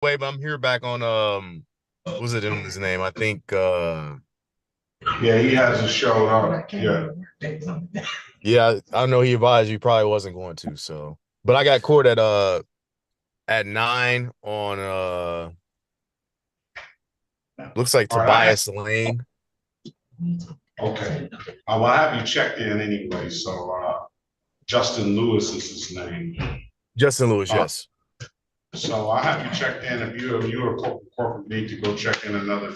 Wait, but I'm here back on what was it in his name? I think Yeah, he hasn't showed up yet. yeah, I know he advised you probably wasn't going to, so but I got court at 9 on looks like All right, Tobias Lane. okay. Well, I have you checked in anyway, so Justin Lewis is his name. Justin Lewis, Uh, yes. so I have you checked in. If you or corporate need to go check in another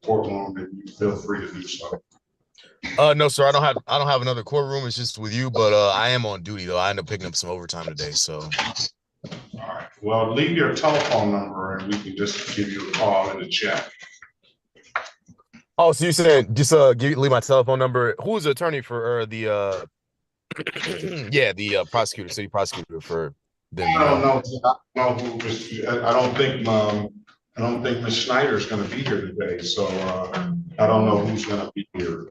courtroom, then you feel free to do so. No, sir, I don't have another courtroom. It's just with you, but I am on duty though. I end up picking up some overtime today, so All right. Well, leave your telephone number and we can just give you a call in the chat. oh, so you saying just leave my telephone number. Who's the attorney for the yeah, the prosecutor, city prosecutor for them, you I don't know? know. I don't know who was, I don't think Ms. Schneider's going to be here today, so I don't know who's going to be here.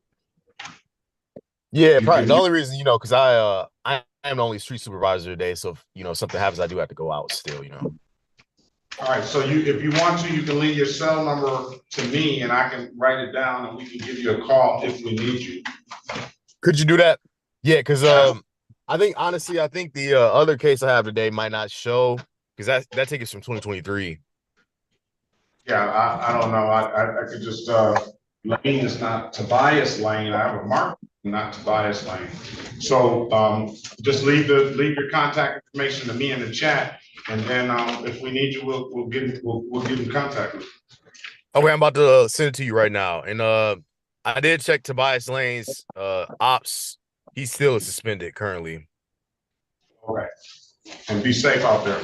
Yeah, You probably. can, The only reason, because I am the only street supervisor today, so if something happens, I do have to go out still. all right. So if you want to, you can leave your cell number to me, and I can write it down, and we can give you a call if we need you. Could you do that? Yeah, because Ab- I think honestly, I think the other case I have today might not show because that ticket's from 2023. Yeah, I don't know. I could just Lane is not Tobias Lane. I have a mark, not Tobias Lane. So just leave your contact information to me in the chat, and then if we need you, we'll get in contact with you. Okay, I'm about to send it to you right now. And I did check Tobias Lane's ops. He's still suspended currently. Okay, and be safe out there.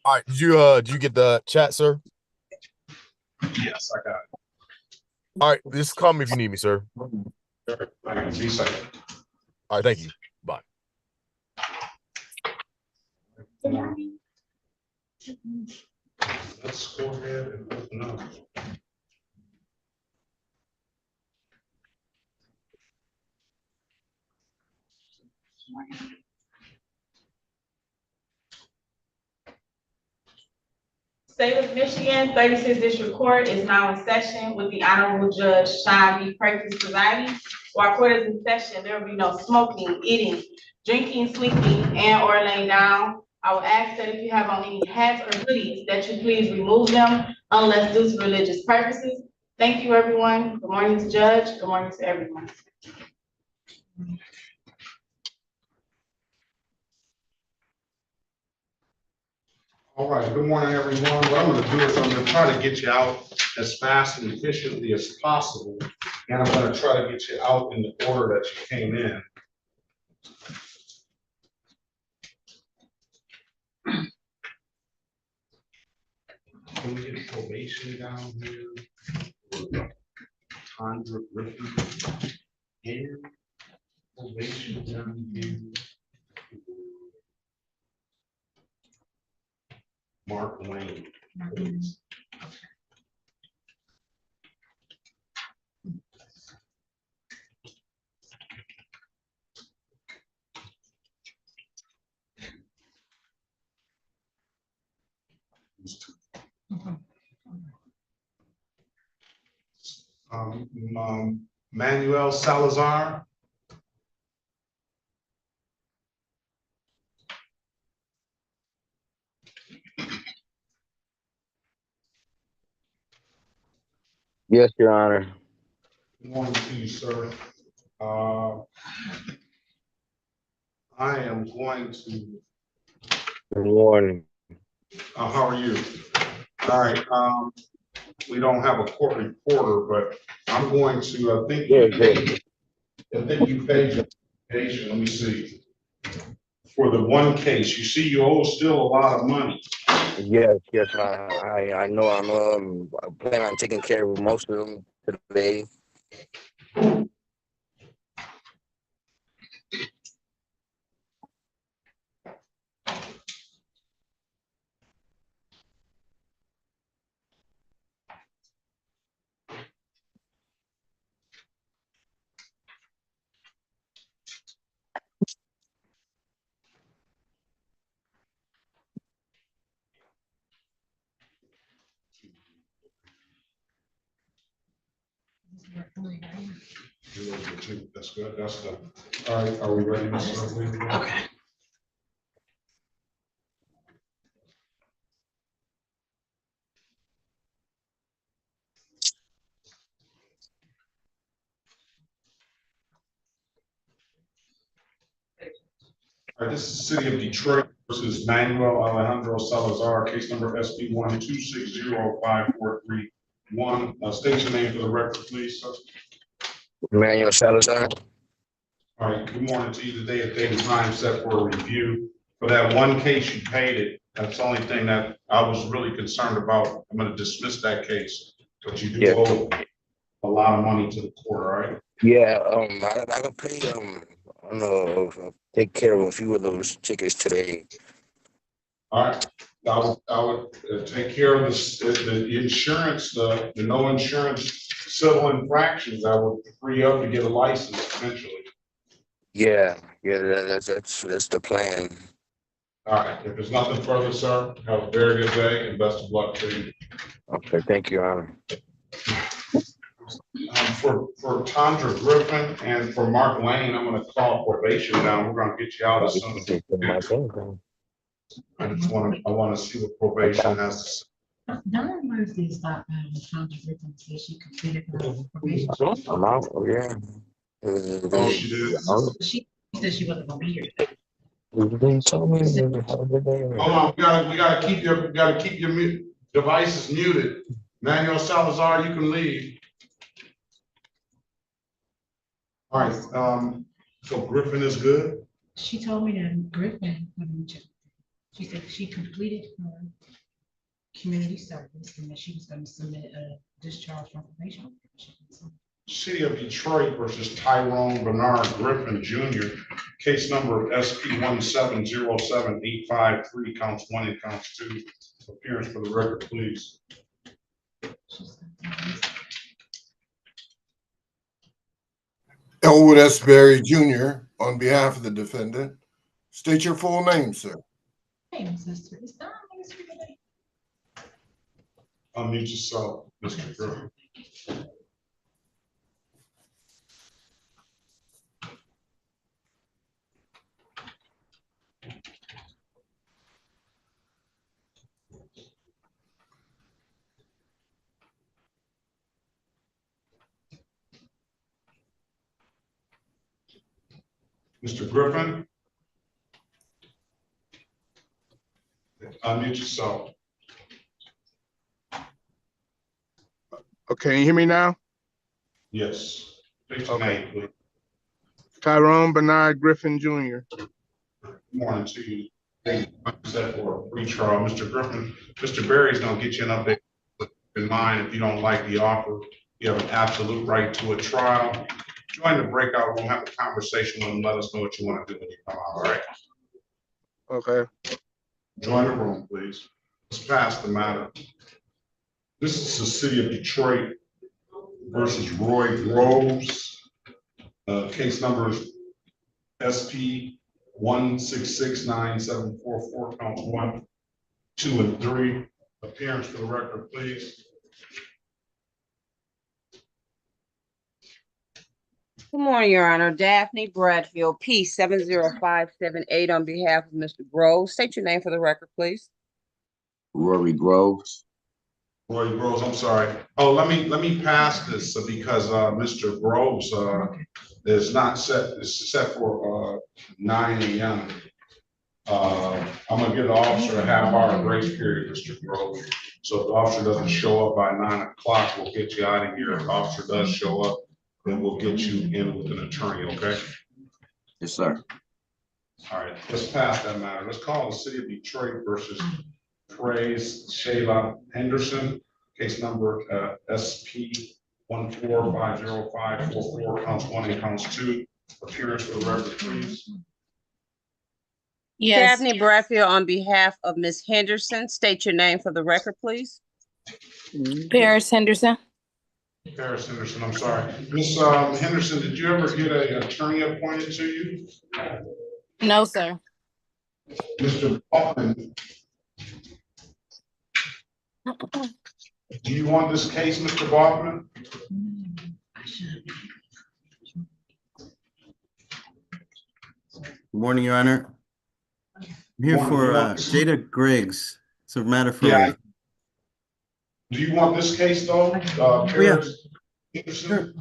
All right, did you get the chat, sir? Yes, I got All right, just call me if you need me, sir. it. All right, be safe. All right, thank you. Bye. Let's go ahead and open up. State of Michigan, 36th District Court is now in session with the Honorable Judge Sean B. Perkins presiding. While court is in session, there will be no smoking, eating, drinking, sleeping, and or laying down. I will ask that if you have on any hats or hoodies, that you please remove them unless due to religious purposes. Thank you, everyone. Good morning to Judge. Good morning to everyone. All right, good morning, everyone. What I'm gonna do is I'm gonna try to get you out as fast and efficiently as possible. And I'm gonna try to get you out in the order that you came in. Can we get probation down here? Tandra Griffin. Here. Probation down here. Mark Wayne. Please. Manuel Salazar. Yes, Your Honor. Good morning to you, sir. Uh, I am going to. Good morning. How are you? All right. We don't have a court reporter, but I'm going to. Good, good. I think you paid your application. Let me see. For the one case, you see, you owe still a lot of money. Yes, yes, I know. I plan on taking care of most of them today. That's good. That's the. All right. Are we ready, Mr. Lee? Okay. All right, this is the City of Detroit versus Manuel Alejandro Salazar, case number SP 1260543. State your name for the record, please, sir. Manuel Salazar. All right, good morning to you. Today at date and time set for a review. For that one case, you paid it. That's the only thing that I was really concerned about. I'm gonna dismiss that case, but you do owe a lot of money to the court, all right? Yeah, I can pay I don't know, take care of a few of those tickets today. All right, I would take care of the insurance, the no insurance civil infractions. I would free up to get a license eventually. Yeah, that's the plan. All right, if there's nothing further, sir, have a very good day and best of luck to you. Okay, thank you, Your Honor. For Tondra Griffin and for Mark Lane, I'm gonna call probation down. We're gonna get you out as soon as we can. I wanna see what probation has to say. Don Murphy stopped by the county written and said she completed her probation. I'm out, yeah. Oh, she did? She said she wasn't gonna be here. They told me have a good day. Hold on, we gotta keep your devices muted. Manuel Salazar, you can leave. All right, so Griffin is good? She told me that Griffin, she said she completed her community service and that she was gonna submit a discharge from probation. City of Detroit versus Tyrone Bernard Griffin Jr. Case number SP 1707853, counts 1 and counts 2. Appearance for the record, please. Elwood S. Berry Jr. on behalf of the defendant. State your full name, sir. Hey, sister, it's Don Murphy today. Unmute yourself, Mr. Griffin. Mr. Griffin? Unmute yourself. Okay, can you hear me now? Yes. State your name, please. Tyrone Bernard Griffin Jr. Good morning to you. Set for a free trial. Mr. Griffin, Mr. Berry's gonna get you an update. In mind, if you don't like the offer, you have an absolute right to a trial. Join the breakout room, have a conversation with them, let us know what you want to do when you come out, all right? Okay. Join the room, please. Let's pass the matter. This is the City of Detroit versus Roy Groves. Case numbers SP 1669744, counts 1, 2, and 3. Appearance for the record, please. Good morning, Your Honor. Daphne Bradfield, P 70578 on behalf of Mr. Groves. State your name for the record, please. Rory Groves. Roy Groves, I'm sorry. Oh, let me pass this because Mr. Groves is not set. It's set for 9 a.m. I'm gonna give the officer a half-hour grace period, Mr. Groves. So if the officer doesn't show up by 9 o'clock, we'll get you out of here. If the officer does show up, then we'll get you in with an attorney. Okay? Yes, sir. All right. Let's pass that matter. Let's call the City of Detroit versus Praise Shayla Henderson, case number SP 1450544, counts 1 and counts 2. Appearance for the record, please. Yes. Daphne Bradfield on behalf of Ms. Henderson. State your name for the record, please. Paris Henderson. Paris Henderson, I'm sorry. Ms. Henderson, did you ever get an attorney appointed to you? No, sir. Mr. Baldwin, do you want this case, Mr. Baldwin? Good morning, Your Honor. I'm here Morning, for morning. Jada Griggs. It's a matter for Yeah. Ray. Do you want this case though? Oh, yeah. Sure.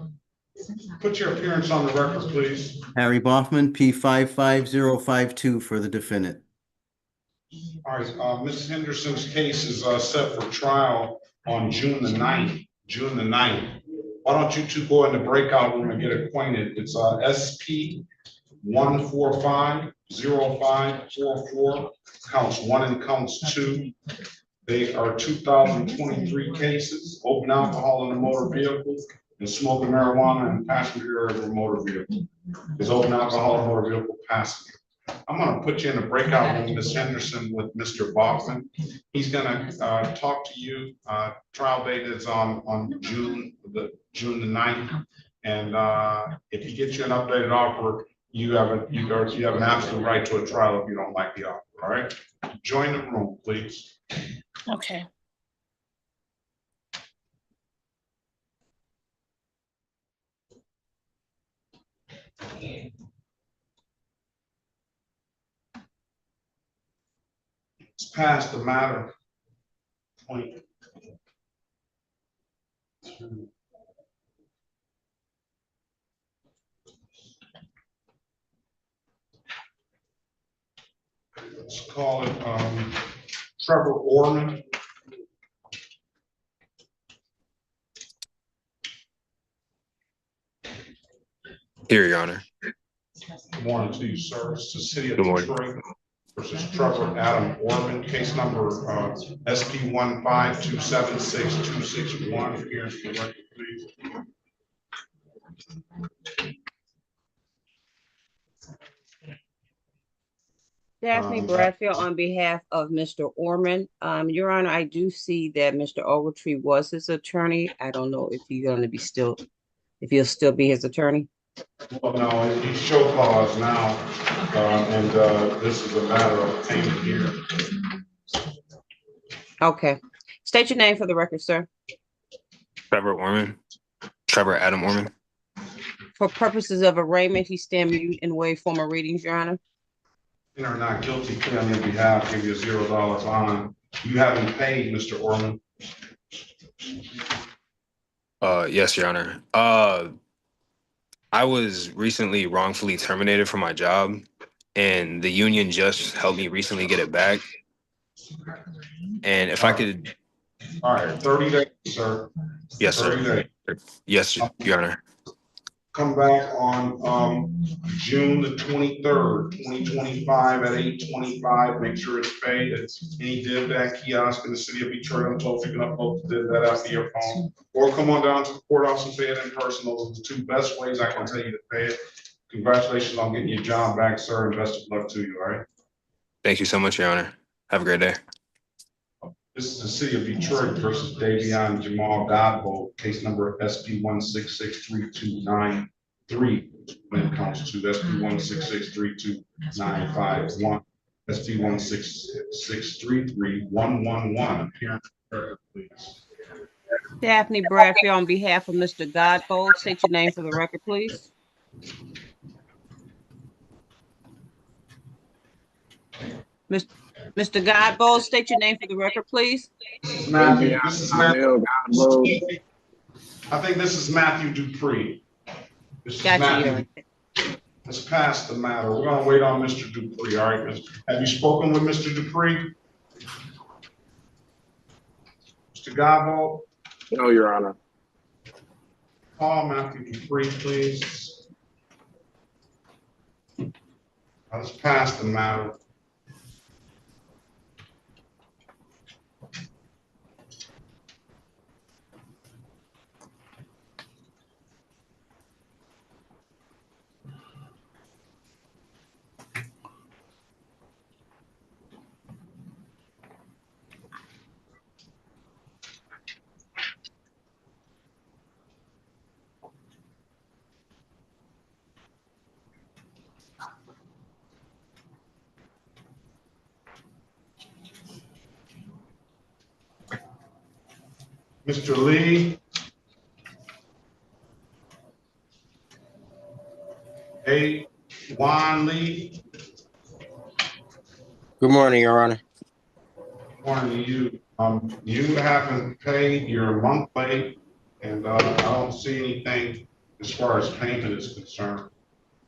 Put your appearance on the record, please. Harry Boffman, P55052 for the defendant. All right, Ms. Henderson's case is set for trial on June the 9th. June the 9th. Why don't you two go in the breakout room and get acquainted? It's SP 1450544, counts 1 and counts 2. They are 2023 cases, open alcohol in a motor vehicle and smoking marijuana and passenger of a motor vehicle. Is open alcohol in a motor vehicle passenger. I'm gonna put you in a breakout room, Ms. Henderson, with Mr. Bachman. He's gonna talk to you. Trial date is on June the 9th. And if he gets you an updated offer, you have an absolute right to a trial if you don't like the offer, all right? Join the room, please. Okay. It's past the matter. Point. Let's call it Trevor Orman. Here, Your Honor. Good morning to you, sir. It's the city of Good morning. Detroit versus Trevor Adam Orman, case number SP 152762661. Here's the record, please. Daphne Bradfield on behalf of Mr. Orman. Your Honor, I do see that Mr. Ogletree was his attorney. I don't know if he's gonna be if he'll still be his attorney. Well, no, he's show cause now, and this is a matter of payment here. Okay. State your name for the record, sir. Trevor Orman. Trevor Adam Orman. For purposes of arraignment, he stand mute and waive formal readings, Your Honor. You are not guilty, plea on your behalf, give you a $0 bond. You haven't paid, Mr. Orman. Yes, Your Honor. I was recently wrongfully terminated from my job, and the union just helped me recently get it back. And if I could. All right, 30 days, sir. Yes, sir. 30 days. Yes, Your Honor. Come back on June the 23rd, 2025 at 8:25. Make sure it's paid. It's any did that kiosk in the city of Detroit. I'm told you can upload did that after your phone, or come on down to the courthouse and pay it in person. Those are the two best ways I can tell you to pay it. Congratulations on getting your job back, sir, and best of luck to you. All right. Thank you so much, Your Honor. Have a great day. This is the city of Detroit versus Davion Jamal Godbolt, case number SP 1663293. When it comes to SP 1663295, SP 1663311. Appearance, please. Daphne Bradfield on behalf of Mr. Godbold. State your name for the record, please. Mr. Godbold, state your name for the record, please. Matthew, this is Matthew. I think this is Matthew Dupree. This is Matthew. Let's pass the matter. We're gonna wait on Mr. Dupree, all right? Have you spoken with Mr. Dupree? Mr. Godbold? No, Your Honor. Call Matthew Dupree, please. Let's pass the matter. Mr. Lee. A. Juan Lee. Good morning, Your Honor. Morning to you. You haven't paid your month late, and I don't see anything as far as payment is concerned.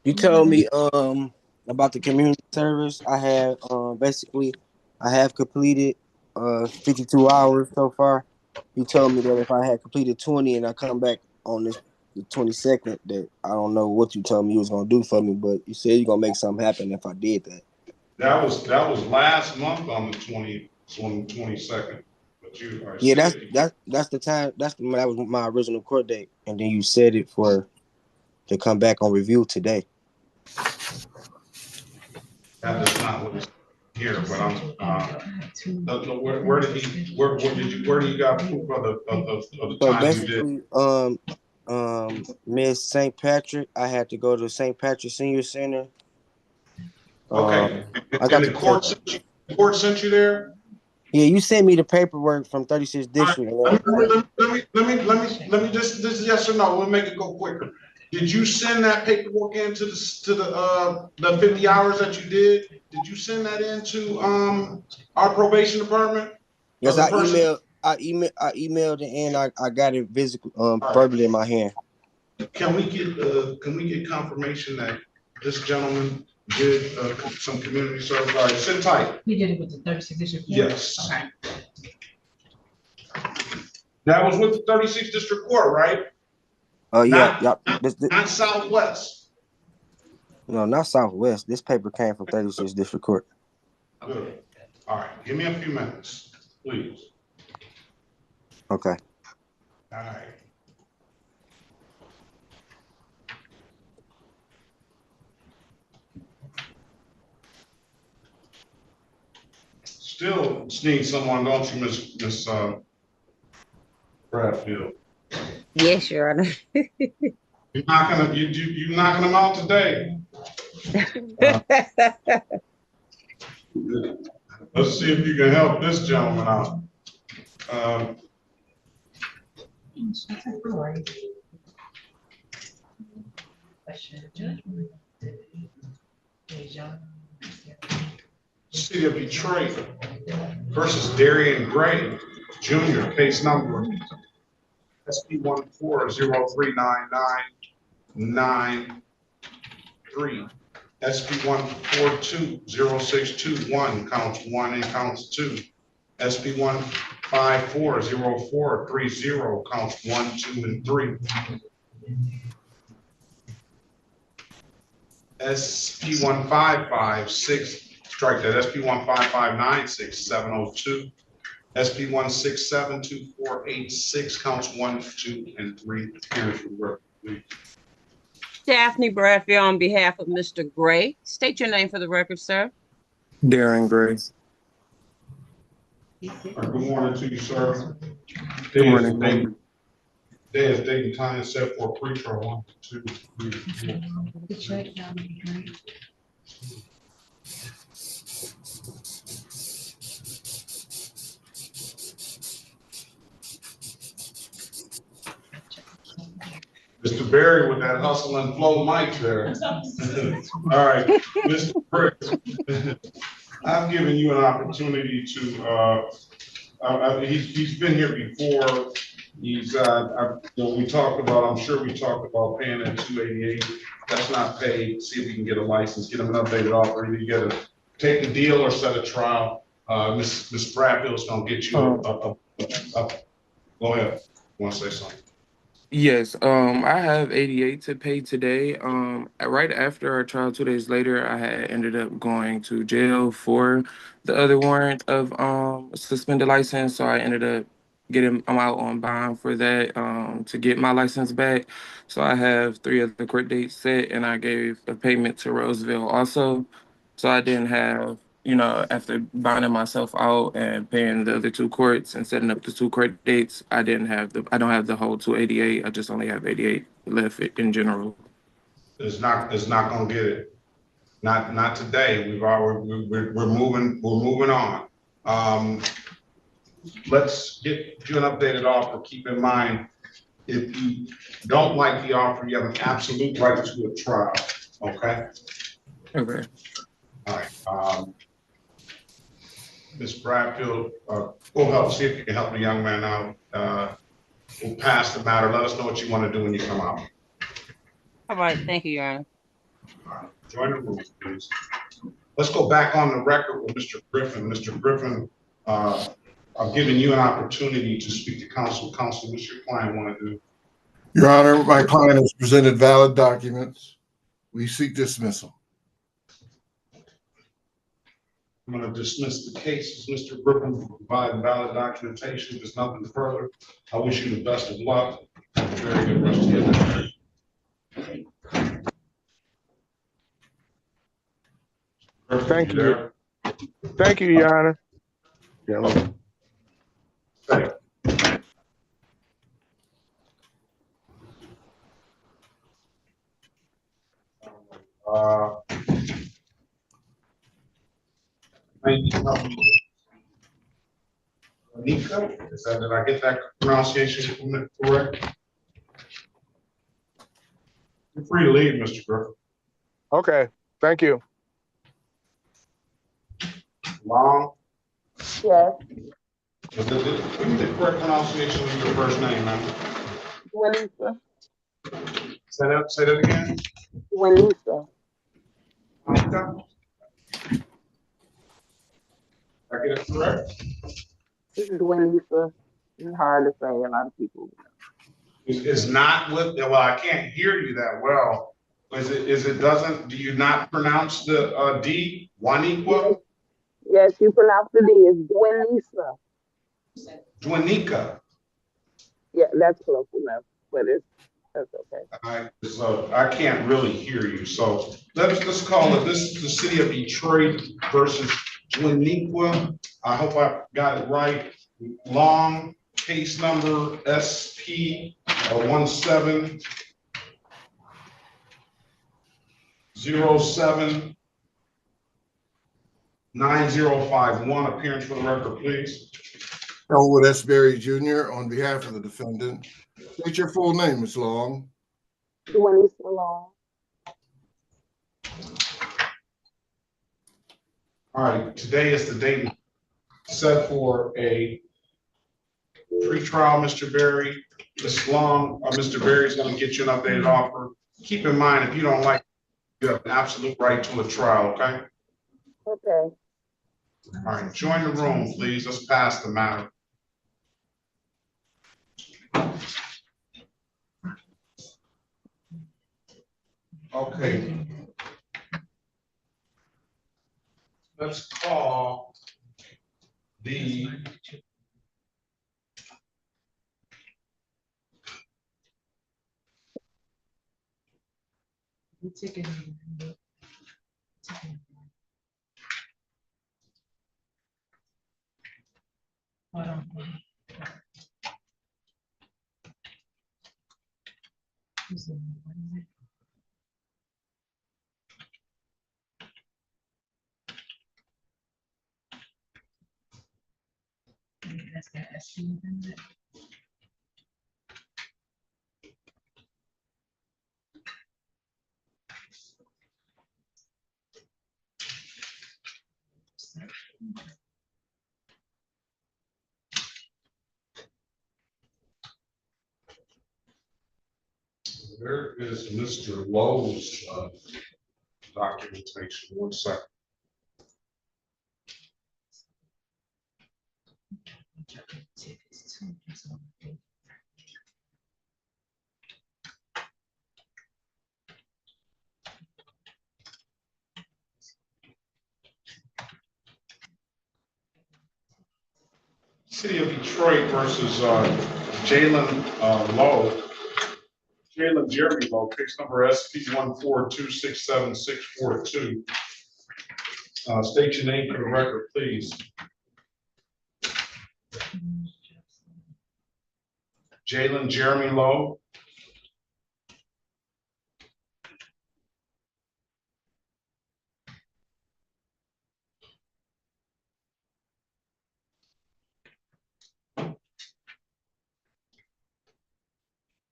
You told me about the community service. I have basically I have completed 52 hours so far. You told me that if I had completed 20 and I come back on this the 22nd, that I don't know what you told me you was gonna do for me, but you said you're gonna make something happen if I did that. That was last month on the 22nd. But you are Yeah, that's the time. That was my original court date, and then you said it for to come back on review today. that is not what it's here, but where did you got proof of the So time you did? basically, Miss St. Patrick, I had to go to St. Patrick Senior Center. Okay, I and got the court sent you there? Yeah, you sent me the paperwork from 36th District. Let me just this yes or no. We'll make it go quicker. Did you send that paperwork into the 50 hours that you did? Did you send that into our probation department? Yes, I emailed it and I got it physically verbally in my hand. Can we get confirmation that this gentleman did some community service? All right, sit tight. He did it with the 36th district. Yes. Okay. That was with the 36th district court, right? Yeah. Not Southwest. No, not Southwest. This paper came from 36th District Court. Good. All right, give me a few minutes, please. Okay. All right. Still need someone, don't you, Miss Bradfield? Yes, Your Honor. You're knocking them out today. Let's see if you can help this gentleman out. City of Detroit versus Darian Gray Jr. Case number SP 140399993. SP 1420621 counts 1 and counts 2. SP 1540430 counts 1, 2, and 3. SP 15556, strike that. SP 15596 SP 1672486 counts 1, 2, and 3. Daphne Bradfield on behalf of Mr. Gray. State your name for the record, sir. Darren Gray. Good morning to you, sir. Good morning. There's date and time set for pre-trial 1, 2, 3, 4. Mr. Barry with that hustle and flow mic there. All right, Mr. Briggs, I've given you an opportunity to, he's been here before. He's, we talked about, I'm sure we talked about paying that 288. That's not paid. See if we can get a license, get him an updated offer. Either you got to take the deal or set a trial. Miss Bradfield's gonna get you go ahead. Want to say something? Yes, I have 88 to pay today. Right after our trial, 2 days later, I had ended up going to jail for the other warrant of suspended license. So I ended up I'm out on bond for that to get my license back. So I have 3 other court dates set, and I gave a payment to Roseville also. So I didn't have, after bonding myself out and paying the other 2 courts and setting up the 2 court dates, I don't have the whole 288. I just only have 88 left in general. It's not gonna get it. Not today. We're moving on. Let's get you an updated offer. Keep in mind, if you don't like the offer, you have an absolute right to a trial. Okay, Okay. all right. Ms. Bradfield, we'll help, see if you can help the young man out. We'll pass the matter. Let us know what you want to do when you come out. All right, thank you, Your Honor. All right, join the room, please. Let's go back on the record with Mr. Griffin. Mr. Griffin, I've given you an opportunity to speak to counsel. Counsel, what's your client want to do? Your Honor, my client has presented valid documents. We seek dismissal. I'm going to dismiss the case as Mr. Griffin providing valid documentation. There's nothing further. I wish you the best of luck. Have a very good rest of your day. Griffin, Thank you. there? Thank you, Your Honor. Yeah. Okay. Nika, did I get that pronunciation correct? You're free to leave, Mr. Griffin. Okay, thank you. Long? Yes, Give me the correct pronunciation of your first name, man. Winisa. Say that again. Winisa. Nika? Did I get it correct? This is Winisa. It's hard to say. A lot of people. Is not with, well, I can't hear you that well. Do you not pronounce the D? Juaniqua? Yes, you pronounce the D. It's Winisa. Juanica. Yeah, that's close enough, but that's okay. So I can't really hear you. So let's call it, this is the city of Detroit versus Juaniqua. I hope I got it right. Long case number SP 1707 9051. Appearance for the record, please. Elwood S. Berry Jr. on behalf of the defendant. State your full name, Ms. Long. Winisa Long. All right, today is the date set for a pre-trial, Mr. Berry. Ms. Long, Mr. Berry is going to get you an updated offer. Keep in mind, if you don't like, you have an absolute right to a trial, okay? Okay. All right, join the room, please. Let's pass the matter. Okay. Let's call the Hold on. That's got SC in it. There is Mr. Lowe's documentation. 1 second. City of Detroit versus Jalen Lowe. Jalen Jeremy Lowe, case number SP 142676642. State your name for the record, please. Jalen Jeremy Lowe.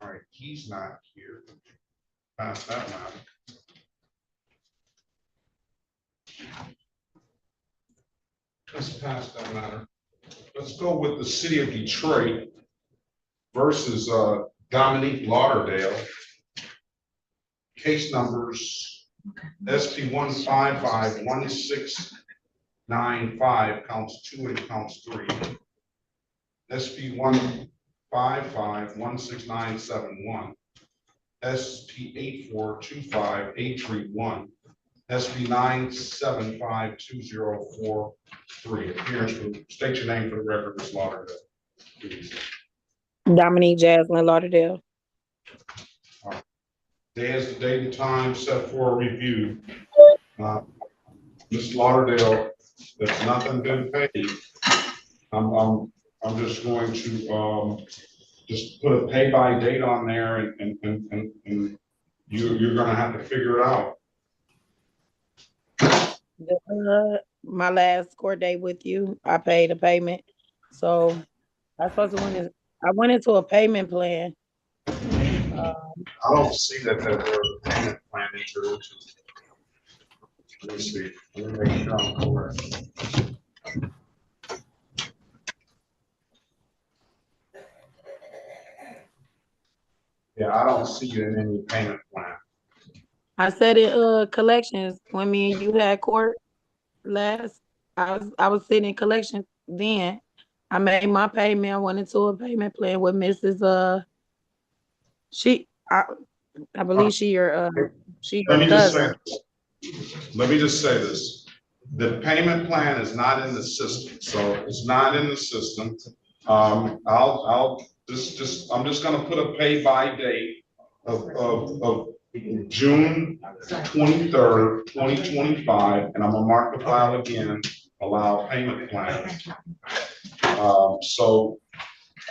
All right, he's not here. Pass that matter. Let's pass that matter. Let's go with the city of Detroit versus Dominique Lauderdale. Case numbers SP 1551695 counts 2 and counts 3. SP 1551691. SP 8425831. SB 9752043. Appearance for, state your name for the record, Ms. Lauderdale, please. Dominique Jasmine Lauderdale. Day is the date and time set for a review. Ms. Lauderdale, there's nothing been paid. I'm just going to just put a pay by date on there, and you're gonna have to figure it out. My last court date with you, I paid a payment. So I went into a payment plan. I don't see that there's a payment plan introduced. Let me see. Let me make sure I'm correct. Yeah, I don't see it in any payment plan. I said it collections when me and you had court last. I was sitting in collections then. I made my payment. I went into a payment plan with Mrs. I believe she your cousin. Let me just say this. The payment plan is not in the system, so it's not in the system. I'm just gonna put a pay by date of June 23rd, 2025, and I'm gonna mark the file again, allow payment plans. So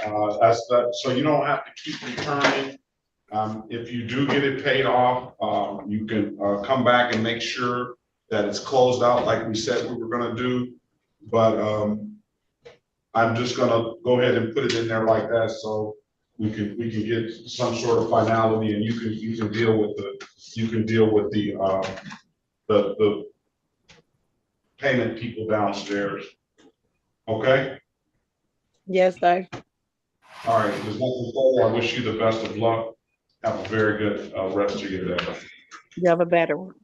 that's that. So you don't have to keep returning. If you do get it paid off, you can come back and make sure that it's closed out like we said we were gonna do. But I'm just gonna go ahead and put it in there like that, so we can get some sort of finality, and you can deal with the payment people downstairs. Okay? Yes, sir. All right, there's nothing further. I wish you the best of luck. Have a very good rest of your day. You have a better one.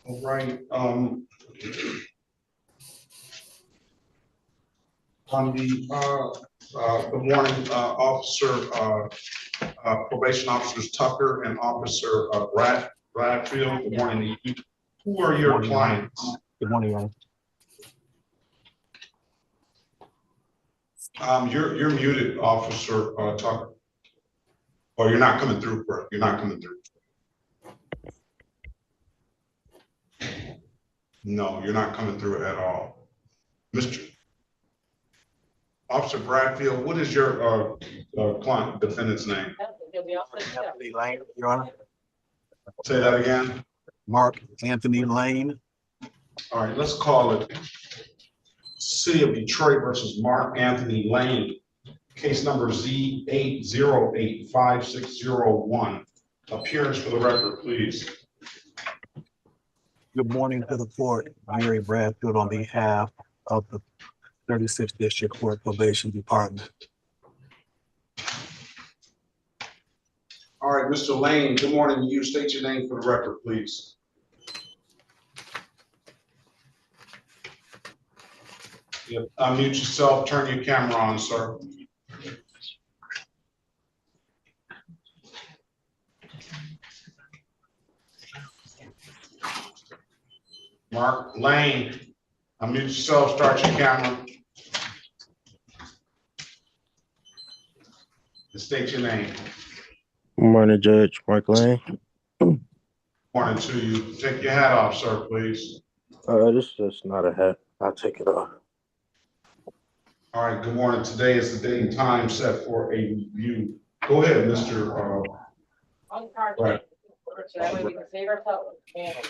All right. On the good morning, officer, probation officers Tucker and Officer Bradfield. Good morning to you. Who are your clients? Good morning, Your Honor. You're muted, Officer Tucker. Or you're not coming through, bro. You're not coming through. No, you're not coming through at all. Mr. Officer Bradfield, what is your client defendant's name? Anthony Lane, Your Honor. Say that again. Mark Anthony Lane. All right, let's call it City of Detroit versus Mark Anthony Lane. Case number Z8085601. Appearance for the record, please. Good morning to the court. Mary Bradfield on behalf of the 36th District Court Probation Department. All right, Mr. Lane, good morning to you. State your name for the record, please. Yep. Unmute yourself, turn your camera on, sir. Mark Lane, unmute yourself, start your camera. And state your name. Good morning, Judge. Mark Lane. Morning to you. Take your hat off, sir, please. This is not a hat. I'll take it off. All right, good morning. Today is the date and time set for a review. Go ahead, Mr. Right.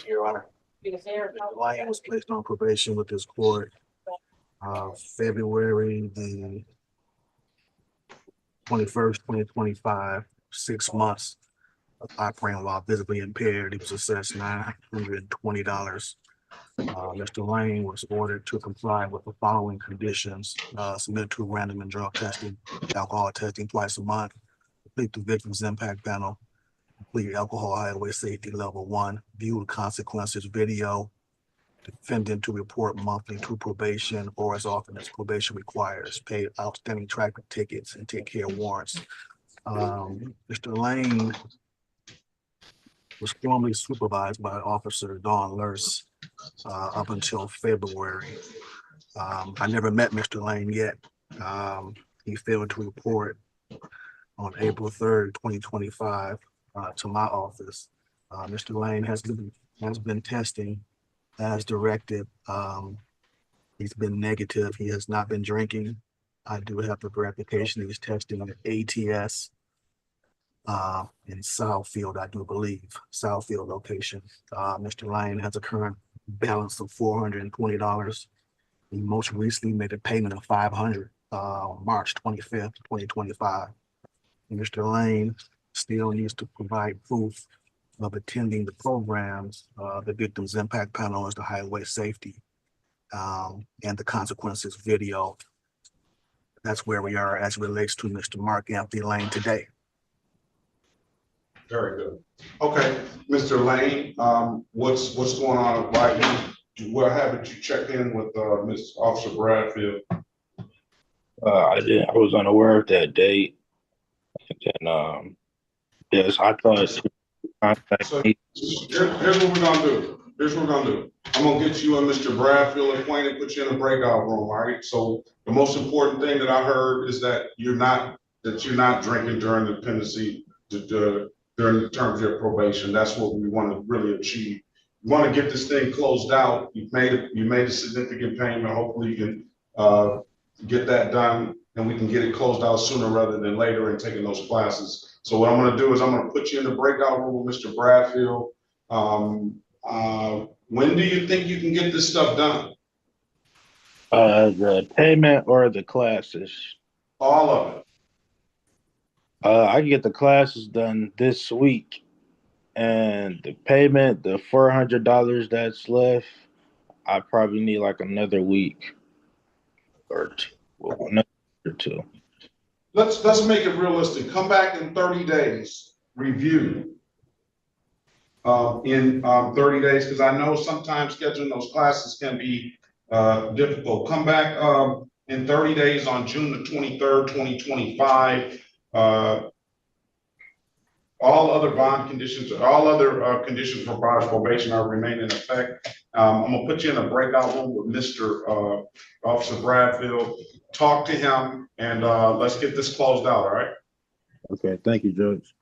Your Honor. Mr. Lyon was placed on probation with this court February the 21st, 2025, 6 months of operating while visibly impaired. He was assessed $920. Mr. Lane was ordered to comply with the following conditions: submit to random and drug testing, alcohol testing twice a month, complete the victim's impact panel, complete alcohol highway safety level 1, view the consequences video, defendant to report monthly to probation or as often as probation requires, pay outstanding traffic tickets and take care of warrants. Mr. Lane was formerly supervised by Officer Dawn Lurse up until February. I never met Mr. Lane yet. He failed to report on April 3rd, 2025 to my office. Mr. Lane has been testing as directed. He's been negative. He has not been drinking. I do have the verification. He's testing at ATS in Southfield, I do believe, Southfield location. Mr. Lane has a current balance of $420. He most recently made a payment of $500, March 25th, 2025. And Mr. Lane still needs to provide proof of attending the programs, the victim's impact panel is the highway safety, and the consequences video. That's where we are as it relates to Mr. Mark Anthony Lane today. Very good. Okay, Mr. Lane, what's going on right now? What happened? You check in with Ms. Officer Bradfield? I didn't. I was unaware of that date. And yes, I thought she contacted me. Here's what we're gonna do. I'm gonna get you and Mr. Bradfield acquainted, put you in a breakout room, all right? So the most important thing that I heard is that you're not drinking during the pendency, during the terms of your probation. That's what we want to really achieve. We want to get this thing closed out. You made a significant payment. Hopefully you can get that done and we can get it closed out sooner rather than later and taking those classes. So what I'm going to do is I'm going to put you in the breakout room with Mr. Bradfield. When do you think you can get this stuff done? The payment or the classes? All of it. I can get the classes done this week, and the payment, the $400 that's left, I probably need like another week or two. Well, another or two. Let's make it realistic. Come back in 30 days. Review in 30 days, because I know sometimes scheduling those classes can be difficult. Come back in 30 days on June the 23rd, 2025. All other bond conditions, all other conditions for bond probation are remain in effect. I'm gonna put you in a breakout room with Mr. Officer Bradfield. Talk to him and let's get this closed out, all right? Okay, thank you, Judge.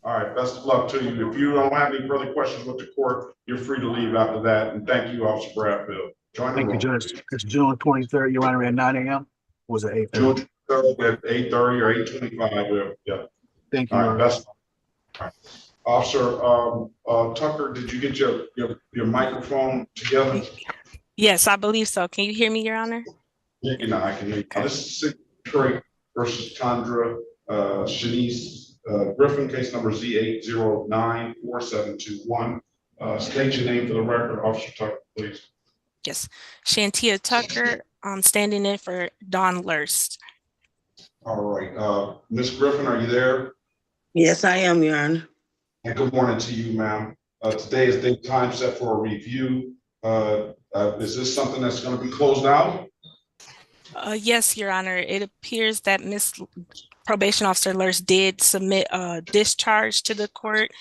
All right, best of luck to you. If you don't have any further questions with the court, you're free to leave after that. And thank you, Officer Bradfield. Join the room. Thank you, Judge. It's June 23rd, Your Honor, at 9 a.m. Was it 8:30? June 23rd at 8:30 or 8:25. Yeah. Thank you. All right, best. All right. Officer Tucker, did you get your microphone together? Yes, I believe so. Can you hear me, Your Honor? Yeah, I can hear you. This is Detroit versus Chandra Shanice Griffin, case number Z8094721. State your name for the record, Officer Tucker, please. Yes, Shantia Tucker. I'm standing in for Dawn Lurst. All right, Ms. Griffin, are you there? Yes, I am, Your Honor. And good morning to you, ma'am. Today is the time set for a review. Is this something that's going to be closed out? Yes, Your Honor. It appears that Ms. Probation Officer Lurst did submit a discharge to the court.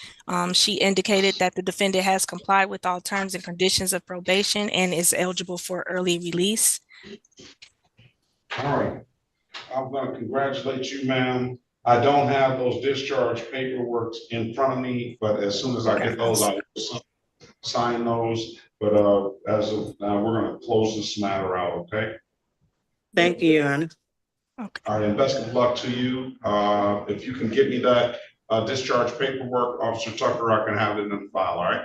She indicated that the defendant has complied with all terms and conditions of probation and is eligible for early release. All right. I'm going to congratulate you, ma'am. I don't have those discharge paperwork in front of me, but as soon as I get those, I'll sign those. But as of now, we're going to close this matter out, okay? Thank you, Your Honor. Okay. All right, and best of luck to you. If you can get me that discharge paperwork, Officer Tucker, I can have it in the file, all right?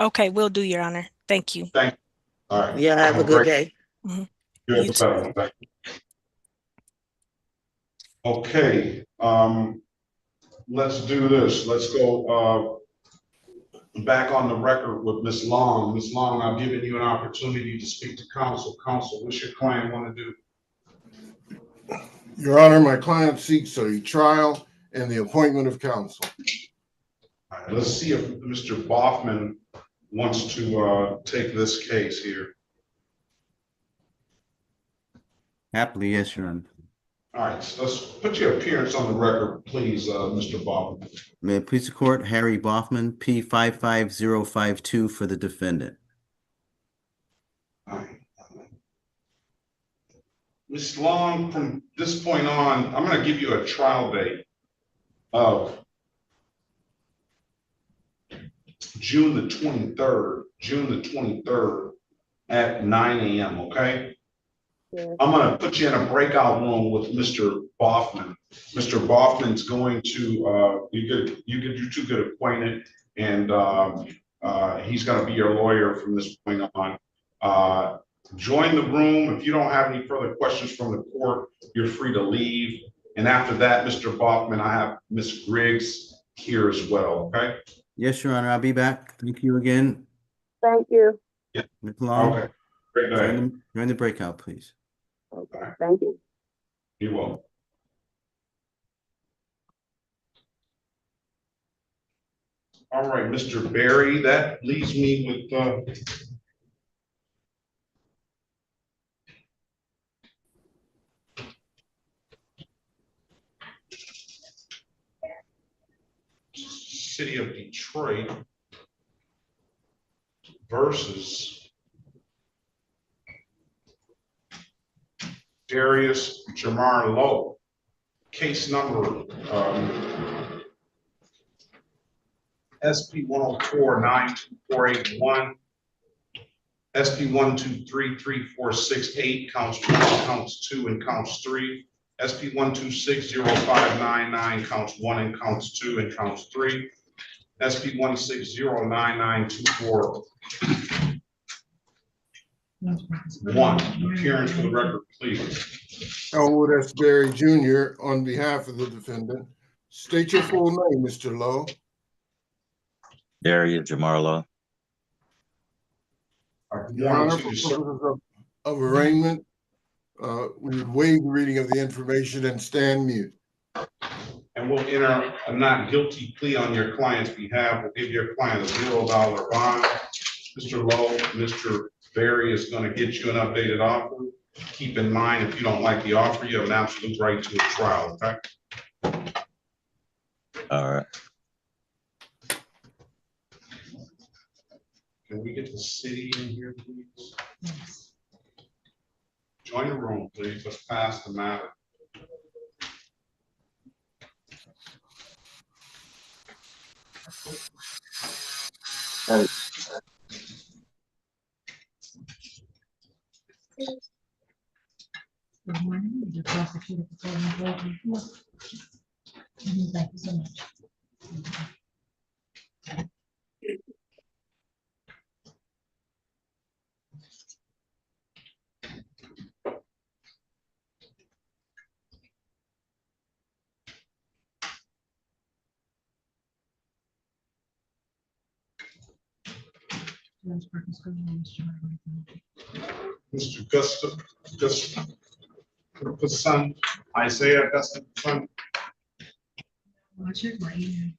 Okay, will do, Your Honor. Thank you. Thank you. All right. Yeah, have a good day. Mm-hmm. You have a better one. Thank you. Okay, let's do this. Let's go back on the record with Ms. Long. Ms. Long, I've given you an opportunity to speak to counsel. Counsel, what's your client want to do? Your Honor, my client seeks a trial and the appointment of counsel. All right, let's see if Mr. Boffman wants to take this case here. Happily, yes, Your Honor. All right, so let's put your appearance on the record, please, Mr. Boffman. May it please the court, Harry Boffman, P55052 for the defendant. All right. Ms. Long, from this point on, I'm going to give you a trial date of June the 23rd at 9 a.m., okay? Yeah. I'm going to put you in a breakout room with Mr. Boffman. Mr. Boffman's going to, you two get acquainted, and he's going to be your lawyer from this point on. Join the room. If you don't have any further questions from the court, you're free to leave. And after that, Mr. Boffman, I have Ms. Griggs here as well, okay? Yes, Your Honor, I'll be back. Thank you again. Thank you. Yeah. Ms. Long, okay. Great day. Join the breakout, please. Okay. Thank you. You're welcome. All right, Mr. Berry, that leaves me with City of Detroit versus Darius Jamar Lowe. Case number SP 104-92481, SP 123-3468, counts 1, counts 2, and counts 3. SP 126-0599, counts 1 and counts 2 and counts 3. SP 160-9924. One, appearance for the record, please. Elwood S. Berry Jr. on behalf of the defendant. State your full name, Mr. Lowe. Darius Jamar Lowe. Your Honor, for purposes of arraignment, we would waive the reading of the information and stand mute. And we'll enter a not guilty plea on your client's behalf. We'll give your client a $0 bond. Mr. Lowe, Mr. Berry is going to get you an updated offer. Keep in mind, if you don't like the offer, you have an absolute right to a trial, okay? All right. Can we get the city in here, please? Yes. Join the room, please. Let's pass the matter. Hey. Good morning, the prosecutor for Thank you so much. Mr. Gustafson, Isaiah Gustafson. I checked my email.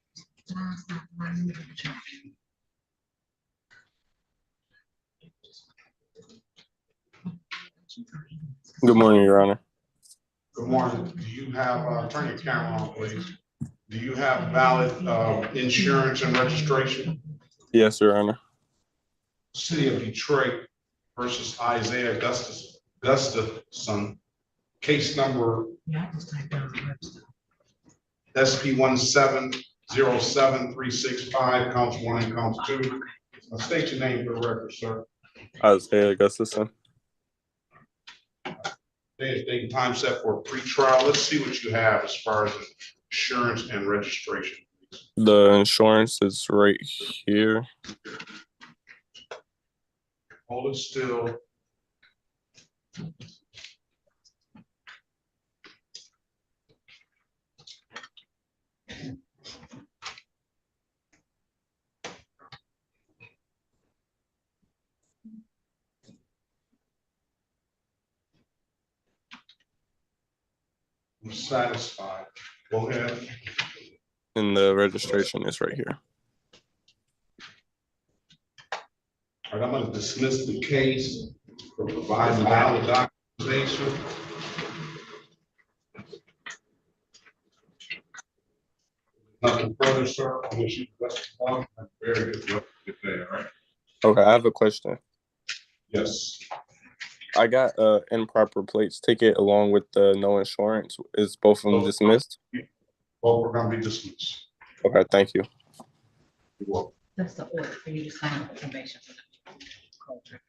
Good morning, Your Honor. Good morning. Do you have, turn your camera on, please. Do you have valid insurance and registration? Yes, Your Honor. City of Detroit versus Isaiah Gustafson. Case number SP 1707365, counts 1 and counts 2. State your name for the record, sir. Isaiah Gustafson. Today's date and time set for a pre-trial. Let's see what you have as far as insurance and registration. The insurance is right here. Hold it still. I'm satisfied. Go ahead. And the registration is right here. All right, I'm going to dismiss the case for providing valid documentation. Nothing further, sir. I wish you the best of luck. Have a very good luck today, all right? Okay, I have a question. Yes. I got improper plates ticket along with the no insurance. Is both of them dismissed? Both are going to be dismissed. Okay, thank you. You're welcome. That's the order for you to sign the probation for the culture.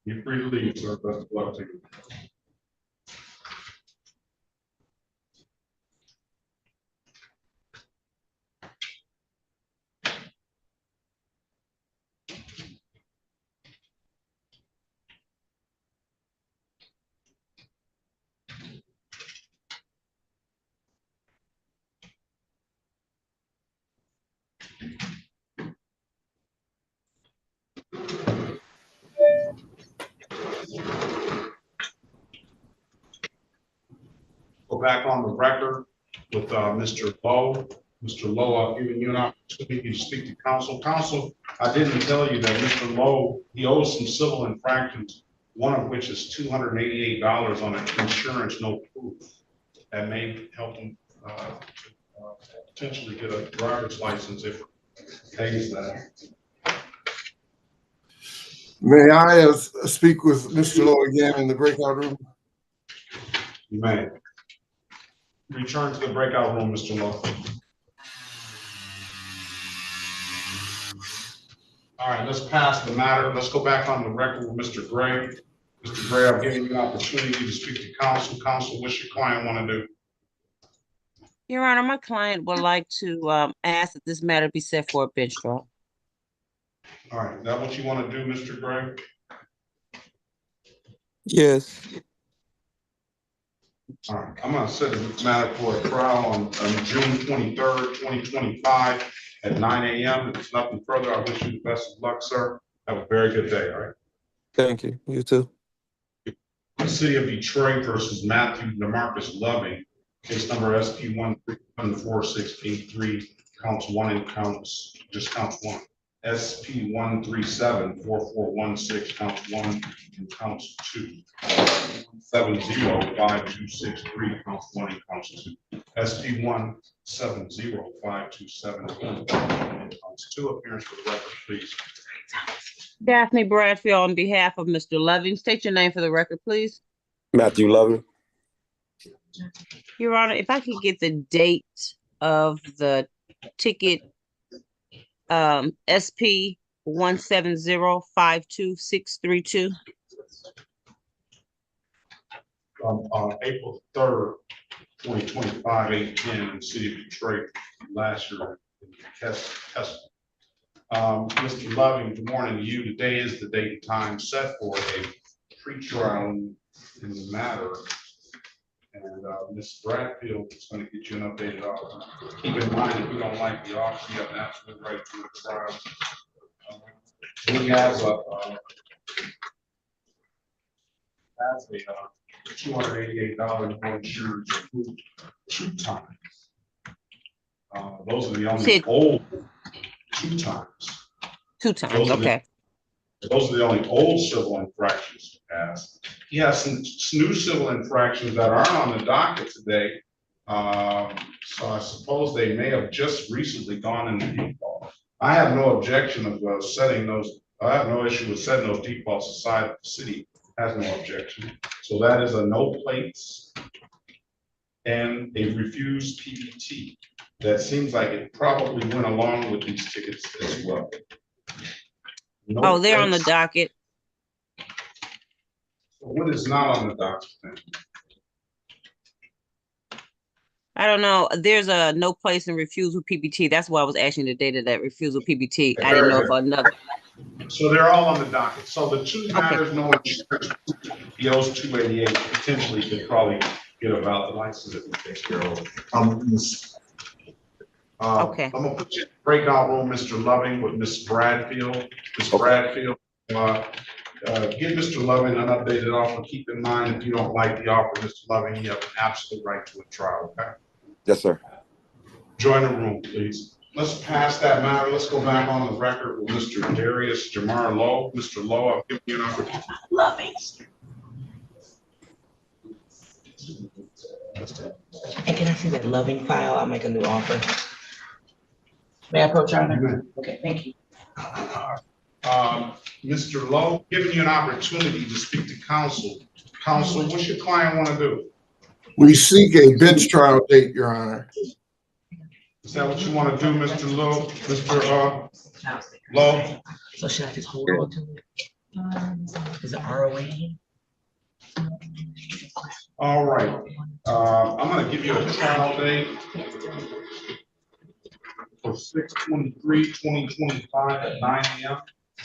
You're free to leave, sir. Best of luck to you. Go back on the record with Mr. Lowe. Mr. Lowe, I've given you an opportunity to speak to counsel. Counsel, I didn't tell you that Mr. Lowe, he owes some civil infractions, one of which is $288 on an insurance no proof. That may help him potentially get a driver's license if he pays that. May I speak with Mr. Lowe again in the breakout room? You may. Return to the breakout room, Mr. Lowe. All right, let's pass the matter. Let's go back on the record with Mr. Gray. Mr. Gray, I've given you an opportunity to speak to counsel. Counsel, what's your client want to do? Your Honor, my client would like to ask that this matter be set for a bench trial. All right, is that what you want to do, Mr. Gray? Yes. All right, I'm going to set the matter for a trial on June 23rd, 2025 at 9 a.m. If there's nothing further, I wish you the best of luck, sir. Have a very good day, all right? Thank you. You too. The City of Detroit versus Matthew DeMarcus Loving, case number SP 1374683, counts one and counts, just counts one. SP 1374416, counts one and counts two. 7052663, counts one and counts two. SP 1705271, counts two. Appearance for the record, please. Daphne Bradfield on behalf of Mr. Loving. State your name for the record, please. Matthew Loving. Your Honor, if I could get the date of the ticket, SP 1705262. On April 3rd, 2025, 8:10 in the city of Detroit, last year in Kessler. Mr. Loving, good morning to you. Today is the date and time set for a pre-trial in the matter. And Ms. Bradfield is going to get you an updated offer. Keep in mind, if we don't like the offer, you have an absolute right to a trial. He has a $288 more insurance approved 2 times. Those are the only old 2 times. 2 times, okay. Those are the only old civil infractions to pass. He has some new civil infractions that aren't on the docket today. So I suppose they may have just recently gone into default. I have no objection of setting those. I have no issue with setting those defaults aside. The city has no objection. So that is a no plates and a refused PBT. that seems like it probably went along with these tickets as well. No Oh, they're on the place. docket. What is not on the docket then? I don't know. There's a no place in refusal PBT. That's why I was asking the date of that refusal PBT. I didn't know if another. So they're all on the docket. So the two Okay. matters, no insurance, POs 288 potentially could probably get about the license if we take care of it. Okay. I'm gonna put you in the breakout room, Mr. Loving, with Ms. Bradfield. Ms. Bradfield, give Mr. Loving an updated offer. Keep in mind, if you don't like the offer, Mr. Loving, you have an absolute right to a trial, okay? Yes, sir. Join the room, please. Let's pass that matter. Let's go back on the record with Mr. Darius Jamar Lowe. Mr. Lowe, I'll give you an opportunity. Loving. And can I see that Loving file? I'll make a new offer. May I approach, Your Honor? Okay, thank you. Mr. Lowe, giving you an opportunity to speak to counsel. Counsel, what's your client want to do? We seek a bench trial date, Your Honor. Is that what you want to do, Mr. Lowe? Mr. Lowe? So should I just hold on to it? Is it ROA? All right. I'm going to give you a trial date for 6/23/2025 at 9 a.m.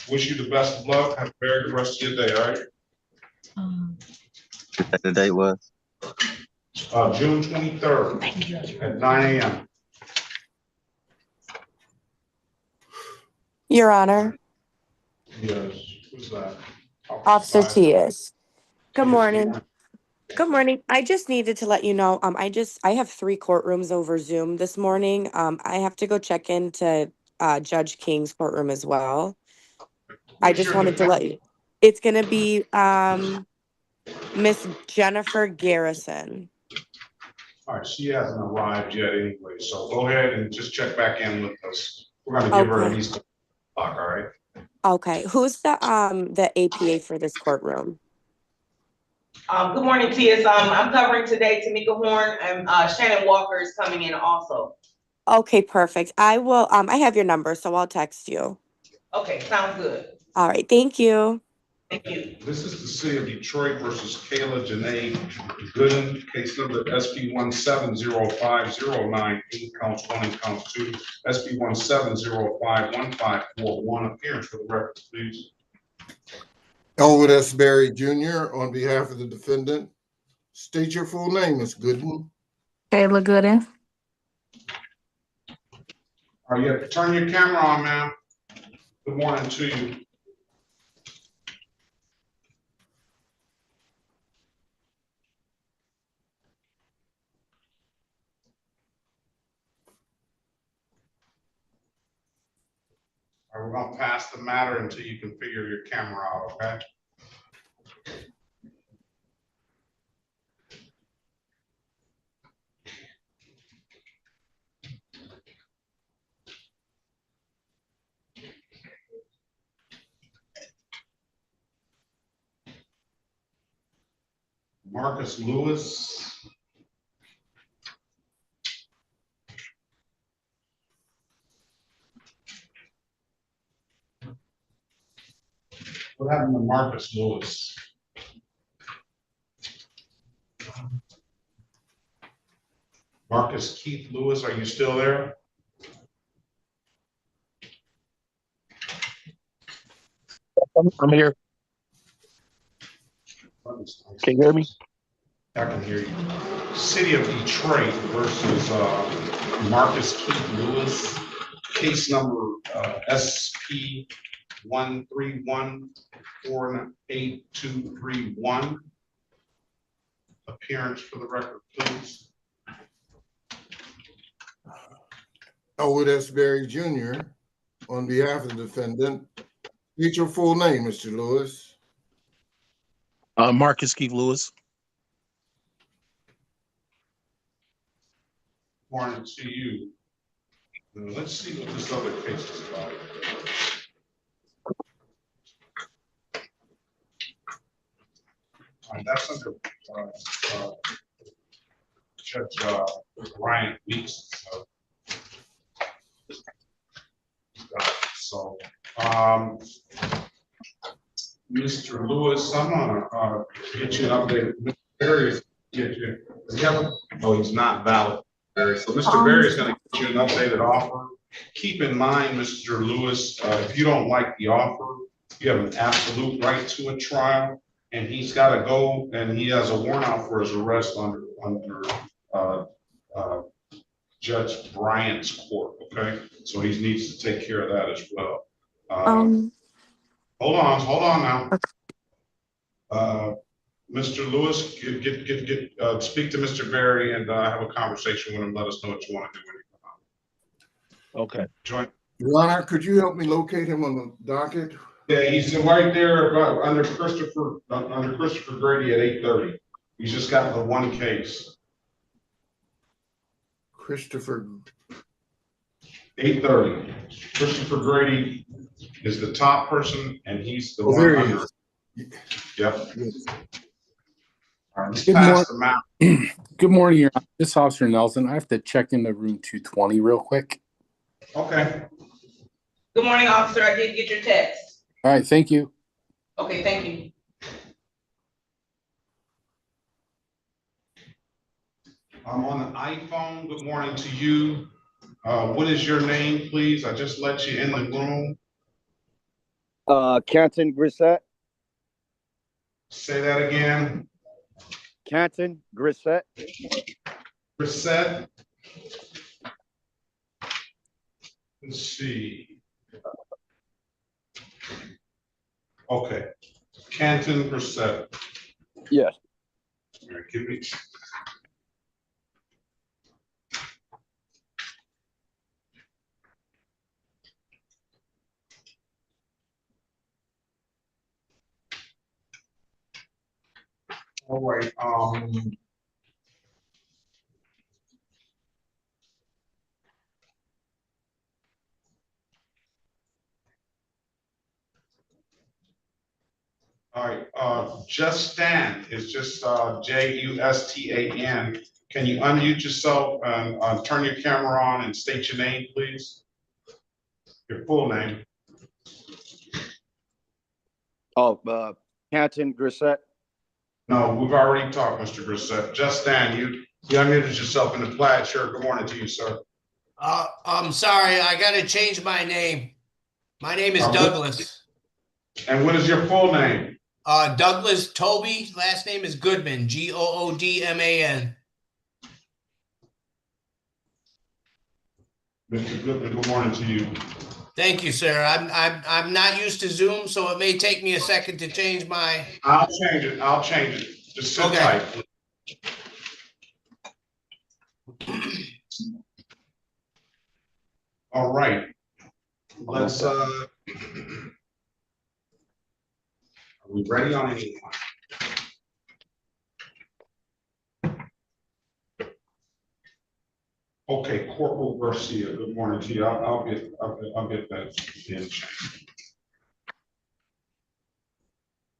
Wish you the best of luck. Have a very good rest of your day, all right? The date was? June 23rd at 9 a.m. Your Honor, Yes, who's that? Officer Tias. Good morning. Good morning. I just needed to let you know, I have 3 courtrooms over Zoom this morning. I have to go check into Judge King's courtroom as well. I just wanted to let you, it's gonna be Miss Jennifer Garrison. All right, she hasn't arrived yet anyway, so go ahead and just check back in with us. We're gonna give her at least a clock, all right? Okay, who's the APA for this courtroom? Good morning, Tias. I'm covering today. Tamika Horn and Shannon Walker is coming in also. Okay, perfect. I will, I have your number, so I'll text you. Okay, sounds good. All right, thank you. Thank you. This is the city of Detroit versus Kayla Janae Gooden, case number SP 1705098, counts 1 and counts 2. SP 1705154, appearance for the record, please. Elwood S. Berry Jr. on behalf of the defendant. State your full name, Ms. Gooden. Kayla Gooden. All right, you have to turn your camera on, ma'am. Good morning to you. All right, we're gonna pass the matter until you can figure your camera out, okay? Marcus Lewis. What happened to Marcus Lewis? Marcus Keith Lewis, are you still there? I'm here. Can you hear me? I can hear you. City of Detroit versus Marcus Keith Lewis, case number SP 131482231. Appearance for the record, please. Elwood S. Berry Jr. on behalf of the defendant. State your full name, Mr. Lewis. Marcus Keith Lewis. Morning to you. Let's see what this other case is about. All right, that's under Judge Ryan Weeks. So, Mr. Lewis, I'm gonna get you an update. Mr. Berry is get you. Does he have a? Oh, he's not valid. Berry. So Mr. Berry is going to get you an updated offer. Keep in mind, Mr. Lewis, if you don't like the offer, you have an absolute right to a trial, and he's got to go, and he has a warrant out for his arrest under uh, Judge Bryant's court. Okay, so he needs to take care of that as well. Hold on now. Mr. Lewis, speak to Mr. Berry and have a conversation with him. Let us know what you want to do when you come out. Okay. Join. Your Honor, could you help me locate him on the docket? Yeah, he's right there under Christopher Grady at 8:30. He's just got the one case. Christopher. 8:30. Christopher Grady is the top person, and he's the Oh, one there he under. is. Yep. All right, let's Good pass the map. Good morning, Your Honor. This is Officer Nelson. I have to check into room 220 real quick. Okay. Good morning, officer. I did get your text. All right, thank you. Okay, thank you. I'm on the iPhone. Good morning to you. What is your name, please? I just let you in the room. Canton Grissett. Say that again. Canton Grissett. Grissett. Let's see. Okay. Canton Grissett. Yes. All right, give me. All right. All right. Justan is just Justan. Can you unmute yourself and turn your camera on and state your name, please? Your full name. Oh, Canton Grissett. No, we've already talked, Mr. Grissett. Justan, you unmuted yourself in the plaid shirt. Good morning to you, sir. I'm sorry, I gotta change my name. My name is Douglas. And what is your full name? Douglas Toby, last name is Goodman, Goodman. Mr. Goodman, good morning to you. Thank you, sir. I'm not used to Zoom, so it may take me a second to change my. I'll change it. Just sit tight. All right. Let's are we ready on anyone? Okay, Corporal Garcia, good morning to you. I'll get that in change.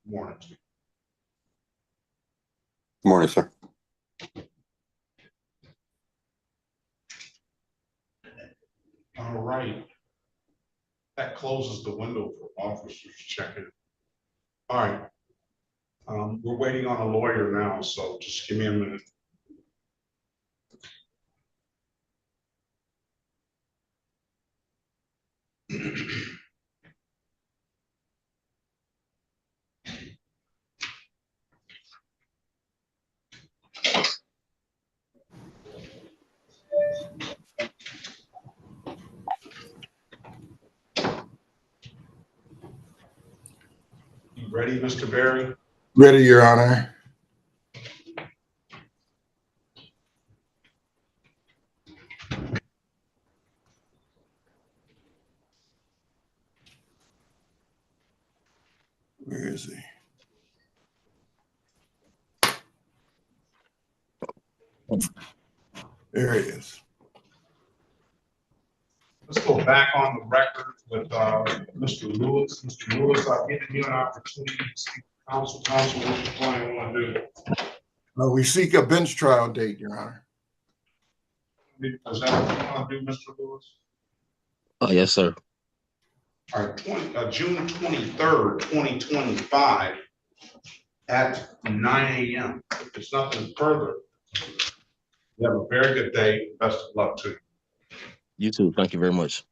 Morning to you. Morning, sir. All right. That closes the window for officers checking. All right. We're waiting on a lawyer now, so just give me a minute. You ready, Mr. Berry? Ready, Your Honor. Where is he? There he is. Let's go back on the record with Mr. Lewis. Mr. Lewis, I've given you an opportunity to speak to counsel. Counsel, what you plan want to do? We seek a bench trial date, Your Honor. Is that what you want to do, Mr. Lewis? Yes, sir. All right, June 23rd, 2025 at 9 a.m. If there's nothing further, you have a very good day. Best of luck to you. You too. Thank you very much.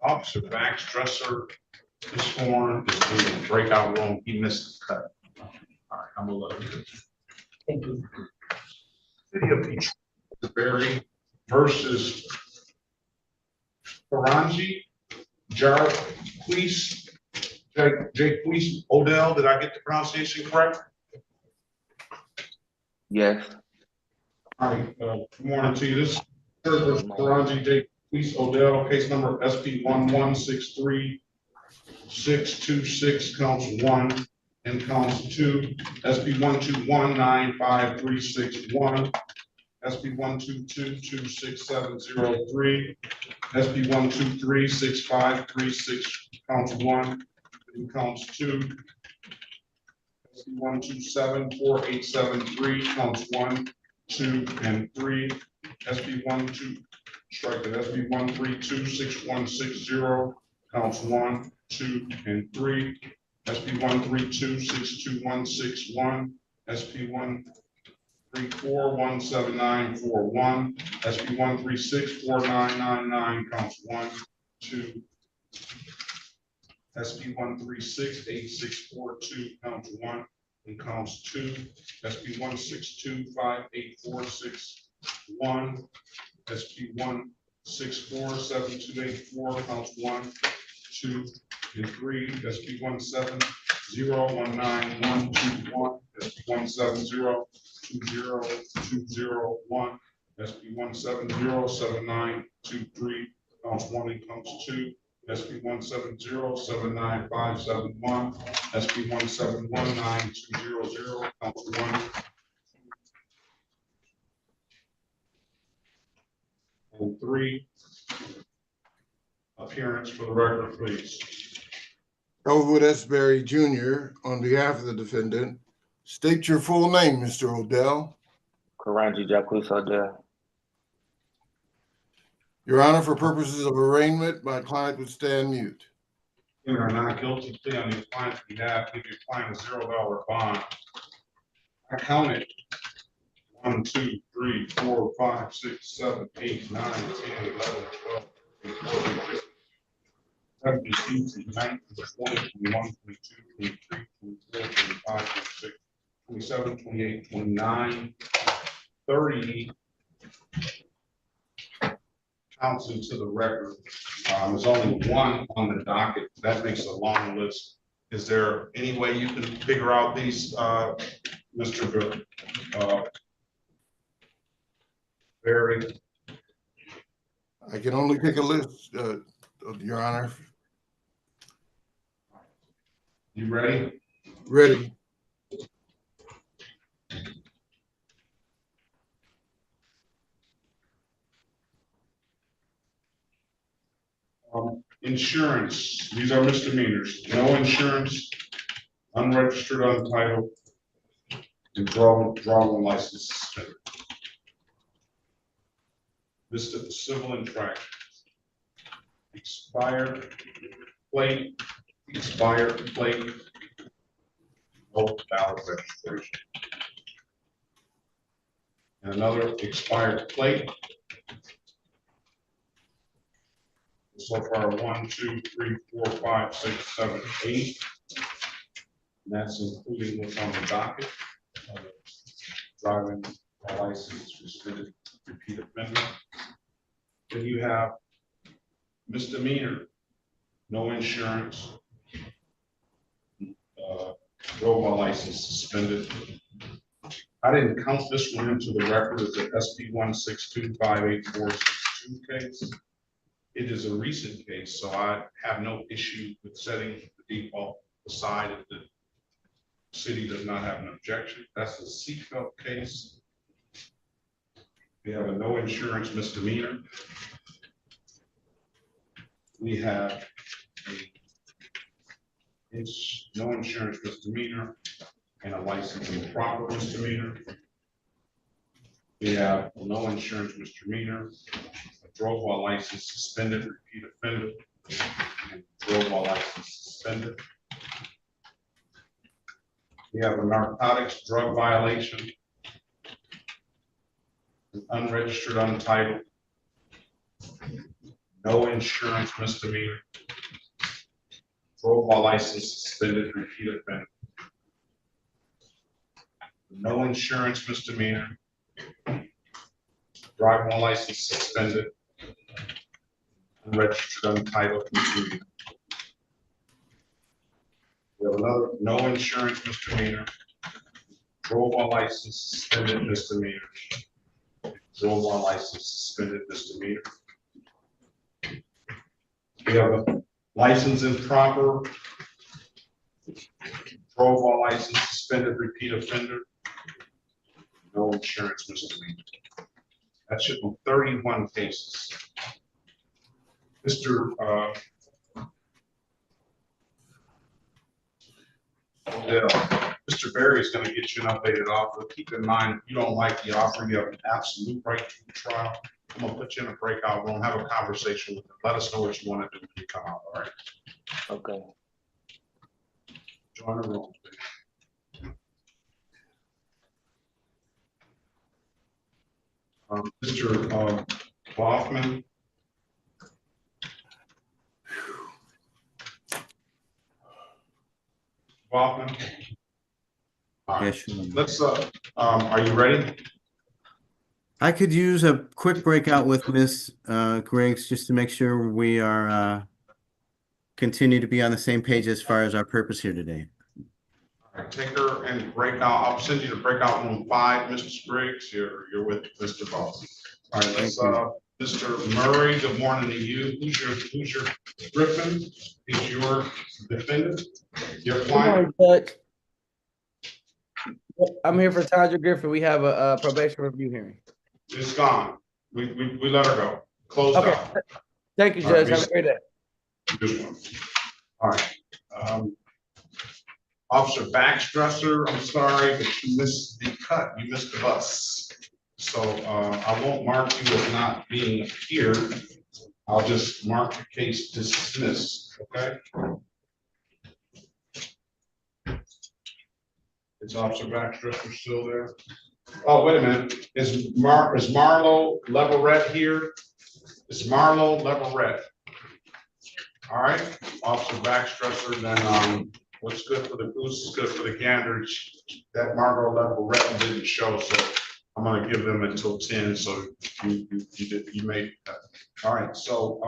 Officer Max Dresser, this form is in the breakout room. He missed the cut. All right, I'm gonna let him. Thank you. City of Detroit versus Faranji Jarquis, Jaquis Odell. Did I get the pronunciation correct? Yes. All right, good morning to you. This is Faranji Jaquis Odell, case number SP 1163626, counts 1 and counts 2, SP 121953661, SP 122266703, SP 1236536, counts 1 and counts 2, SP 1274873, counts 1, 2, and 3, SP 1326160, counts 1, 2, and 3, SP 132626161, SP 134-17941, SP 136-4999, counts 1, 2, SP 136-8642, counts 1 and counts 2, SP 162-5846-1, SP 164-7284, counts 1, 2, and 3, SP 170-19121, SP 170-20201, SP 170-7923, counts 1 and counts 2, SP 170-79571, SP 1719200, counts 1 and 3. Appearance for the record, please. Elwood S. Berry Jr., on behalf of the defendant, state your full name, Mr. Odell. Karanji Jacquees Odell. Your Honor, for purposes of arraignment, my client would stand mute. You are not guilty plea on your client's behalf. Give your client a $0 bond. I counted 1, 2, 3, 4, 5, 6, 7, 8, 9, 10, 11, 12, 13, 14, 15, 17, 18, 19, 20, 21, 22, 23, 24, 25, 26, 27, 28, 29, 30 counts into the record. There's only 1 on the docket. That makes a long list. Is there any way you can figure out these, Mr. Barry? I can only pick a list, Your Honor. You ready? Ready. Insurance, these are misdemeanors. No insurance, unregistered, untitled, and drawing license suspended. List of civil infractions. Expired plate, no valid registration. And another expired plate. So far, 1, 2, 3, 4, 5, 6, 7, 8. And that's including what's on the docket. Driving license suspended, repeat offender. Then you have misdemeanor, no insurance, robot license suspended. I didn't count this one into the record as an SP 1625846 case. It is a recent case, so I have no issue with setting the default aside if the city does not have an objection. That's the seatbelt case. We have a no insurance misdemeanor. We have no insurance misdemeanor and a license improper misdemeanor. We have a no insurance misdemeanor, a drove while license suspended, repeat offender, and drove while license suspended. We have a narcotics drug violation, an unregistered, untitled, no insurance misdemeanor, drove while license suspended, repeat offender, no insurance misdemeanor, driving while license suspended, unregistered, untitled misdemeanor. We have another no insurance misdemeanor, drove while license suspended misdemeanor, drove while license suspended misdemeanor. We have a license improper, drove while license suspended repeat offender, no insurance misdemeanor. That should be 31 cases. Mr. Odell, Mr. Berry is going to get you an updated offer. Keep in mind, if you don't like the offer, you have an absolute right to the trial. I'm going to put you in a breakout room, have a conversation with them. Let us know what you want to do when you come out, all right? Okay. Join the room, please. Mr. Hoffman. Hoffman. All right. Yes, sure. Let's, are you ready? I could use a quick breakout with Ms. Griggs just to make sure we are continue to be on the same page as far as our purpose here today. All right, take her and breakout. I'll send you to breakout room 5, Mr. Briggs. You're with Mr. Boss. All right, let's Mr. Murray, good morning to you. Who's your Griffin? Is your defendant? Your client? Good morning, Judge. I'm here for Tandra Griffin. We have a probation review hearing. It's gone. We let her go. Closed out. Thank you, Judge. Have a great day. Good one. All right. Officer Baxdresser, I'm sorry, but you missed the cut. You missed the bus. So I won't mark you as not being here. I'll just mark the case dismissed, okay? Is Officer Baxdresser still there? Oh, wait a minute. Is Marlo Leverett here? Is Marlo Leverett? All right, Officer Baxdresser, then what's good for the goose is good for the gander. That Marlo Leverett didn't show, so I'm gonna give them until 10, so you made that. All right, so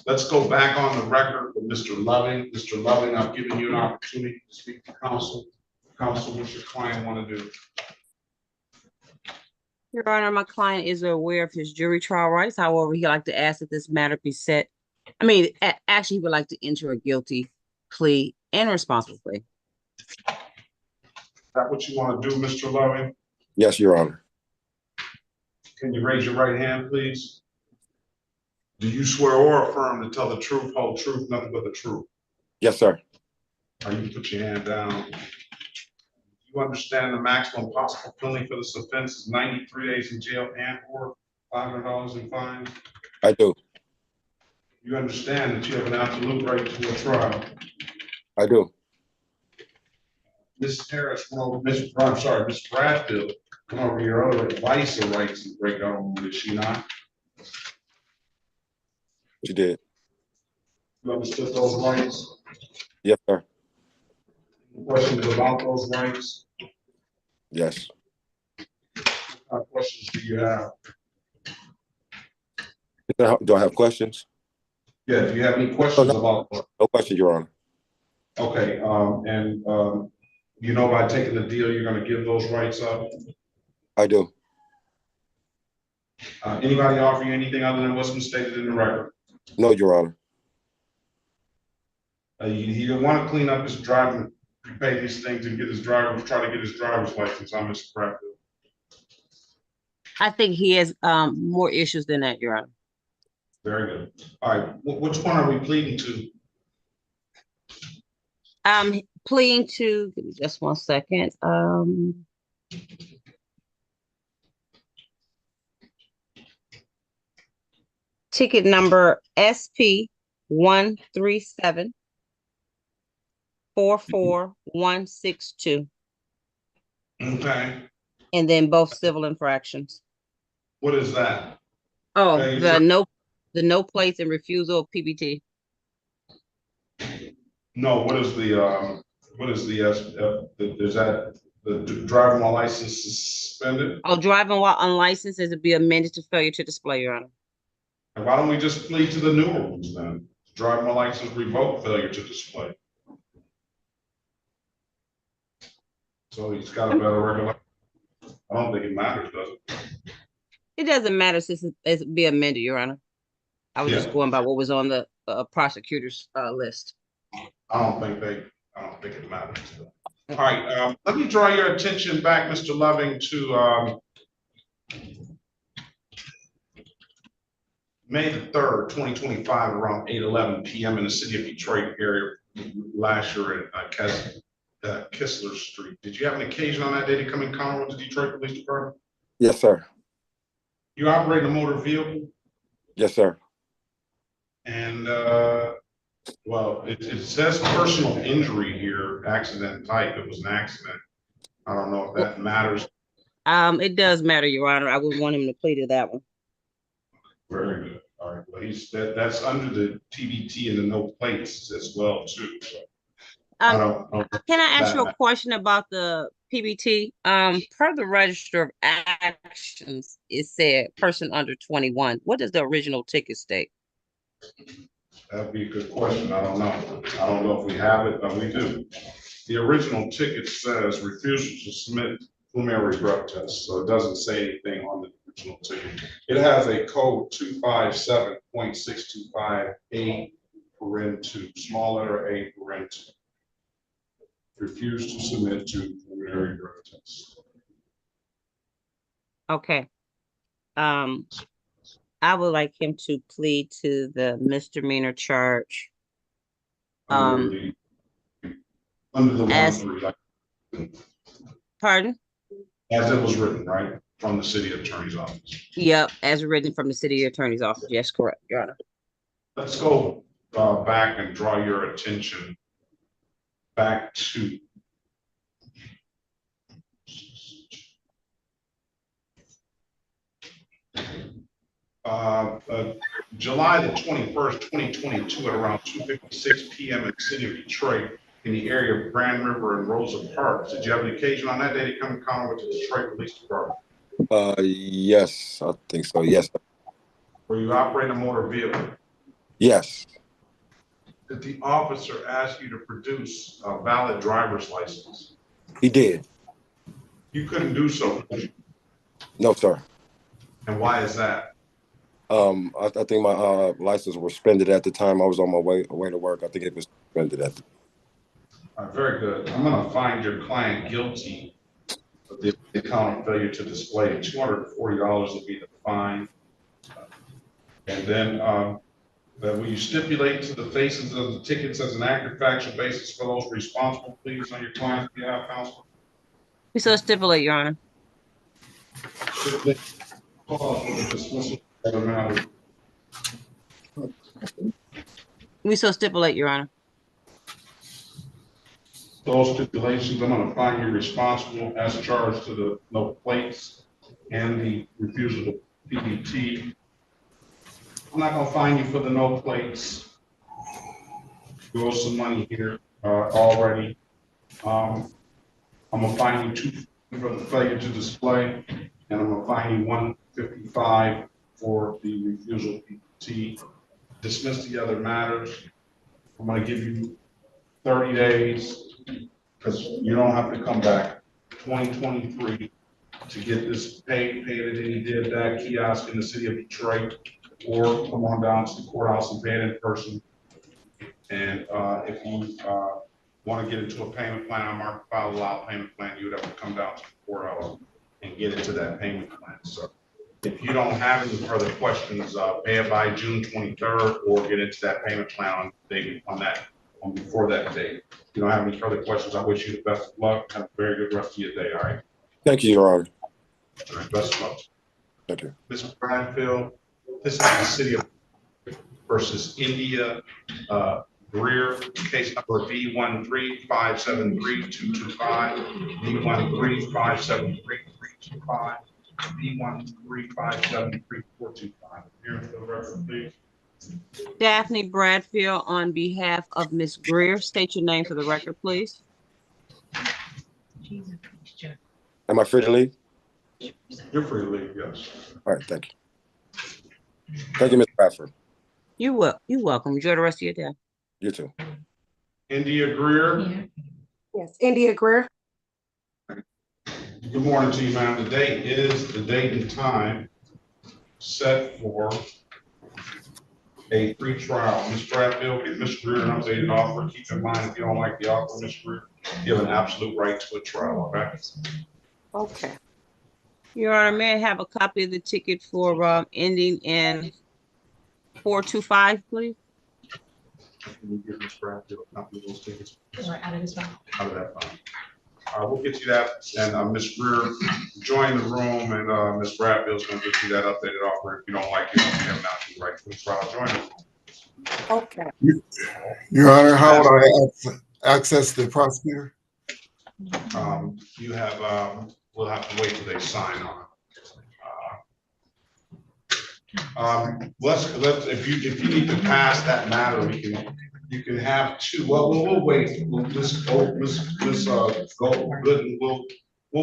let's go back on the record with Mr. Loving. Mr. Loving, I've given you an opportunity to speak to counsel. Counsel, what's your client want to do? Your Honor, my client is aware of his jury trial rights. However, he'd like to ask that this matter be set. I mean, actually, he would like to enter a guilty plea and responsible plea. Is that what you want to do, Mr. Loving? Yes, Your Honor. Can you raise your right hand, please? Do you swear or affirm to tell the truth, whole truth, nothing but the truth? Yes, sir. All right, you put your hand down. You understand the maximum possible penalty for this offense is 93 days in jail and or $500 in fines? I do. You understand that you have an absolute right to a trial? I do. Ms. Harris, I'm sorry, Ms. Bradfield, come over your other advice or rights to break out, did she not? She did. You understood those rights? Yes, sir. Questions about those rights? Yes. What questions do you have? Do I have questions? Yeah, do you have any questions about? No question, Your Honor. Okay, you know, by taking the deal, you're gonna give those rights up? I do. Anybody offer you anything other than what's been stated in the record? No, Your Honor. He didn't want to clean up his driving, prepay these things and get his try to get his driver's license. I'm Mr. Bradfield. I think he has more issues than that, Your Honor. Very good. All right, which one are we pleading to? Pleading to, give me just 1 second. ticket number SP 137-44162. Okay, And then both civil infractions. what is that? Oh, Okay, the no plates and refusal of PBT. No, is that the driving while license suspended? Oh, driving while unlicensed is to be amended to failure to display, Your Honor. And why don't we just plead to the newer ones then? Driving while license revoked, failure to display. So he's got a better regulation. I don't think it matters, does it? It doesn't matter since it's be amended, Your Honor. I was just going by what was on the prosecutor's list. I don't think it matters. All right, let me draw your attention back, Mr. Loving, to May the 3rd, 2025, around 8:11 p.m. in the city of Detroit area last year at Kistler Street. Did you have an occasion on that day to come in contact with the Detroit Police Department? Yes, sir. You operate a motor vehicle? Yes, sir. And well, it says personal injury here, accident type. It was an accident. I don't know if that matters. It does matter, Your Honor. I would want him to plead to that one. Very good. All right. Well, that's under the TBT and the no plates as well too. So I don't know. Can I ask you a question about the PBT? Per the Register of Actions, it said person under 21. What does the original ticket state? That'd be a good question. I don't know. I don't know if we have it, but we do. The original ticket says refusal to submit preliminary drug test, so it doesn't say anything on the original ticket. It has a code 257.625A, small letter A, refuse to submit to preliminary drug test. Okay. I would like him to plead to the misdemeanor charge. Under the 1-3. Pardon? As it was written, right? From the city attorney's office. Yep, as written from the city attorney's office. Yes, correct, Your Honor. Let's go back and draw your attention back to July the 21st, 2022 at around 2:56 p.m. in the city of Detroit in the area of Grand River and Rosa Parks. Did you have an occasion on that day to come in contact with the Detroit Police Department? Yes, I think so. Yes. Were you operating a motor vehicle? Yes. Did the officer ask you to produce a valid driver's license? He did. You couldn't do so. No, sir. And why is that? I think my license was suspended at the time. I was on my way to work. I think it was suspended at the time. All right, very good. I'm going to find your client guilty of the account of failure to display. $240 will be the fine. And then will you stipulate to the faces of the tickets as an active factual basis for those responsible, please, on your client's behalf, counsel? We so stipulate, Your Honor. We so stipulate, Your Honor. Those stipulations, I'm going to find you responsible as charged to the no plates and the refusal to PBT. I'm not going to fine you for the no plates. You owe some money here already. I'm going to fine you $2 for the failure to display, and I'm going to fine you $155 for the refusal to PBT. Dismiss the other matters. I'm going to give you 30 days because you don't have to come back 2023 to get this paid at any did that kiosk in the city of Detroit, or come on down to the courthouse and pay it in person. And if you want to get into a payment plan, I'm marked file allowed payment plan, you would have to come down to the courthouse and get into that payment plan. So if you don't have any further questions, pay it by June 23rd or get into that payment plan before that date. If you don't have any further questions, I wish you the best of luck. Have a very good rest of your day, all right? Thank you, Your Honor. All right, best of luck. Thank you. Mr. Bradfield, this is the city of versus India Greer, case number B13573-225, B13573-325, B13573-425. Here for the record, please. Daphne Bradfield on behalf of Ms. Greer. State your name for the record, please. Am I free to leave? You're free to leave, yes. All right, thank you. Thank you, Mr. Bradford. You're welcome. Enjoy the rest of your day. You too. India Greer. Yes, India Greer. Good morning to you, ma'am. The date is the date and time set for a free trial. Ms. Bradfield, give Ms. Greer an updated offer. Keep in mind, if you don't like the offer, Ms. Greer, you have an absolute right to a trial, okay? Okay. Your Honor, may I have a copy of the ticket for ending in 425, please? Can you give Ms. Bradfield a copy of those tickets? Or out of this file. Out of that file. We'll get you that, and Ms. Greer, join the room, and Ms. Bradfield's gonna get you that updated offer. If you don't like it, you have an absolute right to a trial. Join the room. Okay. Your Honor, how would I access the prosecutor? You have, we'll have to wait till they sign on it. If you need to pass that matter, you can have two. Well, we'll wait. We'll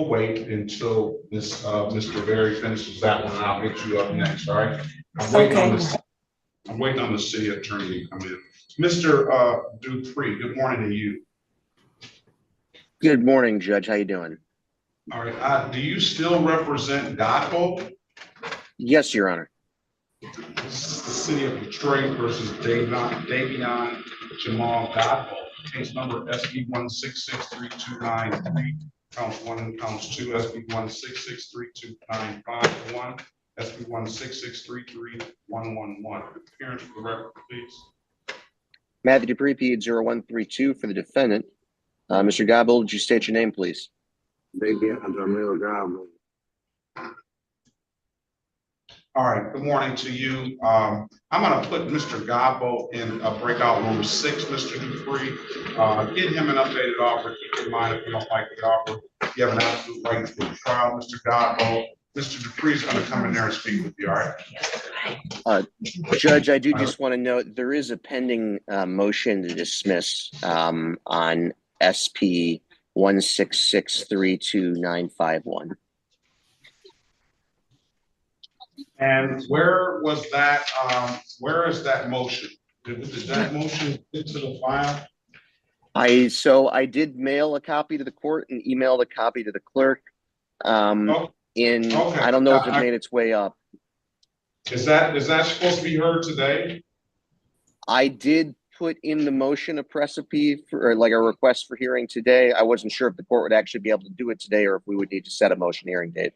wait until Mr. Berry finishes that one, and I'll get you up next. All right. I'm waiting on the city attorney to come in. Mr. Dupree, good morning to you. Good morning, Judge. How you doing? All right. Do you still represent Godbolt? Yes, Your Honor. This is the city of Detroit versus Davion Jamal Godbolt. Case number SB 1663293, counts 1 and counts 2, SB 1663295-1, SB 16633-111. Appearance for the record, please. Matthew Dupree, PED 0132 for the defendant. Mr. Godbolt, would you state your name, please? Davion Jamal Godbolt. All right, good morning to you. I'm gonna put Mr. Godbolt in breakout room 6, Mr. Dupree. Get him an updated offer. Keep in mind, if you don't like the offer, you have an absolute right to a trial, Mr. Godbolt. Mr. Dupree is gonna come in there and speak with you, all right? Judge, I do just want to note there is a pending motion to dismiss on SP 1663291. And where was that? Where is that motion? Did that motion get to the file? I did mail a copy to the court and emailed a copy to the clerk. I don't know if it made its way up. Is that supposed to be heard today? I did put in the motion a precipice for, or like a request for hearing today. I wasn't sure if the court would actually be able to do it today or if we would need to set a motion hearing date.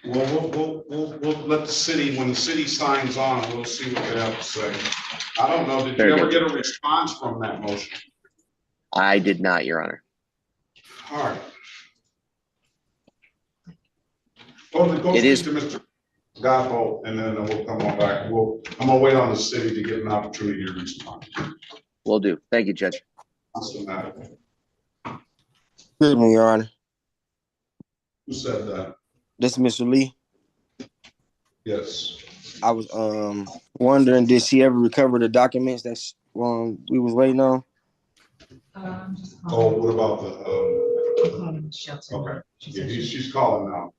Well, we'll let the city, when the city signs on, we'll see what they have to say. I don't know, did you ever get a response from that motion? I did not, Your Honor. All right. Go speak to Mr. Godbolt, and then we'll come on back. I'm gonna wait on the city to get an opportunity to respond. Will do. Thank you, Judge. What's the matter? Good evening, Your Honor. Who said that? This is Mr. Lee. Yes. I was wondering, did she ever recover the documents that we was waiting on? Oh, what about the okay. Yeah, she's calling now.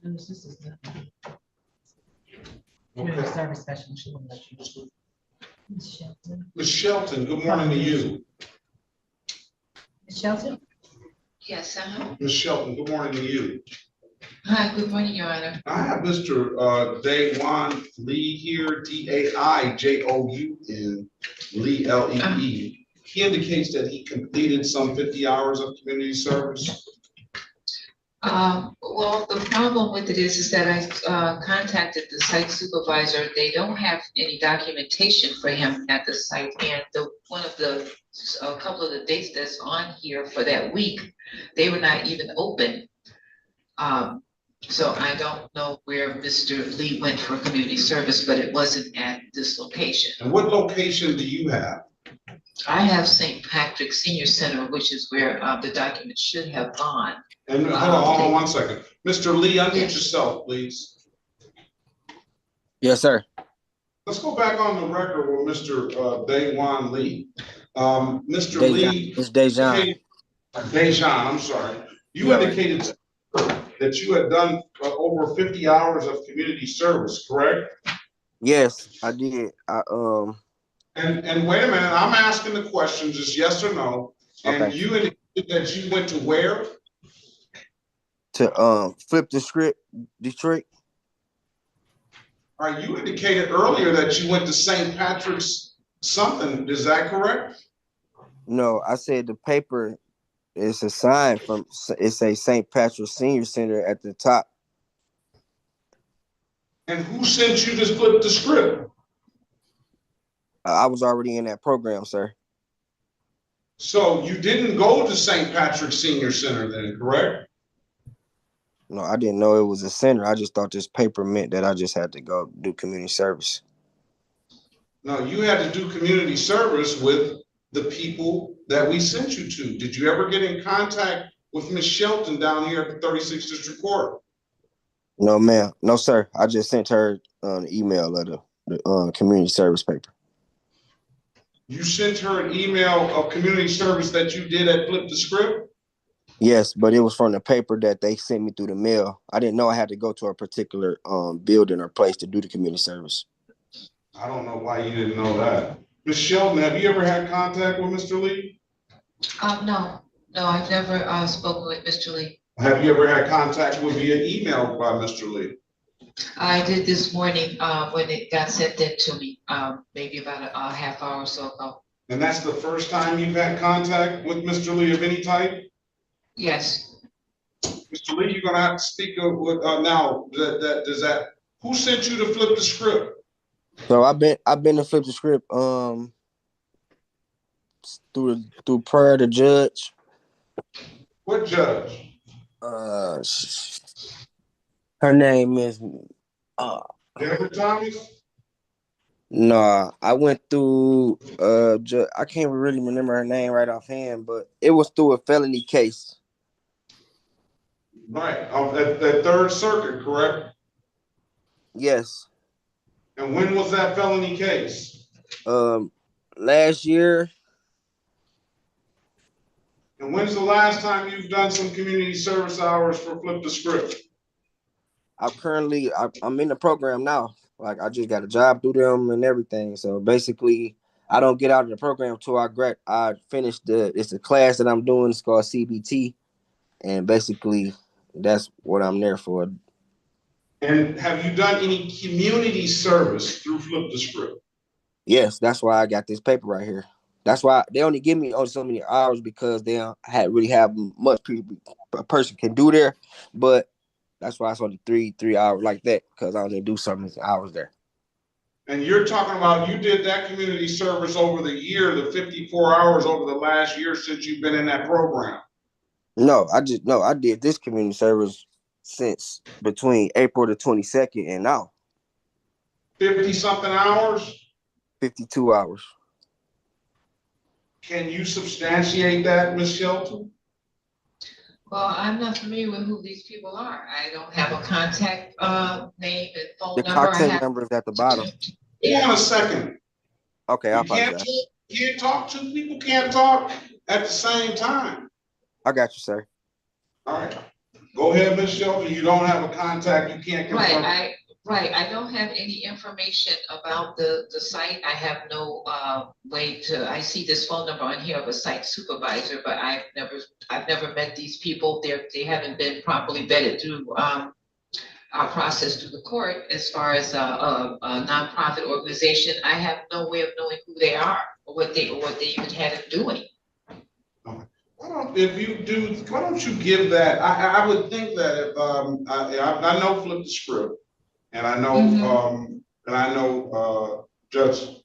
This is the Okay. service special. She won't let you. Ms. Shelton. Ms. Shelton, good morning to you. Ms. Shelton? Yes, Ms. Shelton, good morning to you. Hi, good morning, Your Honor. I have Mr. Daewon Lee here, Daijoun Lee, Lee. he indicates that he completed some 50 hours of community service. Well, the problem with it is that I contacted the site supervisor. They don't have any documentation for him at the site, and a couple of the dates that's on here for that week, they were not even open. So I don't know where Mr. Lee went for community service, but it wasn't at this location. And what location do you have? I have St. Patrick's Senior Center, which is where the document should have gone. And hold on 1 second. Mr. Lee, unmute yourself, please. Yes, sir. Let's go back on the record with Mr. Daewon Lee. Mr. Lee. It's Dejan. Dejan, I'm sorry. You indicated that you had done over 50 hours of community service, correct? Yes, I did. And wait a minute, I'm asking the question, just yes or no. And Okay. you indicated that you went to where? To flip the script, Detroit. All right, you indicated earlier that you went to St. Patrick's something, is that correct? No, I said the paper is a sign from, it's a St. Patrick's Senior Center at the top. And who sent you to flip the script? I was already in that program, sir. So you didn't go to St. Patrick's Senior Center then, correct? No, I didn't know it was a center. I just thought this paper meant that I just had to go do community service. No, you had to do community service with the people that we sent you to. Did you ever get in contact with Ms. Shelton down here at the 36th District Court? No, ma'am. No, sir. I just sent her an email of the community service paper. You sent her an email of community service that you did at Flip the Script? Yes, but it was from the paper that they sent me through the mail. I didn't know I had to go to a particular building or place to do the community service. I don't know why you didn't know that. Ms. Shelton, have you ever had contact with Mr. Lee? No, I've never spoken with Mr. Lee. Have you ever had contact with via email by Mr. Lee? I did this morning when it got sent in to me, maybe about a half hour or so ago. And that's the first time you've had contact with Mr. Lee of any type? Yes. Mr. Lee, you're gonna have to speak with now. Who sent you to flip the script? So I've been to flip the script through prayer to judge. What judge? Her name is Deborah Thomas? No, I went through I can't really remember her name right offhand, but it was through a felony case. Right, at Third Circuit, correct? Yes. And when was that felony case? Last year. And when's the last time you've done some community service hours for Flip the Script? I'm in the program now. Like I just got a job through them and everything. So basically, I don't get out of the program till I finish it's a class that I'm doing. It's called CBT, and basically that's what I'm there for. And have you done any community service through Flip the Script? Yes, that's why I got this paper right here. That's why they only give me so many hours because they don't really have much people a person can do there. But that's why it's only three hours like that, because I only do so many hours there. And you're talking about you did that community service over the year, the 54 hours over the last year since you've been in that program. No, I did this community service since between April the 22nd and now. 50 something hours? 52 hours. Can you substantiate that, Ms. Shelton? Well, I'm not familiar with who these people are. I don't have a contact name and phone The number. contact number is at the bottom. Hold on a second. Okay, I apologize. You can't talk. Two people can't talk at the same time. I got you, sir. All right. Go ahead, Ms. Shelton. You don't have a contact. You can't confirm. I don't have any information about the site. I have no way to, I see this phone number on here of a site supervisor, but I've never met these people. They haven't been properly vetted through our process through the court as far as a nonprofit organization. I have no way of knowing who they are. what they even had him doing. Why don't you give that, I would think that if, I know flip the script, and I know, Judge,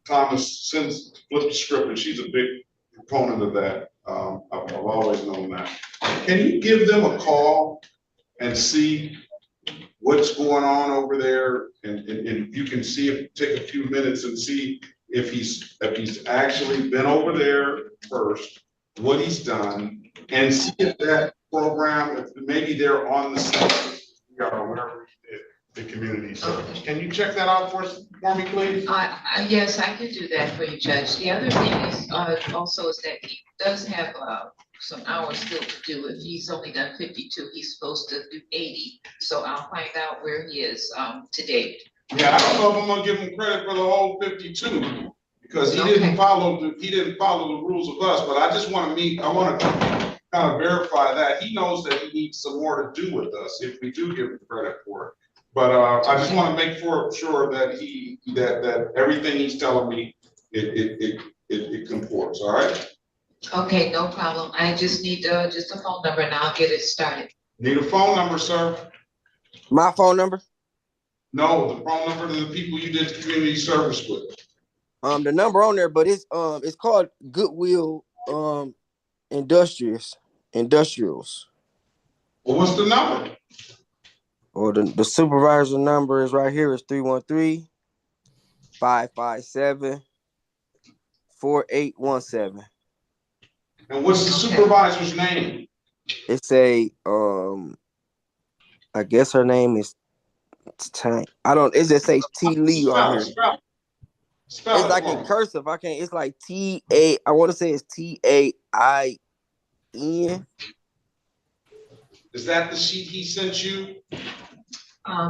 Thomas sends flip the script, and she's a big proponent of that. I've always known that. Can you give them a call and see what's going on over there? And you can see, if take a few minutes and see if he's actually been over there first, what he's done, and see if that program, if maybe they're on the same, wherever he did the community service. Can you check that out for me, please? Yes, I can do that for you, Judge. The other thing is also is that he does have some hours still to do. If he's only done 52, he's supposed to do 80. So I'll find out where he is to date. Yeah, I don't know if I'm gonna give him credit for the whole 52 because he didn't follow the rules of us. But I just want to I want to kind of verify that he knows that he needs some more to do with us if we do give him credit for it. But I just want to make sure that that everything he's telling me it comports. All right. Okay, no problem. I just need just a phone number and I'll get it started. Need a phone number, sir? My phone number? No, the phone number to the people you did community service with. The number on there, but it's called Goodwill Industrials. Well, what's the number? Or the supervisor number is right here. It's 313-557-4817. And what's the supervisor's name? It's I guess her name is Tank. It just say T Lee on here. Spell it's like in cursive. It's like T-A, I want to say it's T-A-I-N. Is that the sheet he sent you?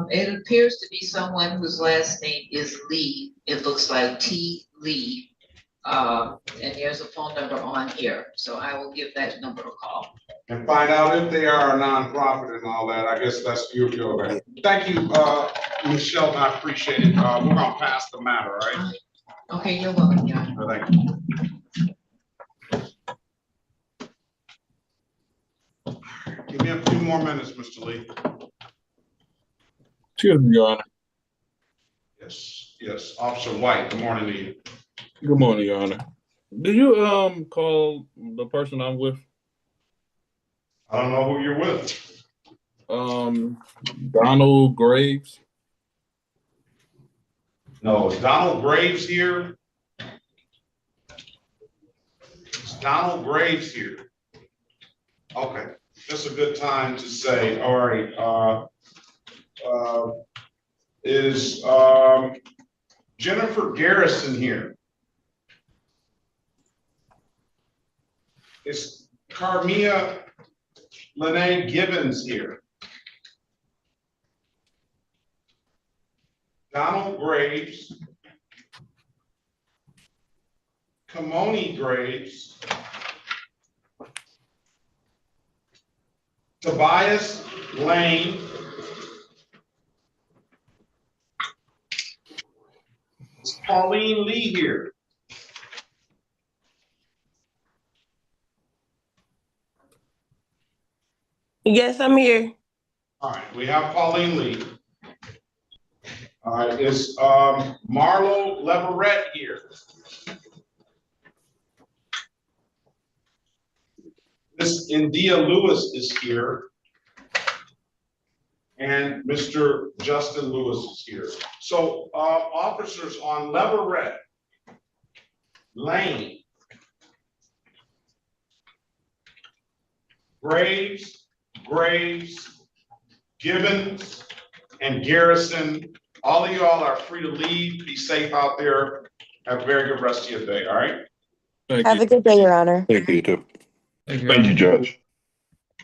It appears to be someone whose last name is Lee. It looks like T. Lee. And there's a phone number on here. So I will give that number a call. And find out if they are a nonprofit and all that. I guess that's your right. Thank you, Michelle. I appreciate it. We're gonna pass the matter, right? Okay, you're welcome, yeah. Thank you. Give me a few more minutes, Mr. Lee. Excuse me, Your Honor. Yes. Officer White, good morning to you. Good morning, Your Honor. Did you call the person I'm with? I don't know who you're with. Donald Graves. No, is Donald Graves here? Is Donald Graves here? Okay, that's a good time to say, all right, is Jennifer Garrison here? Is Carmia Lene Gibbons here? Donald Graves, Kamoni Graves, Tobias Lane, is Pauline Lee here? Yes, I'm here. All right, we have Pauline Lee. All right, is Marlo Leverett here? Miss India Lewis is here. And Mr. Justin Lewis is here. So officers on Leverett, Lane, Graves, Gibbons, and Garrison, all of y'all are free to leave. Be safe out there. Have a very good rest of your day, all right? Have a good day, Your Honor. Thank you, too. Thank you, Judge.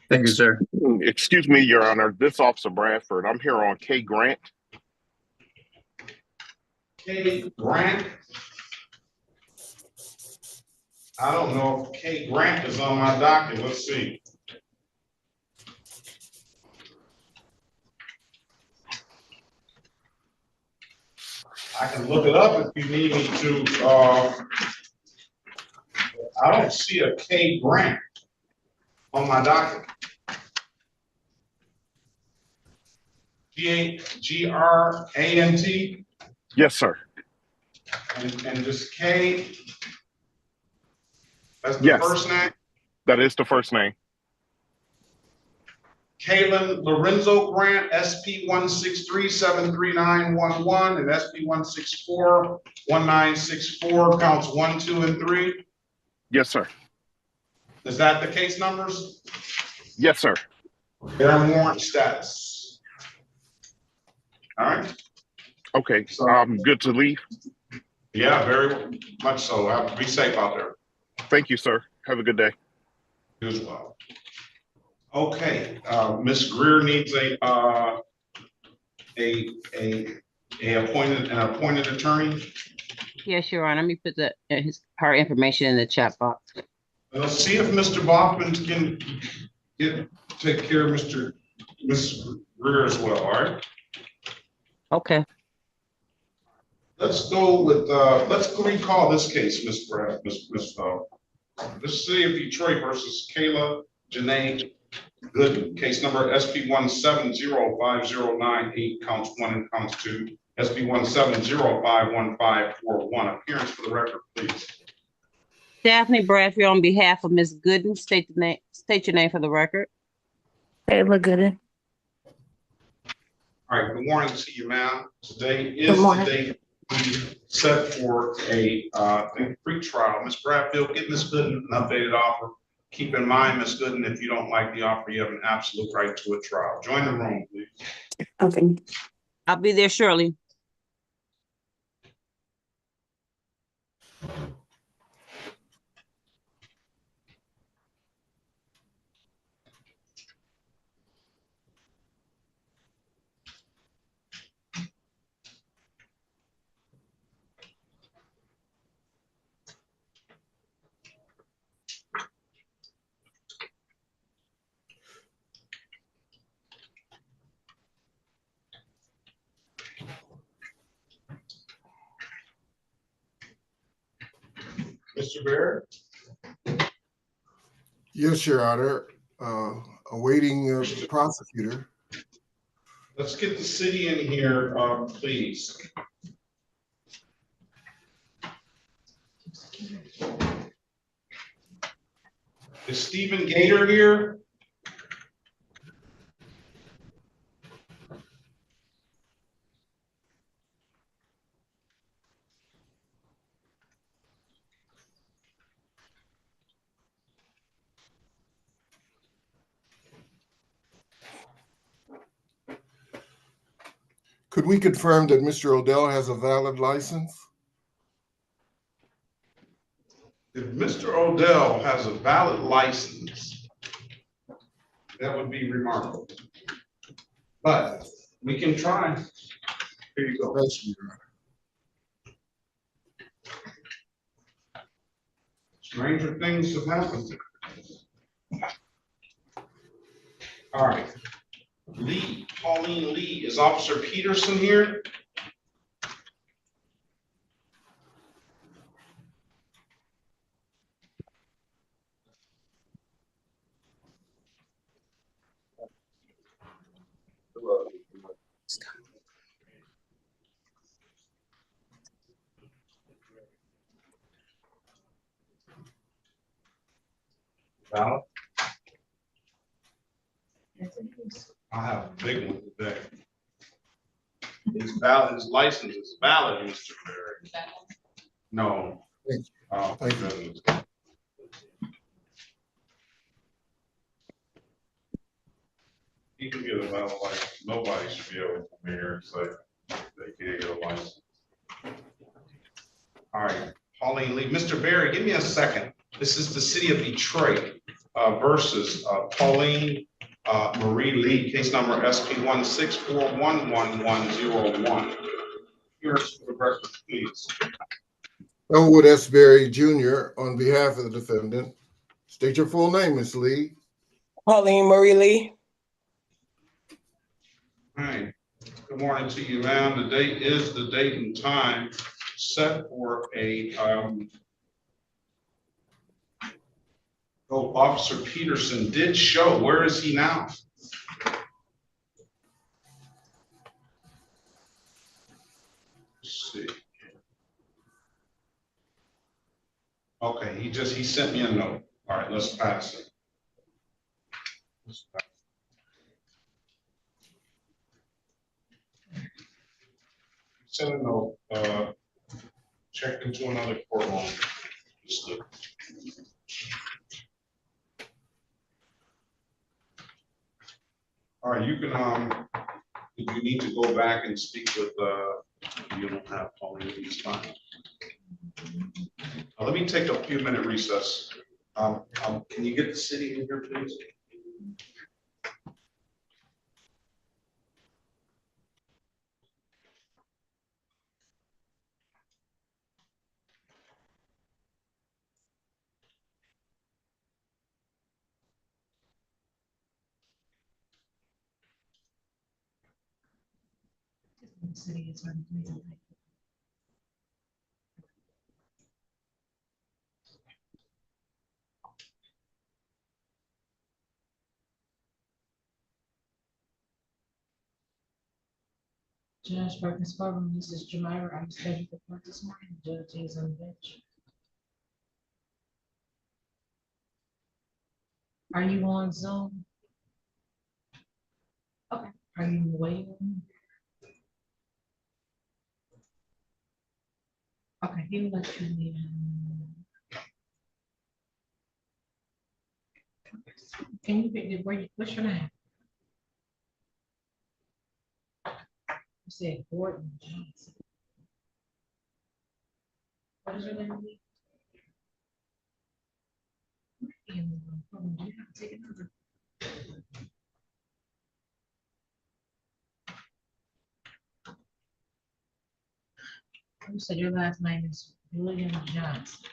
Thank you, sir. Excuse me, Your Honor. This Officer Bradford. I'm here on K Grant. K Grant? I don't know if K Grant is on my docket. Let's see. I can look it up if you need me to. I don't see a K Grant on my docket. Grant? Yes, sir. And just K, that's the Yes, first name? that is the first name. Kalen Lorenzo Grant, SP 163-73911 and SP 164-1964, counts 1, 2, and 3. Yes, sir. Is that the case numbers? Yes, sir. Their warrant status. All right. Okay, so I'm good to leave. Yeah, very much so. Be safe out there. Thank you, sir. Have a good day. You as well. Okay, Ms. Greer needs an appointed attorney. Yes, Your Honor. Let me put her information in the chat box. Let's see if Mr. Baughman can take care of Ms. Greer as well. All right. Okay. Let's go with let's recall this case, Ms. Brad, Ms. This City of Detroit versus Kayla Janae Gooden, case number SP 1705098, counts 1 and counts 2. SP 1705151. Appearance for the record, please. Daphne Bradfield on behalf of Ms. Gooden. State your name for the record. Kayla Gooden. All right, good morning to you, ma'am. Today is the day we set for a pre-trial. Ms. Bradfield, get Ms. Gooden an updated offer. Keep in mind, Ms. Gooden, if you don't like the offer, you have an absolute right to a trial. Join the room, please. Okay. I'll be there shortly. Mr. Barrett? Yes, Your Honor. Awaiting the prosecutor. Let's get the city in here, please. Is Stephen Gator here? Could we confirm that Mr. Odell has a valid license? If Mr. Odell has a valid license, that would be remarkable. But we can try. Here you go. Thank you, Your Honor. Stranger things have happened. All right. Pauline Lee, is Officer Peterson here? Valid? I have a big one today. His valid, his license is valid, Mr. Barry. No. Oh, thank you. He can get a valid license. Nobody should be able to come here and say they can't get a license. All right, Pauline Lee. Mr. Barry, give me a second. This is the City of Detroit versus Pauline Marie Lee, case number SP 1641101. Here's for the record, please. Elwood S. Berry Jr. on behalf of the defendant. State your full name, Ms. Lee. Pauline Marie Lee. All right. Good morning to you, ma'am. The date is the date and time set for a, Officer Peterson did show. Where is he now? Let's see. Okay, he sent me a note. All right, let's pass it. Send a note, check into another courtroom. All right, you can, if you need to go back and speak with, you don't have Tony, he's fine. Let me take a few minute recess. Can you get the city in here, please? The city is running amazing. Judge Perkins courtroom, this is Jamira. I'm scheduled for court this morning. The judge is on the bench. Are you on Zoom? Okay. Are you in the waiting room? Okay, he will let you in. Can you pick the what's your name? You said Gordon Johnson. What is your name? You have to take another. You said your last name is William Johnson.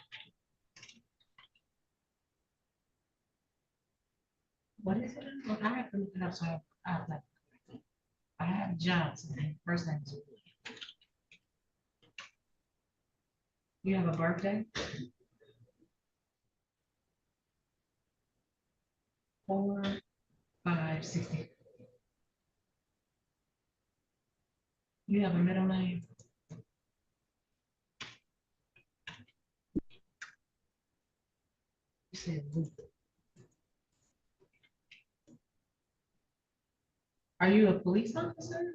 What is it? Well, I have to look it up. So I have Johnson and first name is William. You have a birthday? 4/5/60. You have a middle name? You said Luke. Are you a police officer?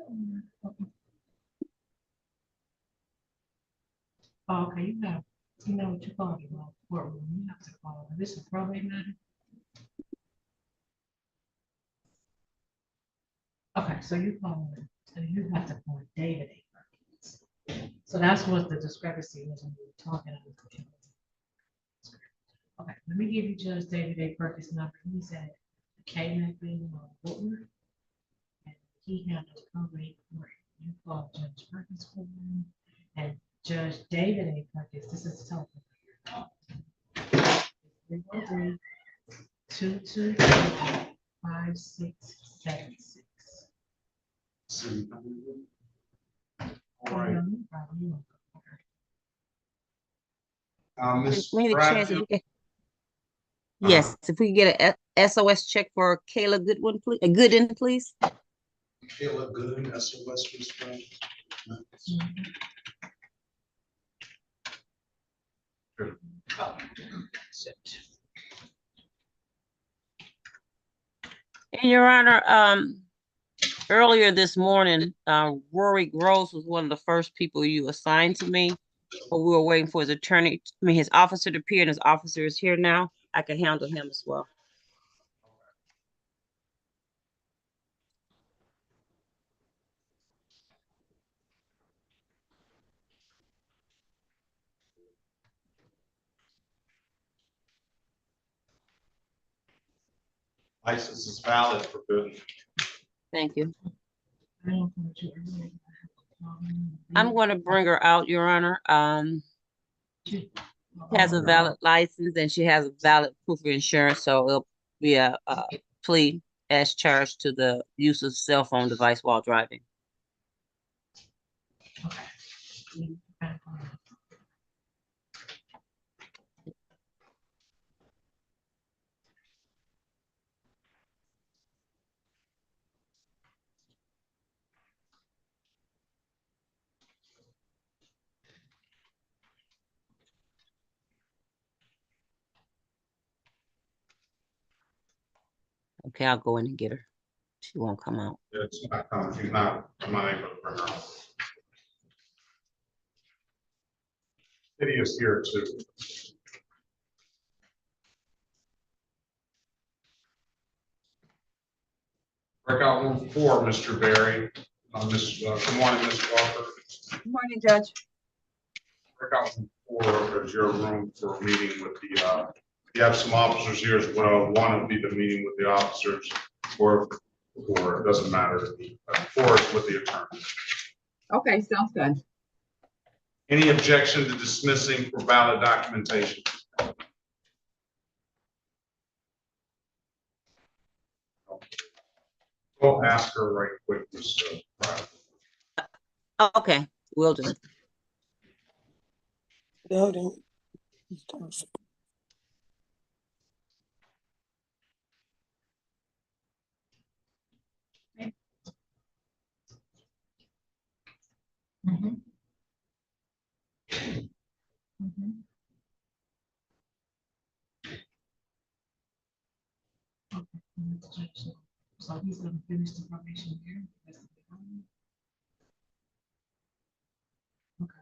Oh, okay, you know what you call it, courtroom. You have to call it. This is a probate matter. Okay, so you call it, so you have to call it David A. Perkins. So that's what the discrepancy was when we were talking about. Okay, let me give you Judge David A. Perkins' number. He's at K-Mac building on Woodward. And he handles probate court. You call Judge Perkins' courtroom and Judge David A. Perkins. This is the telephone. 313-223-5676. All right. Ms. When you get a chance, if Bradfield. we get, yes, if we get a SOS check for Kayla Goodwin, please, Gooden, please. Kayla Goodwin, SOS response. And Your Honor, earlier this morning, Rory Gross was one of the first people you assigned to me, but we were waiting for his attorney, his officer to appear, and his officer is here now. I can handle him as well. License is valid for Goodwin. Thank you. I'm going to bring her out, Your Honor. She has a valid license and she has a valid proof of insurance, so it'll be a plea as charged to the use of cell phone device while driving. Okay, I'll go in and get her. She won't come out. It's not coming. She's not, I'm not able to bring her out. Kitty is here too. Breakout room 4, Mr. Barry. Good morning, Ms. Walker. Good morning, Judge. Breakout room 4 is your room for a meeting with the, you have some officers here as well. One will be the meeting with the officers, or it doesn't matter. 4 is with the attorney. Okay, sounds good. Any objection to dismissing for valid documentation? We'll ask her right quick, Mr. Pratt. Okay, will do. So he's gonna finish the probation here. Okay.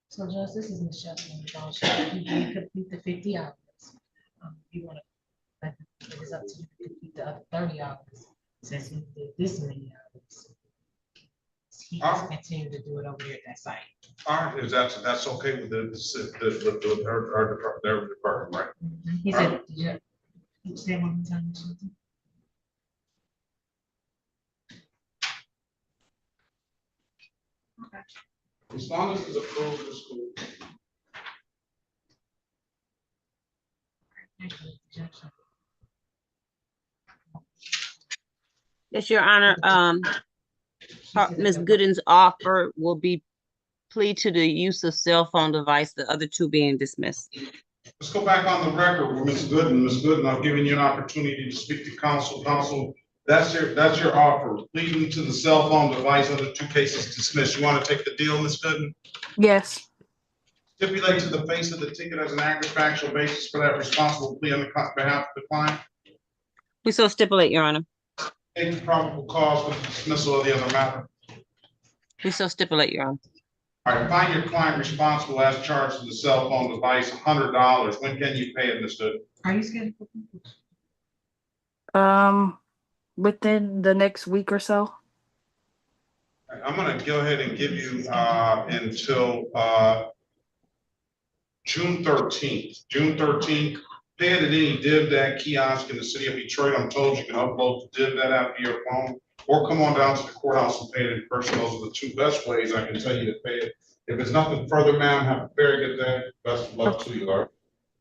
So Judge, this is Michelle. You complete the 50 hours. You wanna, it's up to you to complete the other 30 hours, since he did this many hours. He can continue to do it over there at that site. All right, that's okay with their department, right? He said, yeah. Say one more time. Okay. As long as it's approved, it's cool. Yes, Your Honor. Ms. Gooden's offer will be plea to the use of cell phone device, the other 2 being dismissed. Let's go back on the record with Ms. Gooden. Ms. Gooden, I've given you an opportunity to speak to counsel. Counsel, that's your offer. Pleading to the cell phone device, other 2 cases dismissed. You want to take the deal, Ms. Gooden? Yes. Stipulate to the face of the ticket as an agri-factual basis for that responsible plea on the behalf of the client. We so stipulate, Your Honor. Take the probable cause for the dismissal of the other matter. We so stipulate, Your Honor. All right, find your client responsible as charged to the cell phone device, $100. When can you pay it, Ms. Gooden? Are you scheduled for? Within the next week or so. I'm gonna go ahead and give you until June 13th. June 13th, pay it at any DivDat kiosk in the city of Detroit. I'm told you can upload the DivDat app to your phone, or come on down to the courthouse and pay it in person. Those are the 2 best ways I can tell you to pay it. If it's nothing further, ma'am, have a very good day. Best of luck to you, all right?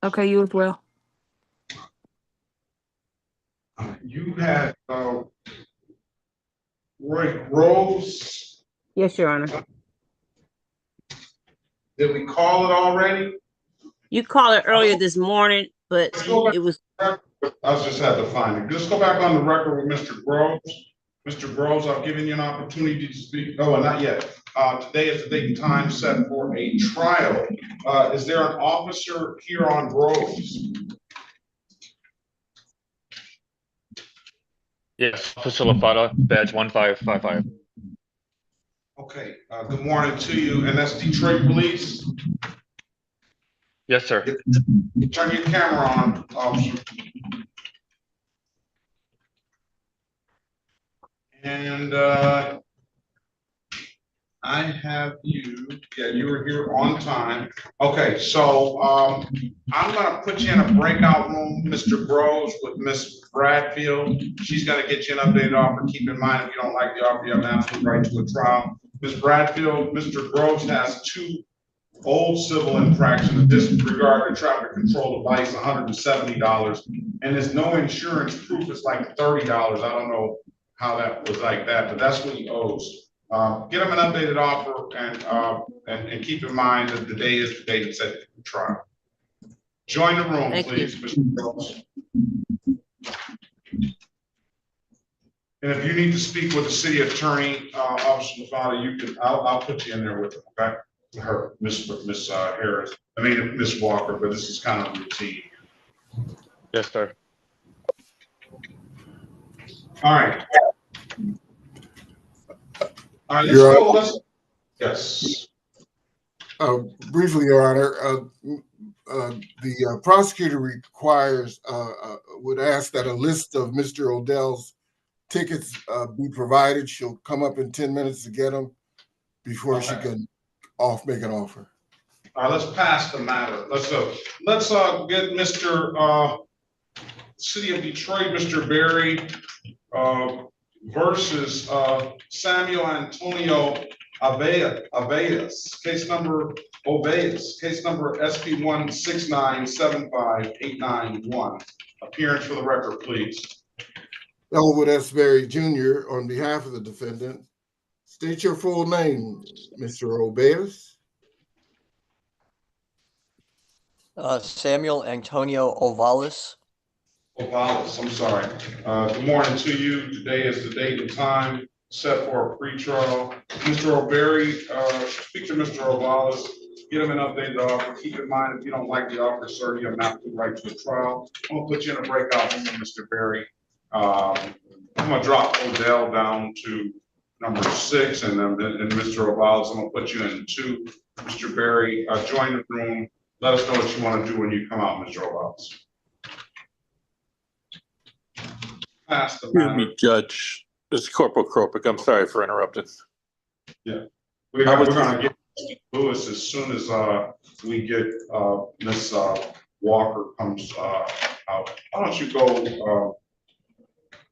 Okay, you as well. You had Roy Groves. Yes, Your Honor. Did we call it already? You called it earlier this morning, but it was. I just had to find it. Just go back on the record with Mr. Groves. Mr. Groves, I've given you an opportunity to speak. Oh, not yet. Today is the date and time set for a trial. Is there an officer here on Groves? Yes, Officer LaFata, badge 1555. Okay, good morning to you, and that's Detroit Police. Yes, sir. Turn your camera on, officer. And I have you, yeah, you were here on time. Okay, so I'm gonna put you in a breakout room, Mr. Groves, with Miss Bradfield. She's gonna get you an updated offer. Keep in mind, if you don't like the offer, you have an absolute right to a trial. Ms. Bradfield, Mr. Groves has 2 old civil infractions, disregard to traffic control device, $170, and there's no insurance proof. It's like $30. I don't know how that was like that, but that's what he owes. Get him an updated offer, and keep in mind that the day is the day that's set for trial. Join the room, Thank please, you. Mr. Groves. And if you need to speak with the city attorney, Officer LaFada, you can. I'll put you in there with him. Okay, her, Miss Harris. I mean, Miss Walker, but this is kind of routine. Yes, sir. All right. All right, Your Honor. let's yes. Briefly, Your Honor, the prosecutor requires, would ask that a list of Mr. Odell's tickets be provided. She'll come up in 10 minutes to get them before she can make an offer. All right, let's pass the matter. Let's get Mr. City of Detroit, Mr. Berry, versus Samuel Antonio Abeas, case number SP 169758991. Appearance for the record, please. Elwood S. Berry Jr. on behalf of the defendant. State your full name, Mr. Obeas. Samuel Antonio Ovalis. Ovalis, I'm sorry. Good morning to you. Today is the date and time set for a pretrial. Mr. O'Berry, speak to Mr. Ovalis, get him an updated offer. Keep in mind, if you don't like the offer, sir, you have not the right to a trial. I'm gonna put you in a breakout room, Mr. Berry. I'm gonna drop Odell down to number 6, and then Mr. Ovalis, I'm gonna put you in 2. Mr. Berry, join the room. Let us know what you want to do when you come out, Mr. Ovalis. Pass the Excuse matter. me, Judge. This is Corporal Kropik. I'm sorry for interrupting. Yeah, we're gonna get Lewis as soon as we get Miss Walker comes out. Why don't you go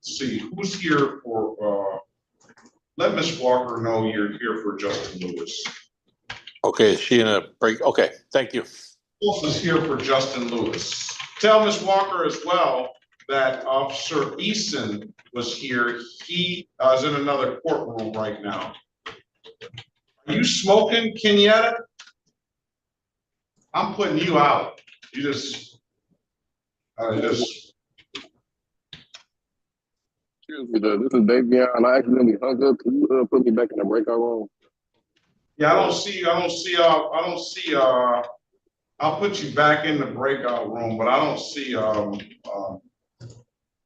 see who's here for? Let Miss Walker know you're here for Justin Lewis. Okay, is she in a break? Okay, thank you. Wolf is here for Justin Lewis. Tell Miss Walker as well that Officer Eason was here. He is in another courtroom right now. Are you smoking, Kenyatta? I'm putting you out. You just. Excuse me, this is Davion. I accidentally hung up. Can you put me back in the breakout room? Yeah, I don't see. I'll put you back in the breakout room, but I don't see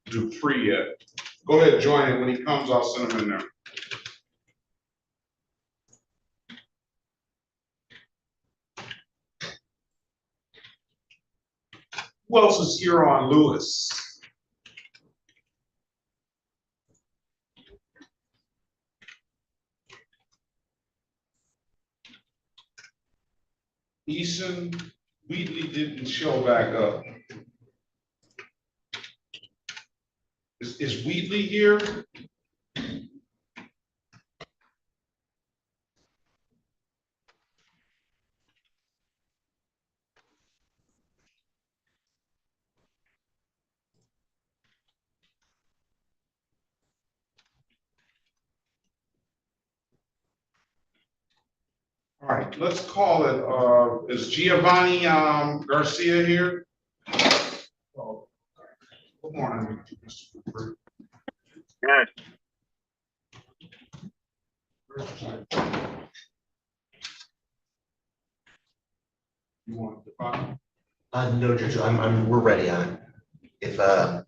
Dupree yet. Go ahead, join him. When he comes, I'll send him in there. Who else is here on Lewis? Eason, Wheatley didn't show back up. Is Wheatley here? All right, let's call it, is Giovanni Garcia here? Oh, good morning, Mr. Cooper. Good. You want to file? No, Judge, we're ready on it. If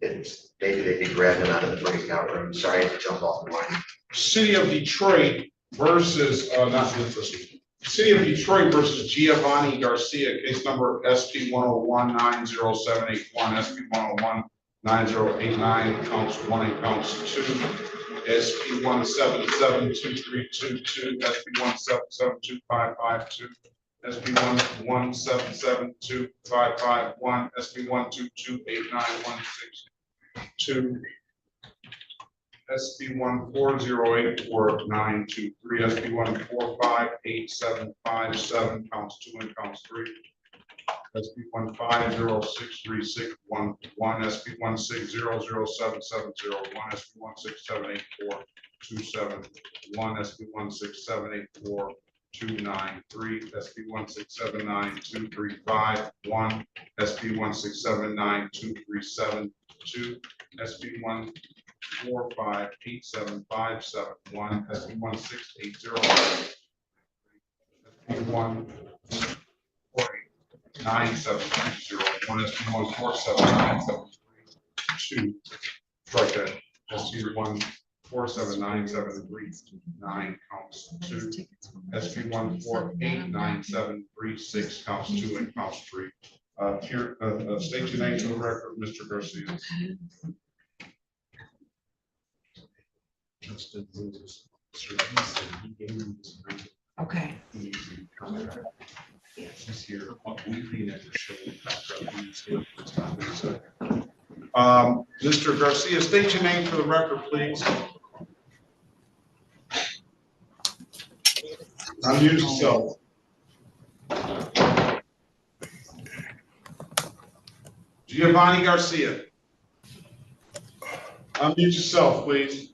it's maybe they'd be grabbing him out of the breakout room. Sorry to jump off the line. City of Detroit versus, not this. City of Detroit versus Giovanni Garcia, case number SP 101-90781, SP 101-9089, counts 1 and counts 2. SP 1772322, SP 1772552, SP 1772551, SP 1228916. SP 1408493, SP 1458757, counts 2 and counts 3. SP 1506361, SP 1600770, SP 1678427, SP 1678429, SP 1679235, SP 1679237, SP 1458757, SP 16807, SP 14790, SP 1479732, strike that, SP 1479739, counts 2, SP 1489736, counts 2 and counts 3. Here, state your name for the record, Mr. Garcia. Okay. She's here. Mr. Garcia, state your name for the record, please. Unmute yourself. Giovanni Garcia. Unmute yourself, please.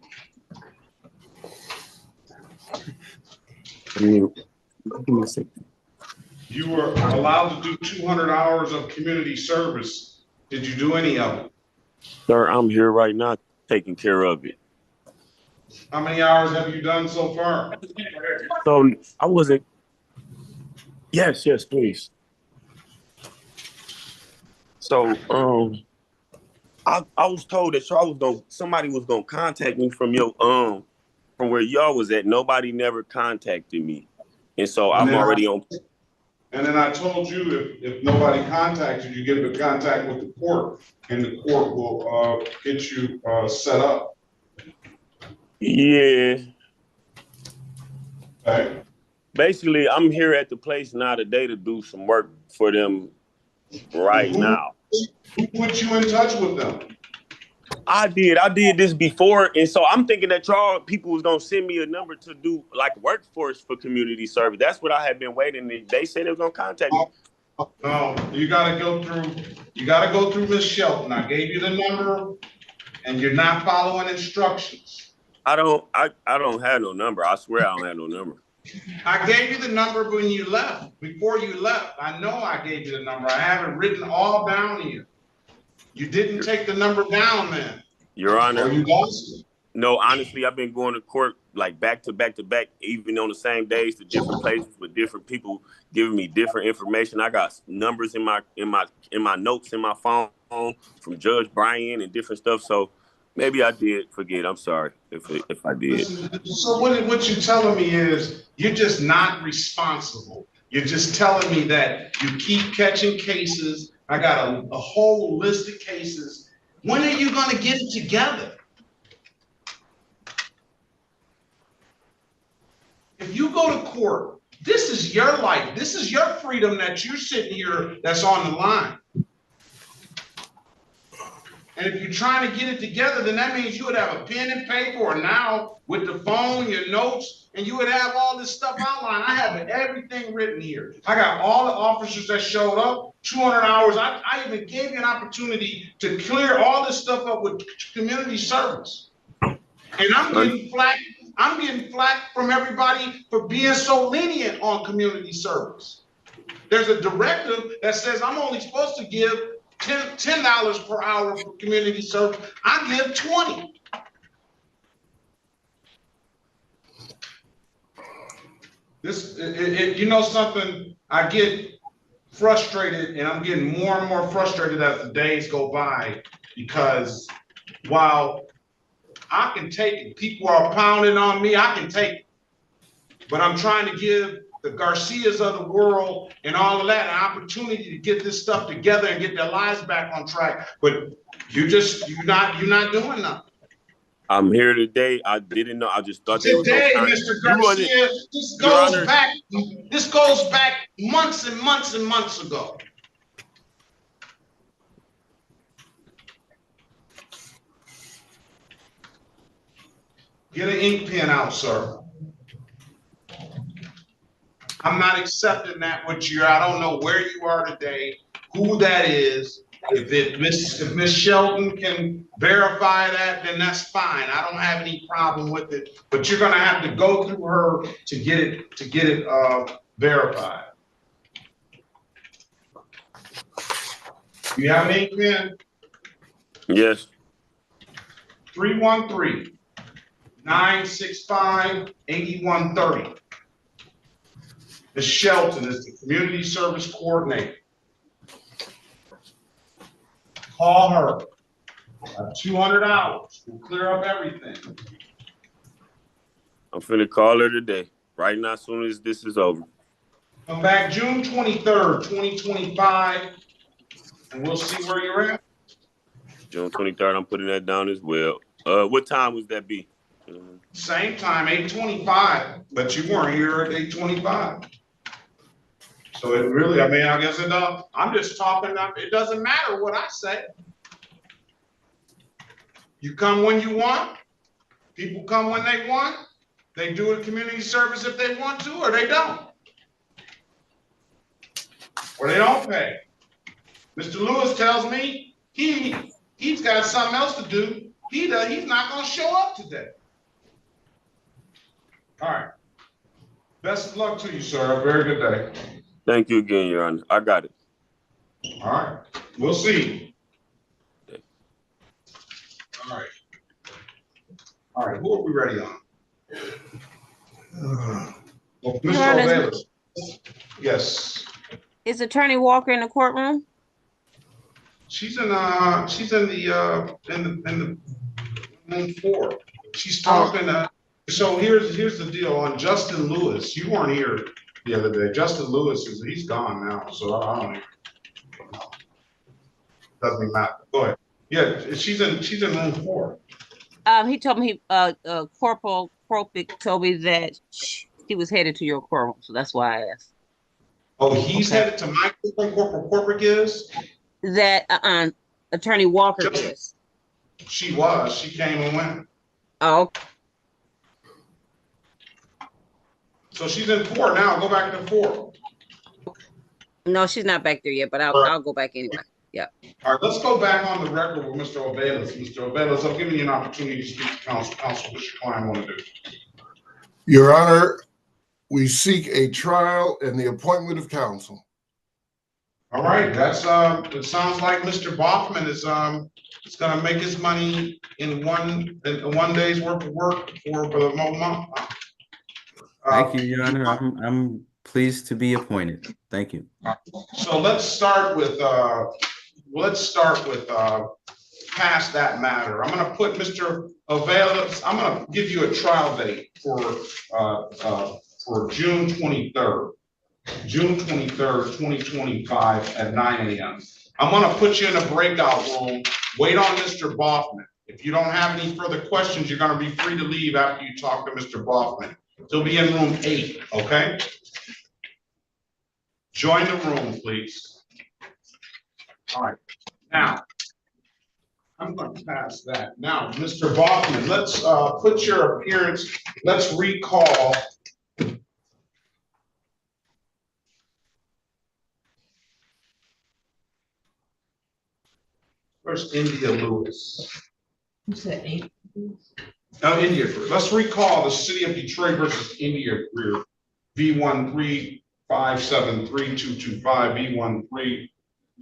You were allowed to do 200 hours of community service. Did you do any of it? Sir, I'm here right now taking care of it. How many hours have you done so far? So I wasn't. Yes, please. So I was told that somebody was gonna contact me from your from where y'all was at. Nobody never contacted me, and so I'm already on. And then I told you if nobody contacted you, get in contact with the court, and the court will get you set up. Yeah. Okay. Basically, I'm here at the place now today to do some work for them right now. Who put you in touch with them? I did this before, and so I'm thinking that y'all people was gonna send me a number to do like workforce for community service. That's what I had been waiting. They said they was gonna contact me. No, you gotta go through Miss Shelton. I gave you the number, and you're not following instructions. I don't have no number. I swear I don't have no number. I gave you the number when you left. Before you left, I know I gave you the number. I have it written all down here. You didn't take the number down, man. Your Honor. Or you lost it. No, honestly, I've been going to court like back to back, even on the same days to different places with different people giving me different information. I got numbers in my notes in my phone from Judge Brian and different stuff. So maybe I did forget. I'm sorry if I did. So what you're telling me is you're just not responsible. You're just telling me that you keep catching cases. I got a whole list of cases. When are you going to get it together? If you go to court, this is your life. This is your freedom that you're sitting here that's on the line. And if you're trying to get it together, then that means you would have a pen and paper, or now with the phone, your notes, and you would have all this stuff outlined. I have everything written here. I got all the officers that showed up, 200 hours. I even gave you an opportunity to clear all this stuff up with community service. And I'm getting flack. I'm getting flack from everybody for being so lenient on community service. There's a directive that says I'm only supposed to give $10 per hour for community service. I give 20. You know something, I get frustrated, and I'm getting more and more frustrated as the days go by, because while I can take it, people are pounding on me, I can take it, but I'm trying to give the Garcias of the world and all of that an opportunity to get this stuff together and get their lives back on track. But you're not doing nothing. I'm here today. I didn't know. I just thought they was gonna Today, count. Mr. You wasn't, Garcia, this Your goes Honor. back, months and months and months ago. Get an ink pen out, sir. I'm not accepting that with you. I don't know where you are today, who that is. If Miss Shelton can verify that, then that's fine. I don't have any problem with it. But you're gonna have to go through her to get it verified. You have an ink pen? Yes. 313-965-8130. Ms. Shelton is the community service coordinator. Call her. $200 will clear up everything. I'm finna call her today. Right now, as soon as this is over. Come back June 23rd, 2025, and we'll see where you're at. June 23rd, I'm putting that down as well. What time would that be? Same time, 8:25, but you weren't here at 8:25. So it really, I mean, I guess it does. I'm just talking, it doesn't matter what I say. You come when you want. People come when they want. They do a community service if they want to, or they don't. Or they don't pay. Mr. Lewis tells me he's got something else to do. He's not gonna show up today. All right. Best of luck to you, sir. Have a very good day. Thank you again, Your Honor. I got it. All right. We'll see. All right. All right. Who are we ready on? Mr. O'Baylor. Yes. Is Attorney Walker in the courtroom? She's in the room 4. She's talking. So here's the deal on Justin Lewis. You weren't here the other day. Justin Lewis he's gone now, so I don't even know. Doesn't matter. Go ahead. Yeah, she's in room 4. He told me Corporal Kropic told me that he was headed to your courtroom, so that's why I asked. Oh, he's headed to my courtroom. Corporal Kropic is? That Attorney Walker is. She was. She came and went. Oh. So she's in 4 now. Go back to 4. No, she's not back there yet, but I'll go back anyway. Yeah. All right, let's go back on the record with Mr. Obelis. Mr. Obelis, I'm giving you an opportunity to speak to counsel. Counsel, what your client want to do? Your Honor, we seek a trial and the appointment of counsel. All right, that's it sounds like Mr. Boffman is gonna make his money in one day's worth of work for the whole month. Thank you, Your Honor. I'm pleased to be appointed. Thank you. So let's start with past that matter. I'm gonna put Mr. Ovelis, I'm gonna give you a trial date for June 23rd. June 23rd, 2025 at 9 a.m. I'm gonna put you in a breakout room. Wait on Mr. Boffman. If you don't have any further questions, you're gonna be free to leave after you talk to Mr. Boffman. He'll be in room 8, okay? Join the room, please. All right, now, I'm gonna pass that. Now, Mr. Boffman, let's put your appearance, let's recall. Where's India Lewis? You said 8. Oh, India. Let's recall the city of Detroit versus India Greer. V135733225,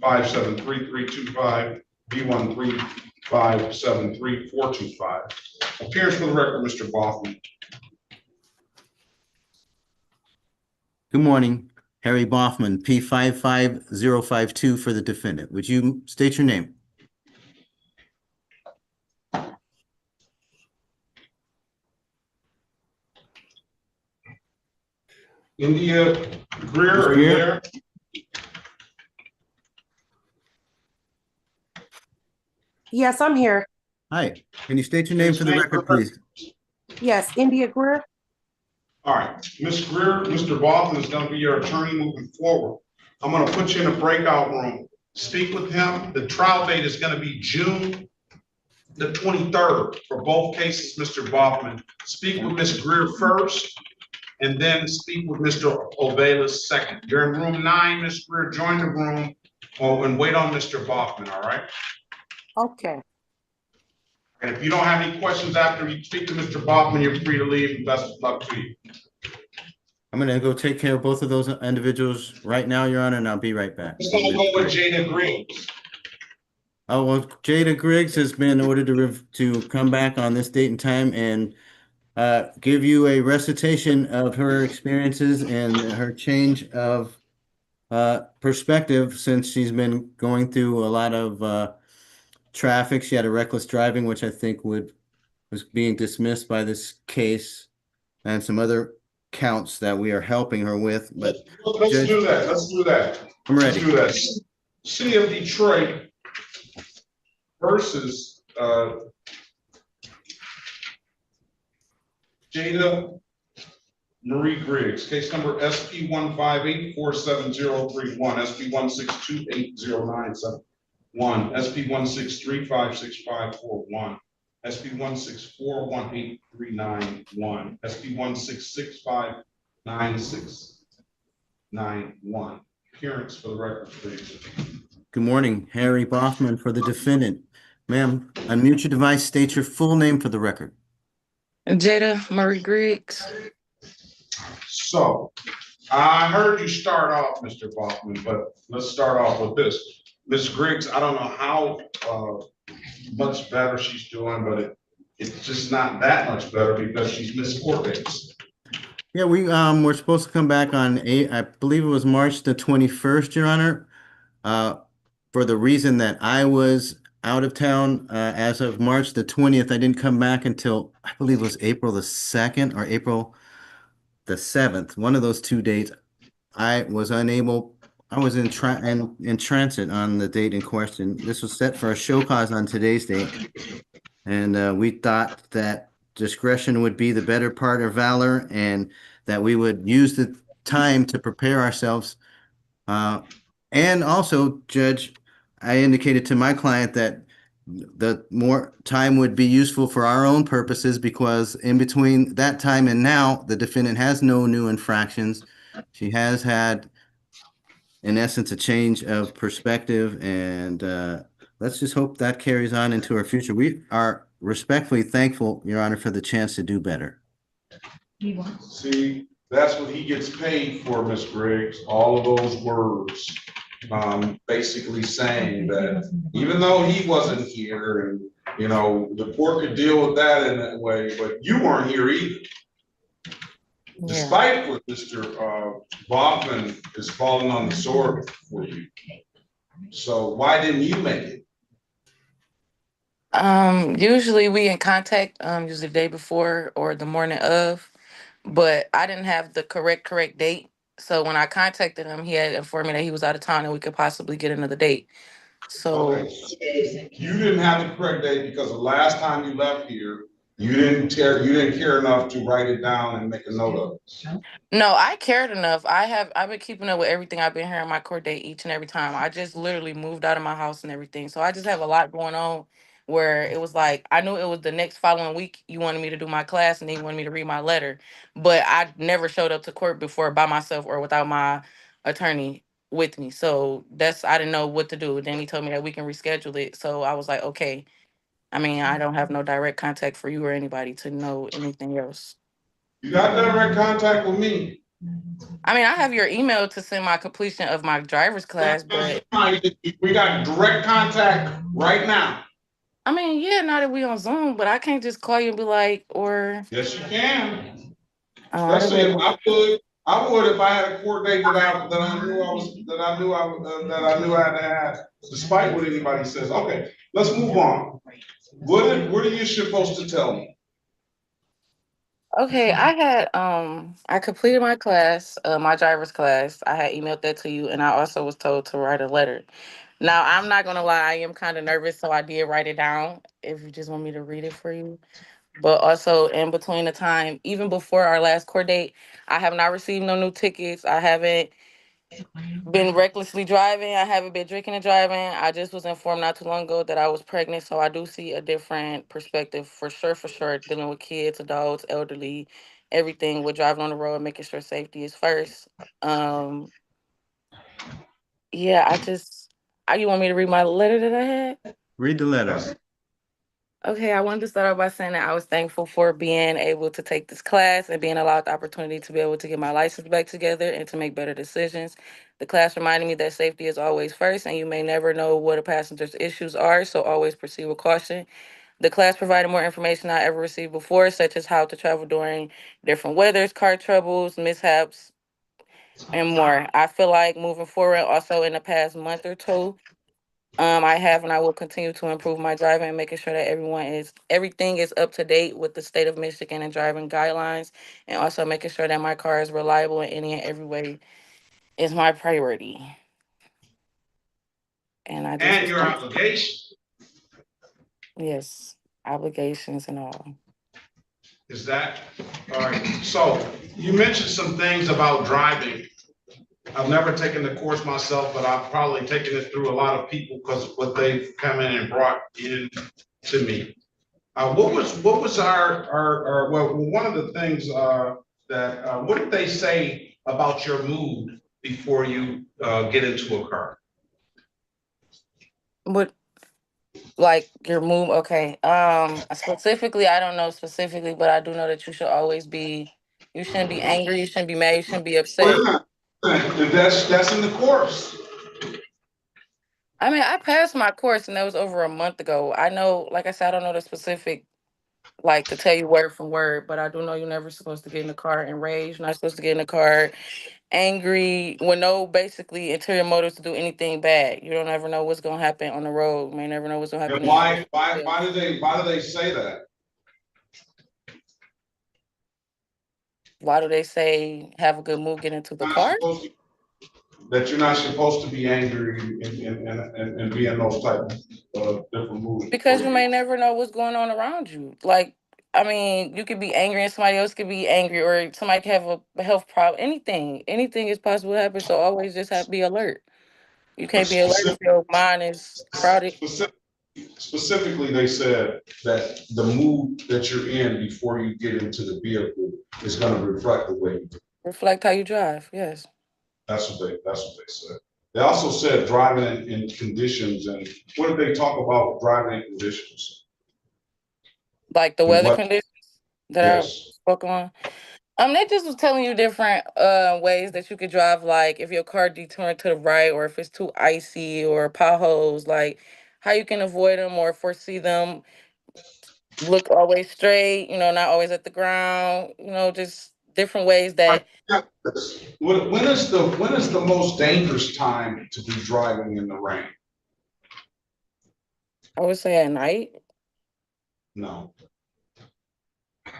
V135733225, V135733425. Appearance for the record, Mr. Boffman. Good morning. Harry Boffman, P55052 for the defendant. Would you state your name? India Greer, are you there? Yes, I'm here. Hi, can you state your name for the record, please? Yes, India Greer. All right, Ms. Greer, Mr. Baldwin is gonna be your attorney moving forward. I'm gonna put you in a breakout room. Speak with him. The trial date is gonna be June the 23rd for both cases, Mr. Baughman. Speak with Ms. Greer first, and then speak with Mr. Ovelis second. You're in room 9, Ms. Greer, join the room, and wait on Mr. Baughman, all right? Okay. And if you don't have any questions after you speak to Mr. Baughman, you're free to leave, and best of luck to you. I'm gonna go take care of both of those individuals right now, Your Honor, and I'll be right back. Just gonna go with Jada Griggs. Oh, well, Jada Griggs has been ordered to come back on this date and time and give you a recitation of her experiences and her change of perspective since she's been going through a lot of traffic. She had a reckless driving, which I think was being dismissed by this case, and some other counts that we are helping her with. But let's Judge, do that. Let's do that. I'm ready. Let's do that. City of Detroit versus Jada Marie Griggs, case number SP 158473031, SP 1628097, SP 163565541, SP 1641839, SP 1665961. Appearance for the record, please. Good morning, Harry Boffman for the defendant. Ma'am, unmute your device, state your full name for the record. Jada Marie Griggs. So, I heard you start off, Mr. Baughman, but let's start off with this. Ms. Griggs, I don't know how much better she's doing, but it's just not that much better because she's missed court dates. Yeah, we're supposed to come back on I believe it was March the 21st, Your Honor. For the reason that I was out of town as of March the 20th, I didn't come back until I believe it was April the 2nd or April the 7th. One of those 2 dates, I was unable. I was in transit on the date in question. This was set for a show cause on today's date, and we thought that discretion would be the better part of valor, and that we would use the time to prepare ourselves. And also, Judge, I indicated to my client that the more time would be useful for our own purposes, because in between that time and now, the defendant has no new infractions. She has had, in essence, a change of perspective, and let's just hope that carries on into our future. We are respectfully thankful, Your Honor, for the chance to do better. See, that's what he gets paid for, Ms. Griggs, all of those words. Basically saying that even though he wasn't here, and you know, the court could deal with that in that way, but you weren't here either. Yeah. Despite what Mr. Baughman is falling on the sword for you. So why didn't you make it? Usually we in contact, usually the day before or the morning of, but I didn't have the correct date. So when I contacted him, he had informed me that he was out of town and we could possibly get another date. So okay, so you didn't have the correct date because the last time you left here, you didn't care enough to write it down and make a note of it. no, I cared enough. I've been keeping up with everything. I've been hearing my court date each and every time. I just literally moved out of my house and everything. So I just have a lot going on where it was like I knew it was the next following week you wanted me to do my class and then you wanted me to read my letter. But I never showed up to court before by myself or without my attorney with me. So I didn't know what to do. Then he told me that we can reschedule it. So I was like, okay. I mean, I don't have no direct contact for you or anybody to know anything else. You got direct contact with me. I mean, I have your email to send my completion of my driver's class, but we got direct contact right now. I mean, yeah, now that we on Zoom, but I can't just call you and be like, or yes, you can. Oh, especially if I would if I had a court date that I knew I had to have, despite what anybody says. Okay, let's move on. What are you supposed to tell me? Okay, I completed my class, my driver's class. I had emailed that to you, and I also was told to write a letter. Now, I'm not gonna lie, I am kind of nervous, so I did write it down. If you just want me to read it for you, but also in between the time, even before our last court date, I have not received no new tickets. I haven't been recklessly driving. I haven't been drinking and driving. I just was informed not too long ago that I was pregnant, so I do see a different perspective for sure. For sure, dealing with kids, adults, elderly, everything with driving on the road, making sure safety is first. Um, yeah, you want me to read my letter that I had? Read the letter. Okay, I wanted to start off by saying that I was thankful for being able to take this class and being allowed the opportunity to be able to get my license back together and to make better decisions. The class reminded me that safety is always first, and you may never know what a passenger's issues are, so always proceed with caution. The class provided more information I ever received before, such as how to travel during different weathers, car troubles, mishaps, and more. I feel like moving forward, also in the past month or two, I have and I will continue to improve my driving and making sure that everything is up to date with the state of Michigan and driving guidelines, and also making sure that my car is reliable in any and every way is my priority. And I just And was your obligation yes, obligations and all. is that, all right, so you mentioned some things about driving. I've never taken the course myself, but I've probably taken it through a lot of people because of what they've come in and brought in to me. What was our well, one of the things what did they say about your mood before you get into a car? But like your move, okay. Specifically, I don't know specifically, but I do know that you shouldn't be angry, you shouldn't be mad, you shouldn't be upset. Well, that's in the course. I mean, I passed my course and that was over a month ago. I know, like I said, I don't know the specific, like to tell you word for word, but I do know you're never supposed to get in the car enraged. You're not supposed to get in the car angry with no basically interior motives to do anything bad. You don't ever know what's gonna happen on the road. You may never know what's gonna And happen in why the why do they say that? Why do they say have a good mood, get into the Not car? supposed to, that you're not supposed to be angry and be in those type of different moods before Because you you may get. never know what's going on around you. Like, I mean, you could be angry and somebody else could be angry, or somebody could have a health problem. Anything is possible to happen. So always just have be alert. You can't be alert if your mind is crowded. Specifically, they said that the mood that you're in before you get into the vehicle is going to reflect the way you do. Reflect how you drive. Yes. That's what they said. They also said driving in conditions, and what did they talk about driving in conditions? Like the And weather what? conditions that I Yes. spoke on. They just was telling you different ways that you could drive, like if your car detouring to the right, or if it's too icy or potholes, like how you can avoid them or foresee them. Look always straight, not always at the ground, just different ways that When is the most dangerous time to be driving in the rain? I would say at night. No,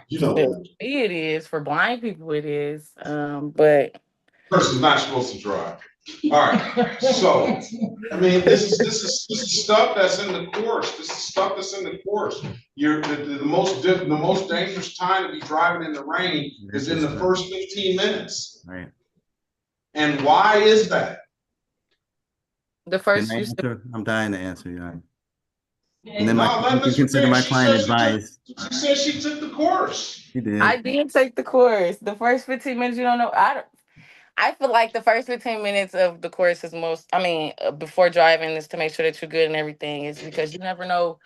you know Shit, the for answer. me it is. For blind people it is. But Person's not supposed to drive. All right, so I mean, this is stuff that's in the course. This is stuff that's in the course. The most dangerous time to be driving in the rain is in the first 15 minutes. Right. And why is that? the Can first I you said, answer? I'm dying to answer, Your Honor. And then No, you can let's consider forget. my client advised. She said she took the course. He I did. did take the course. The first 15 minutes, you don't know. I feel like the first 15 minutes of the course is before driving, is to make sure that you're good and everything, is because you never know.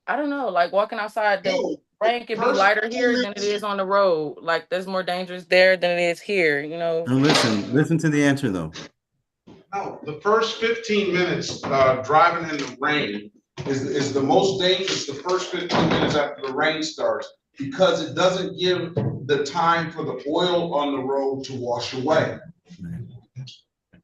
I don't know, like walking outside, the No, rain could be first lighter 15 here than it minutes. is on the road. Like there's more dangerous there than it is here. Now listen to the answer though. No, the first 15 minutes driving in the rain is the most dangerous. The first 15 minutes after the rain starts, because it doesn't give the time for the oil on the road to wash away.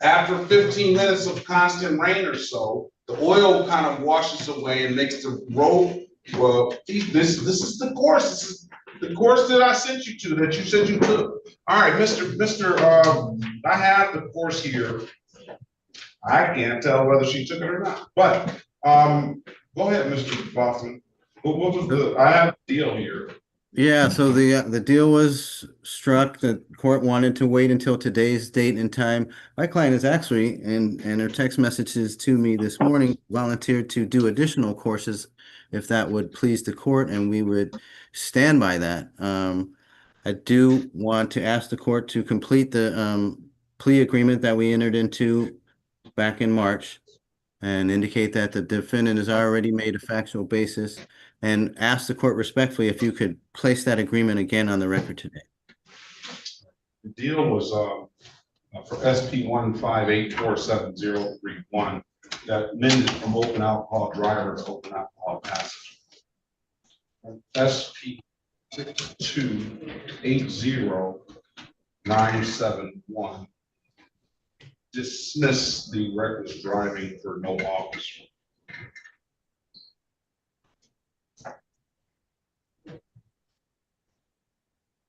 After 15 minutes of constant rain or so, the oil kind of washes away and makes the road. Well, this is the course. This is the course that I sent you to, that you said you took. All right, Mr. I have the course here. I can't tell whether she took it or not, but, go ahead, Mr. Boston. What was I have a deal here. Yeah, so the deal was struck. The court wanted to wait until today's date and time. My client is actually, in her text messages to me this morning, volunteered to do additional courses if that would please the court, and we would stand by that. I do want to ask the court to complete the plea agreement that we entered into back in March and indicate that the defendant has already made a factual basis, and ask the court respectfully if you could place that agreement again on the record today. The deal was for SP 1584731 that amended from open alcohol driver to open alcohol passenger. SP 6280971 dismiss the reckless driving for no officer.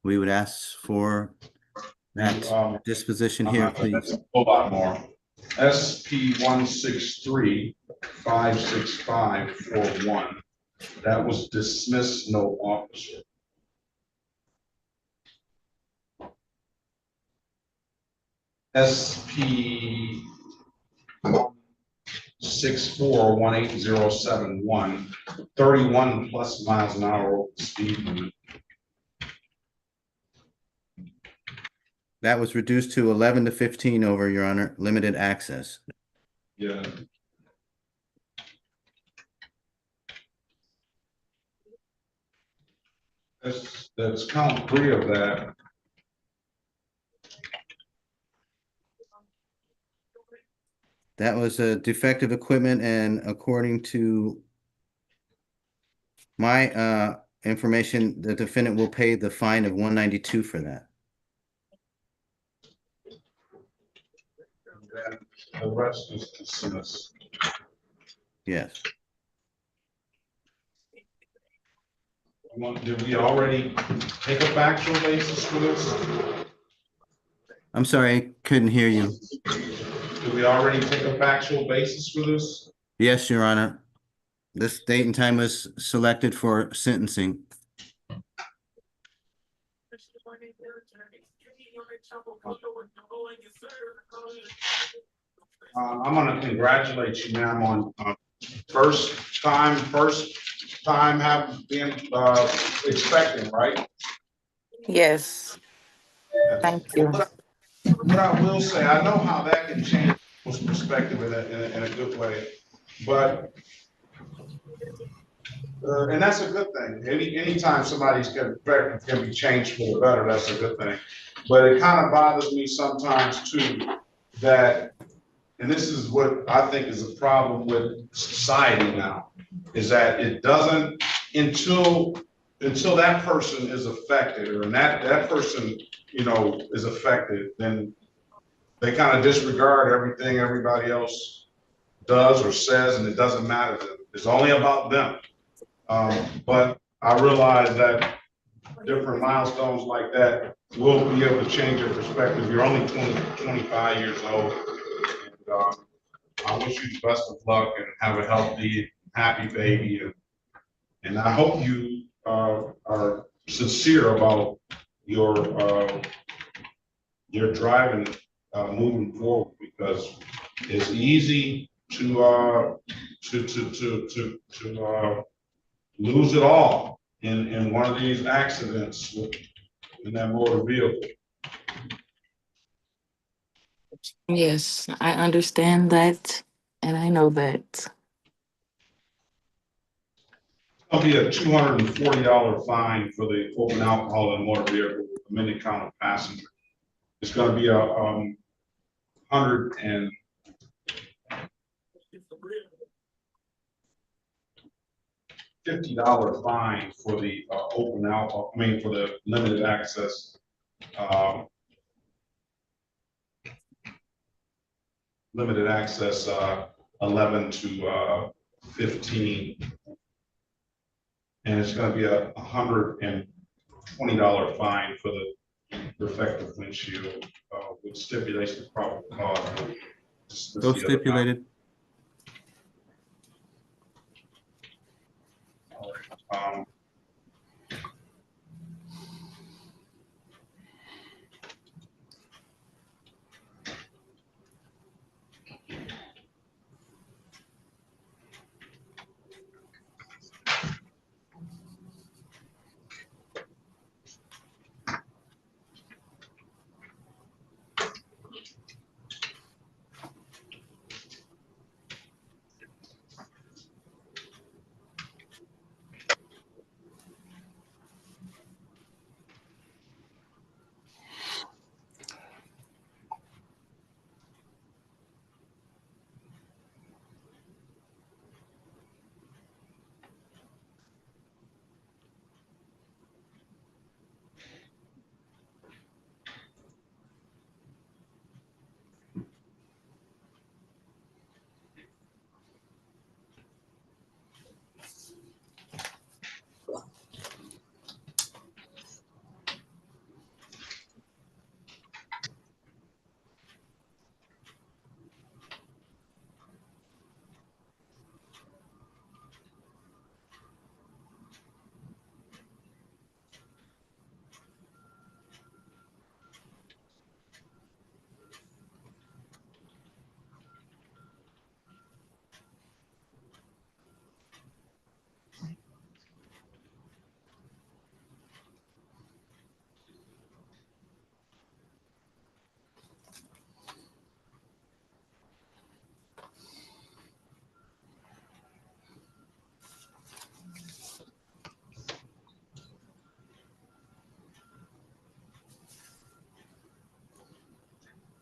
We would ask for that disposition here, please. A whole lot more. SP 163-56541. That was dismissed, no officer. SP 164-18071. 31 plus miles an hour over the speed limit. That was reduced to 11 to 15 over, Your Honor, limited access. Yeah. That's count 3 of that. That was a defective equipment, and according to my information, the defendant will pay the fine of $192 for that. And the rest is dismissed. Yes. Did we already take a factual basis for this? I'm sorry, I couldn't hear you. Did we already take a factual basis for this? Yes, Your Honor. This date and time was selected for sentencing. I'm going to congratulate you, ma'am, on first time have been expecting, right? Yes. Thank you. What I will say, I know how that can change people's perspective in a good way, but and that's a good thing. Anytime somebody's can be changed for the better, that's a good thing. But it kind of bothers me sometimes too that, and this is what I think is a problem with society now, is that it doesn't until that person is affected, or that person, you know, is affected, then they kind of disregard everything everybody else does or says, and it doesn't matter to them. It's only about them. But I realize that different milestones like that will be able to change your perspective. You're only 25 years old. And, I wish you the best of luck and have a healthy, happy baby. And I hope you are sincere about your driving moving forward, because it's easy to lose it all in one of these accidents in that motor vehicle. Yes, I understand that, and I know that. It'll be a $240 fine for the open alcohol in motor vehicle with a minute count of passenger. It's going to be a $150 fine for the open alcohol. I mean, for the limited access. Limited access 11 to 15, and it's going to be a $120 fine for the defective windshield with stipulation of probable cause. So stipulated. Um,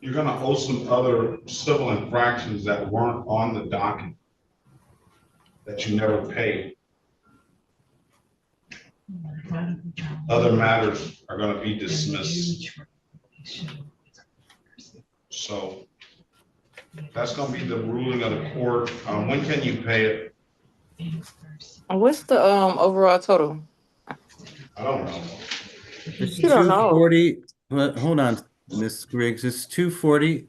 You're gonna owe some other civil infractions that weren't on the docket that you never paid. Other matters are gonna be dismissed. So that's gonna be the ruling of the court. When can you pay it? What's the overall total? I don't know. It's You don't know. 240. But hold on, Miss Griggs. It's 240.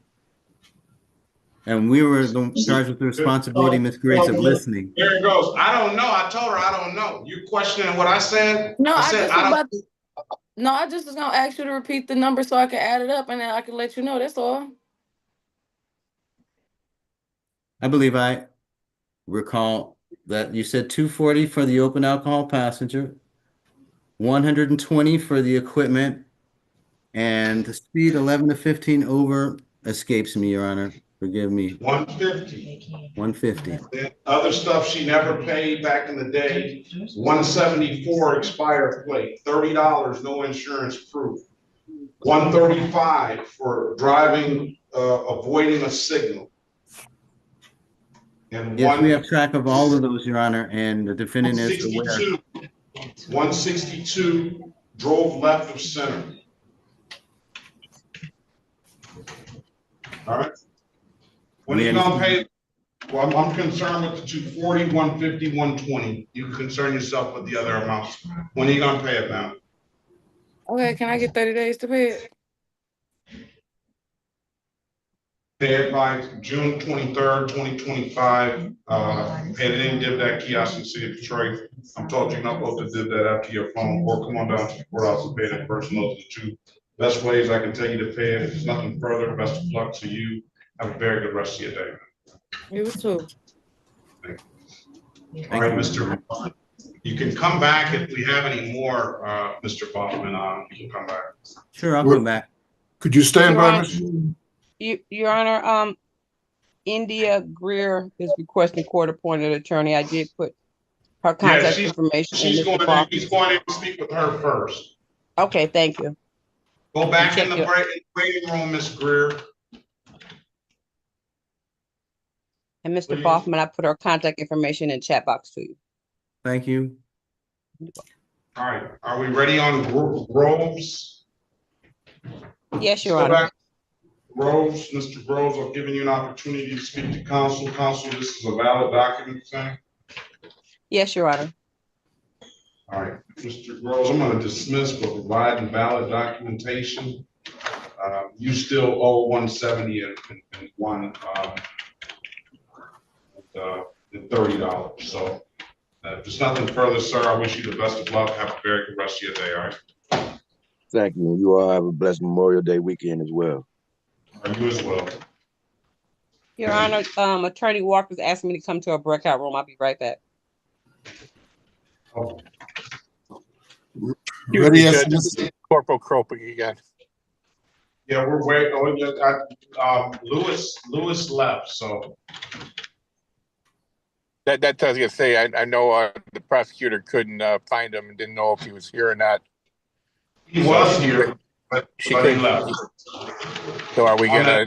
And we were charged with the responsibility, Miss Griggs, of listening. There it goes. I don't know. I told her I don't know. You questioning what I said? No, I I said just was about. No, I just was gonna ask you to repeat the number so I can add it up and then I can let you know. That's all. I believe I recall that you said 240 for the open alcohol passenger, 120 for the equipment, and the speed 11 to 15 over escapes me, Your Honor. Forgive me. 150. 150. Other stuff she never paid back in the day. 174 expired plate, $30, no insurance proof. 135 for driving, avoiding a signal. And Yes, we have track of all of those, Your Honor, and the defendant is aware. 162 drove left of center. All right. When are you gonna pay? Well, I'm concerned with the 240, 150, 120. You can concern yourself with the other amounts. When are you gonna pay it now? Okay, can I get 30 days to pay it? Pay it by June 23rd, 2025. Pay it in, give that kiosk in the city of Detroit. I'm told you're not supposed to do that after your phone, or come on down to the courthouse and pay it in person. Those are the two best ways I can tell you to pay it. If there's nothing further, best of luck to you. Have a very good rest of your day. You too. All right, Mr. You can come back if we have any more, Mr. Bachman, you can come back. Sure, I'll come back. Could you stand Your by, Honor, Mr. Your Honor, India Greer is requesting court-appointed attorney. I did put her contact information in He's Mr. going to speak with her first. Okay, thank you. Go back in the waiting room, Ms. Greer. And Mr. Boffman, I put her contact information in chat box to you. Thank you. All right, are we ready on Groves? Yes, Your Honor. Groves, Mr. Groves, I've given you an opportunity to speak to counsel. Counsel, this is a valid document, saying? Yes, Your Honor. All right, Mr. Groves, I'm going to dismiss for providing valid documentation. You still owe 170 and one, and $30. So if there's nothing further, sir, I wish you the best of luck. Have a very good rest of your day, all right? Thank you. You all have a blessed Memorial Day weekend as well. You as well. Your Honor, Attorney Walker's asking me to come to a breakout room. I'll be right back. Oh. Ready, yes, Corporal Croping again. Yeah, we're waiting. Oh, yeah, Lewis left, so. That I was gonna say. I know the prosecutor couldn't find him and didn't know if he was here or not. He was here, but he left. So are we gonna?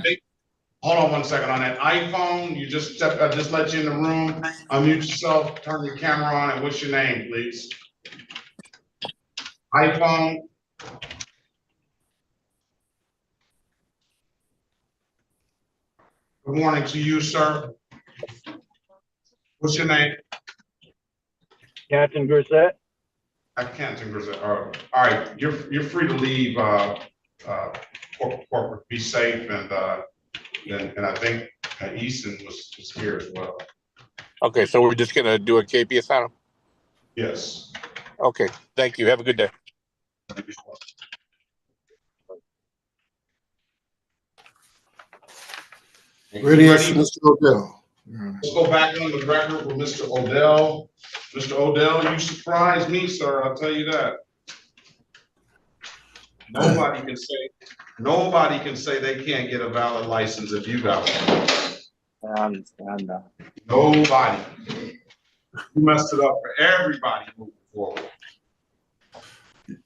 Hold on 1 second. On that iPhone, you just I just let you in the room. Unmute yourself, turn your camera on, and what's your name, please? iPhone. Good morning to you, sir. What's your name? Captain Grisette. Captain Grisette. All right, you're free to leave. Corporate, be safe, and I think Easton was here as well. Okay, so we're just gonna do a KPS on him. Yes. Okay. Thank you. Have a good day. Ready, yes, Mr. Odell. Let's go back on the record with Mr. Odell. Mr. Odell, you surprised me, sir. I'll tell you that. Nobody can say they can't get a valid license if you got one. I understand that. Nobody. You messed it up for everybody moving forward.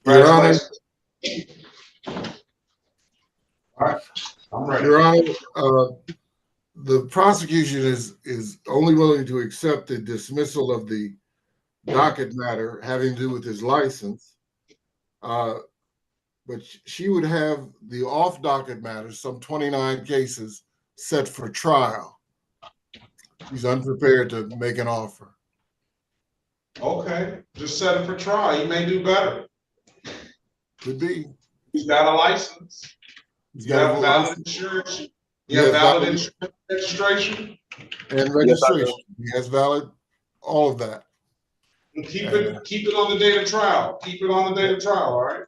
Your Honor. All right, I'm ready. Your Honor, the prosecution is only willing to accept the dismissal of the docket matter having to do with his license. But she would have the off docket matters, some 29 cases, set for trial. He's unprepared to make an offer. Okay, just set it for trial. He may do better. Could be. He's got a license. He's got a valid insurance. You have valid insurance registration? And registration. He has valid, all of that. Keep it on the date of trial. Keep it on the date of trial, all right?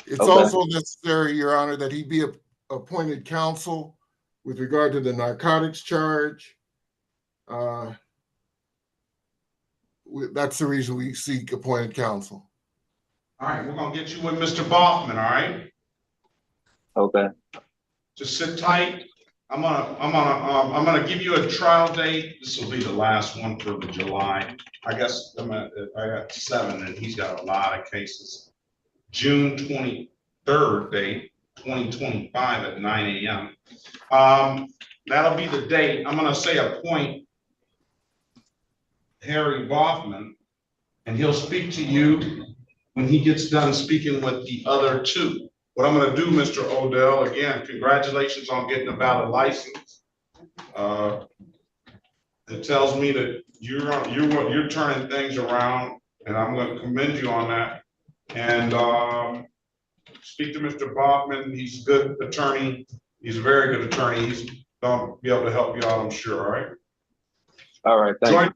It's also necessary, Your Honor, that he be appointed counsel with regard to the narcotics charge. That's the reason we seek appointed counsel. All right, we're gonna get you with Mr. Baughman, all right? Okay. Just sit tight. I'm gonna give you a trial date. This will be the last one for the July. I guess I got 7, and he's got a lot of cases. June 23rd date, 2025 at 9 a.m. That'll be the date. I'm gonna say appoint Harry Baughman, and he'll speak to you when he gets done speaking with the other 2. What I'm gonna do, Mr. Odell, again, congratulations on getting a valid license. It tells me that you're turning things around, and I'm gonna commend you on that. And speak to Mr. Baughman. He's a good attorney. He's a very good attorney. He's gonna be able to help you out, I'm sure, all right? All right, thank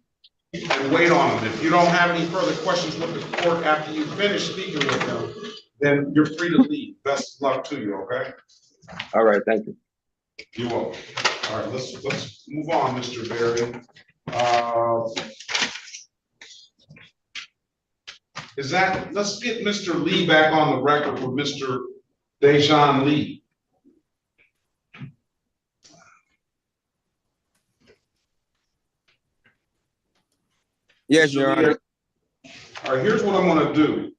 you. And wait on him. If you don't have any further questions with the court after you finish speaking with him, then you're free to leave. Best of luck to you, okay? All right, thank you. You're welcome. All right, let's move on, Mr. Berry. Let's get Mr. Lee back on the record with Mr. Dejan Lee. Yes, Your Honor. All right, here's what I'm gonna do.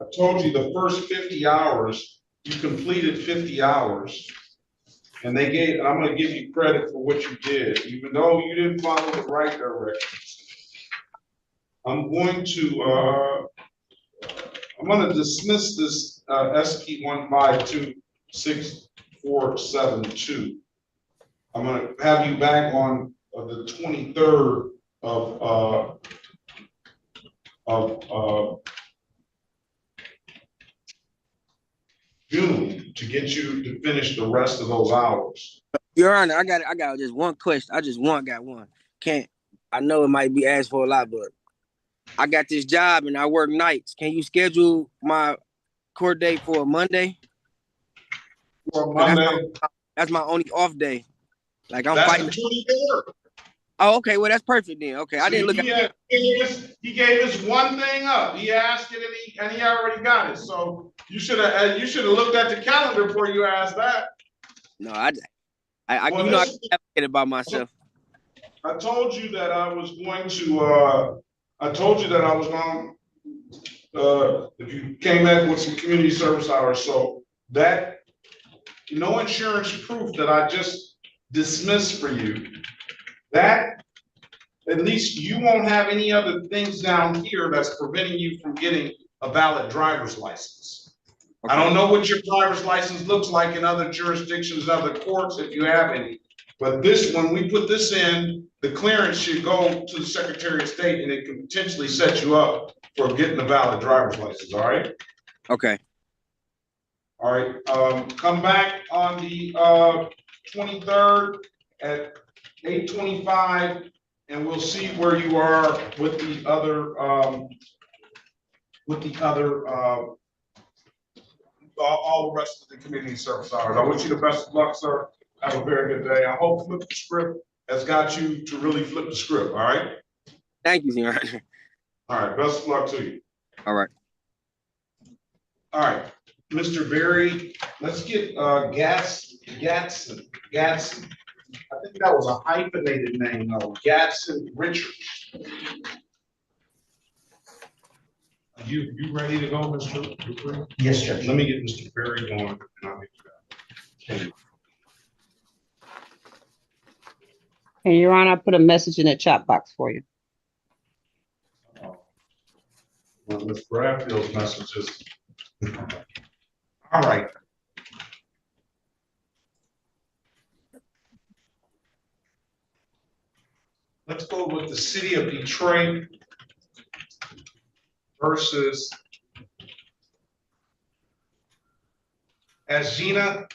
I told you the first 50 hours, you completed 50 hours. And I'm gonna give you credit for what you did, even though you didn't follow the right directions. I'm gonna dismiss this SP 1526472. I'm gonna have you back on the 23rd of June to get you to finish the rest of those hours. Your Honor, I got just one question. I just got one. I know it might be asked for a lot, but I got this job and I work nights. Can you schedule my court date for Monday? For Monday? That's my only off day. Like I'm That's fighting. the 23rd. Oh, okay. Well, that's perfect then. Okay, I didn't look at. He gave us one thing up. He asked it and he already got it. So you should have looked at the calendar before you asked that. No, I Well, you know, I advocate about myself. I told you that I was going if you came back with some community service hours, so that no insurance proof that I just dismissed for you, that at least you won't have any other things down here that's preventing you from getting a valid driver's license. Okay. I don't know what your driver's license looks like in other jurisdictions, other courts, if you have any. But this, when we put this in, the clearance should go to the Secretary of State and it can potentially set you up for getting a valid driver's license, all right? Okay. All right, come back on the 23rd at 8:25 and we'll see where you are with the other, all the rest of the community service hours. I wish you the best of luck, sir. Have a very good day. I hope Flip the Script has got you to really flip the script, all right? Thank you, Your Honor. All right, best of luck to you. All right. All right, Mr. Berry, let's get Gatson. I think that was a hyphenated name, though. Gatson Richards. You ready to go, Mr. Yes, Judge. Let me get Mr. Berry going, and I'll get you back. And Your Honor, I put a message in the chat box for you. Well, Ms. Bradfield's messages. All right. Let's go with the city of Detroit versus Asgina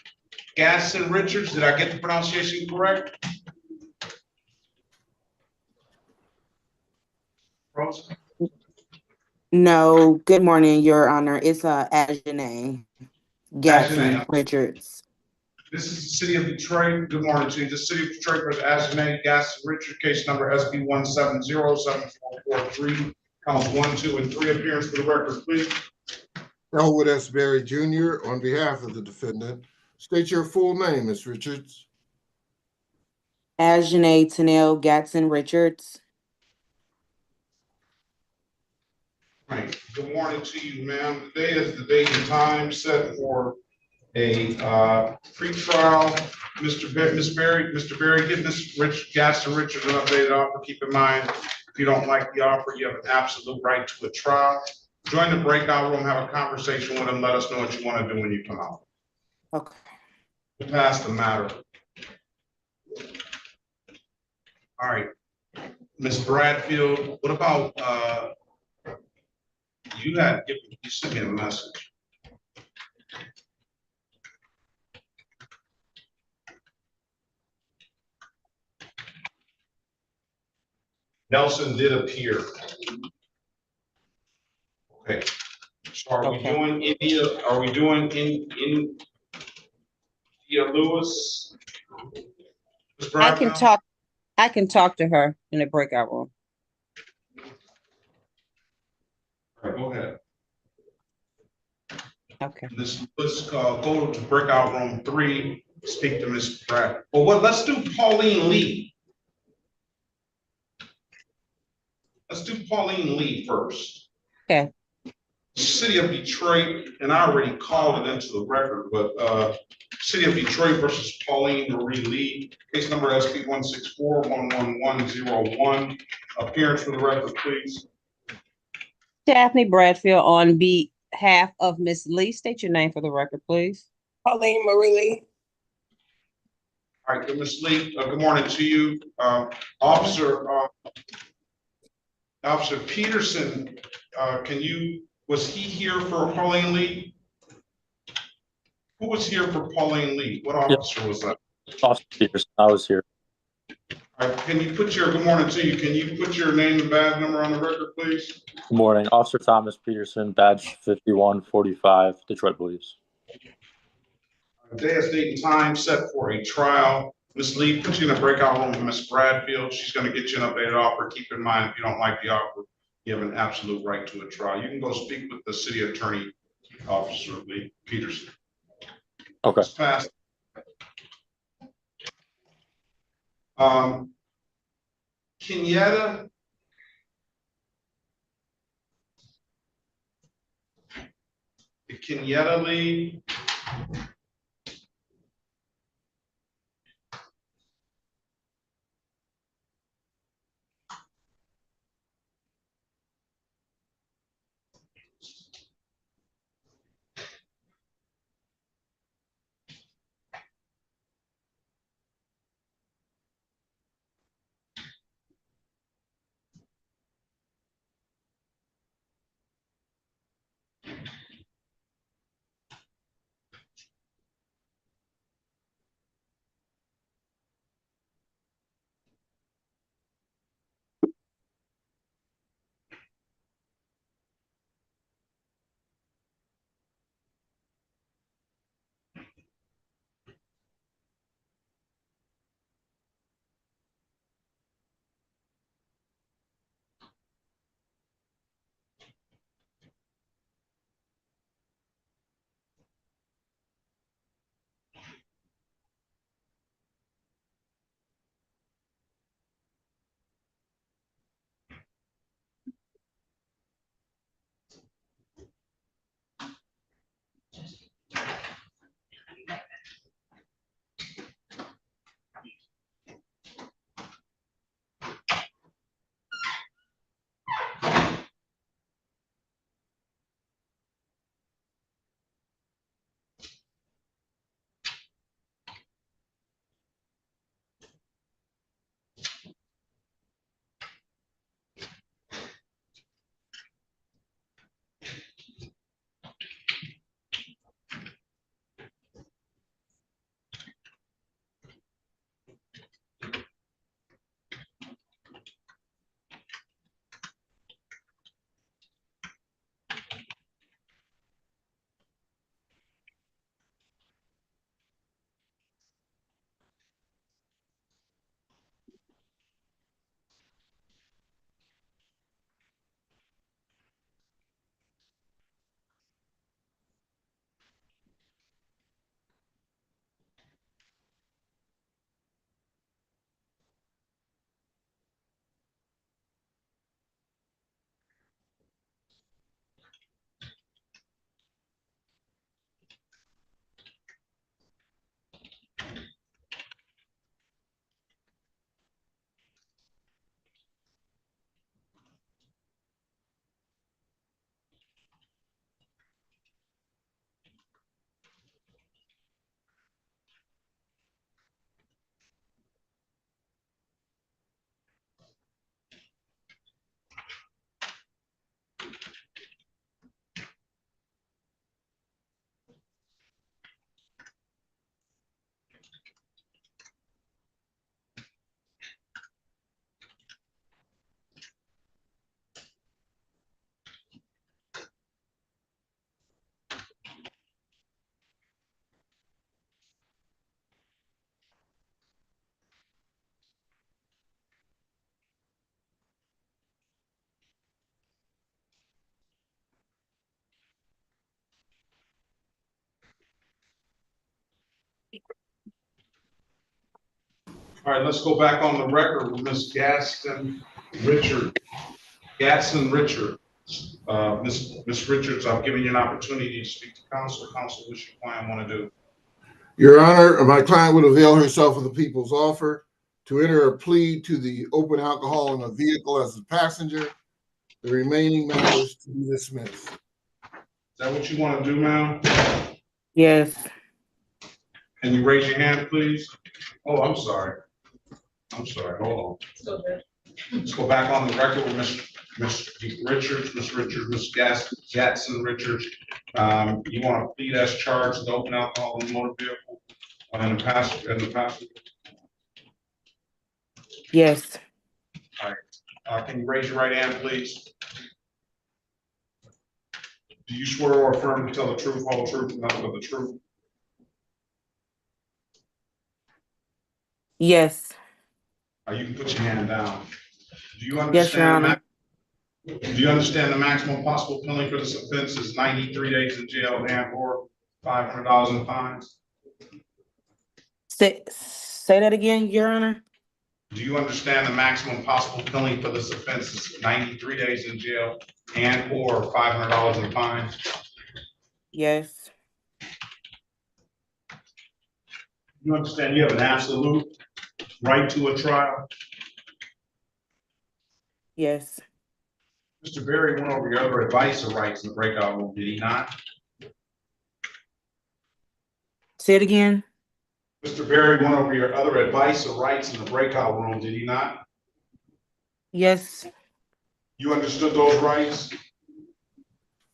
Gaston Richards. Did I get the pronunciation correct? Rose? No, good morning, Your Honor. It's Ajane Gatson Richards. This is the city of Detroit. Good morning to you. The city of Detroit versus Ajane Gaston Richards, case number SB 1707443. Counts 1, 2, and 3. Appearance for the record, please. Elwood S. Berry Jr. on behalf of the defendant. State your full name, Ms. Richards. Ajane Tanel Gatson Richards. Right. Good morning to you, ma'am. Today is the date and time set for a pre-trial. Mr. Berry, give Ms. Gaston Richards an updated offer. Keep in mind, if you don't like the offer, you have an absolute right to a trial. Join the breakout room, have a conversation with him. Let us know what you want to do when you come out. Okay. We'll pass the matter. All right. Ms. Bradfield, what about you sent me a message. Nelson did appear. Okay. So are we doing India? Are we doing India Lewis? I can talk to her in the breakout room. All right, go ahead. Okay. Let's go to breakout room 3. Speak to Ms. Brad. Well, let's do Pauline Lee. Let's do Pauline Lee first. Okay. City of Detroit, and I already called it into the record, but City of Detroit versus Pauline Marie Lee, case number SB 164-11101. Appearance for the record, please. Daphne Bradfield on behalf of Miss Lee. State your name for the record, please. Pauline Marie Lee. All right, Ms. Lee, good morning to you. Officer Peterson, was he here for Pauline Lee? Who was here for Pauline Lee? What Yep. officer was that? Officer Peterson, I was here. All right, can you put your, good morning to you, can you put your name and badge number on the record, please? Good morning. Officer Thomas Peterson, badge 5145, Detroit Police. Day is date and time set for a trial. Ms. Lee, put you in a breakout room with Ms. Bradfield. She's going to get you an updated offer. Keep in mind, if you don't like the offer, you have an absolute right to a trial. You can go speak with the city attorney, Officer Lee Peterson. Okay. It's passed. Kenyatta. Kenyatta Lee. All right, let's go back on the record with Ms. Gaston Richard. Gaston Richard. Ms. Richards, I've given you an opportunity to speak to counsel. Counsel, what's your client want to do? Your Honor, my client would avail herself of the people's offer to enter a plea to the open alcohol in a vehicle as a passenger. The remaining matters to be dismissed. Is that what you want to do, ma'am? Yes. Can you raise your hand, please? Oh, I'm sorry. I'm sorry. Hold on. Let's go back on the record with Ms. Richards, Ms. Richards, Ms. Gatson Richards. You want to plead as charged with open alcohol in the motor vehicle and the passenger? Yes. All right. Can you raise your right hand, please? Do you swear or affirm to tell the truth, whole truth, and nothing but the truth? Yes. You can put your hand down. Do you Yes, Your understand Honor. the maximum possible penalty for this offense is 93 days in jail and or $500 in fines? Say that again, Your Honor. Do you understand the maximum possible penalty for this offense is 93 days in jail and or $500 in fines? Yes. You understand you have an absolute right to a trial? Yes. Mr. Berry went over your other advice or rights in the breakout room, did he not? Say it again. Mr. Berry went over your other advice or rights in the breakout room, did he not? Yes. You understood those rights?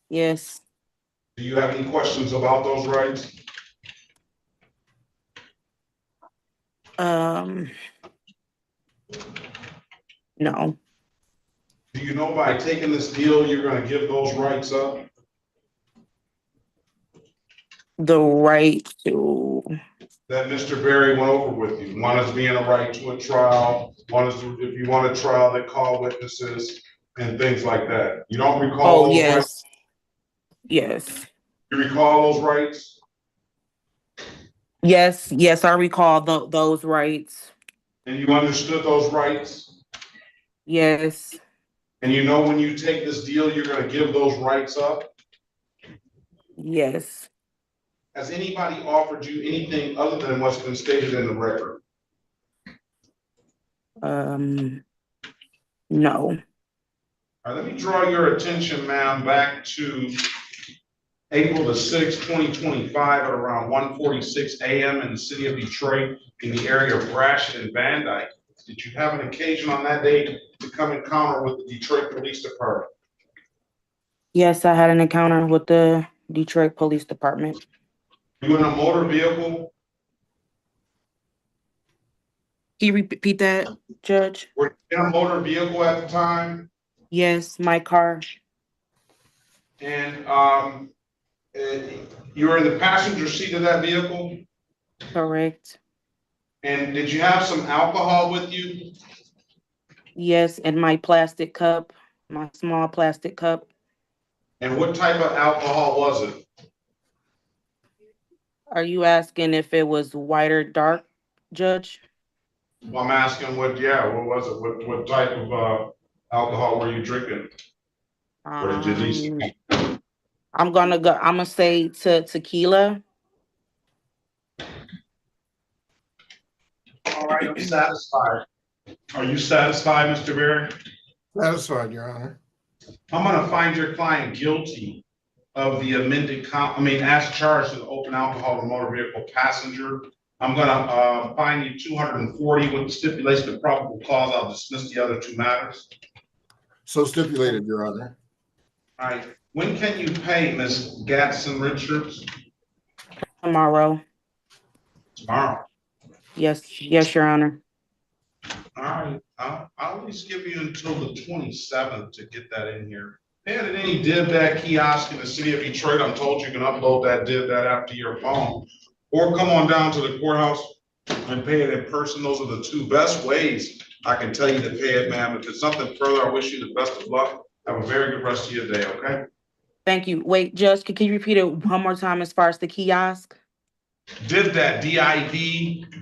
Yes. Do you have any questions about those rights? No. Do you know by taking this deal, you're going to give those rights up? The right to. That Mr. Berry went over with you. One is being a right to a trial. One is if you want a trial, they call witnesses and things like that. You don't recall those rights? Yes. You recall those rights? Yes. Yes, I recall those rights. And you understood those rights? Yes. And you know when you take this deal, you're going to give those rights up? Yes. Has anybody offered you anything other than what's been stated in the record? No. All right, let me draw your attention, ma'am, back to April the 6th, 2025 at around 1:46 a.m. in the city of Detroit in the area of Gratiot and Van Dyke. Did you have an occasion on that day to come encounter with the Detroit Police Department? Yes, I had an encounter with the Detroit Police Department. You in a motor vehicle? Can you repeat that, Judge? Were you in a motor vehicle at the time? Yes, my car. And you were in the passenger seat of that vehicle? Correct. And did you have some alcohol with you? Yes, in my plastic cup, my small plastic cup. And what type of alcohol was it? Are you asking if it was white or dark, Judge? Well, I'm asking what was it? What type of alcohol were you drinking? Or did you at least? I'm gonna say tequila. All right, I'm satisfied. Are you satisfied, Mr. Berry? Satisfied, Your Honor. I'm gonna find your client guilty of the amended as charged with open alcohol and motor vehicle passenger. I'm gonna fine you 240 with the stipulation of probable cause. I'll dismiss the other two matters. So stipulated, Your Honor. All right. When can you pay, Ms. Gatson Richards? Tomorrow. Tomorrow. Yes, Your Honor. All right. I'll at least give you until the 27th to get that in here. Pay it at any DivDat kiosk in the city of Detroit. I'm told you can upload that DivDat app to your phone, or come on down to the courthouse and pay it in person. Those are the two best ways I can tell you to pay it, ma'am. If it's something further, I wish you the best of luck. Have a very good rest of your day, okay? Thank you. Wait, Judge, can you repeat it one more time as far as the kiosk? DivDat,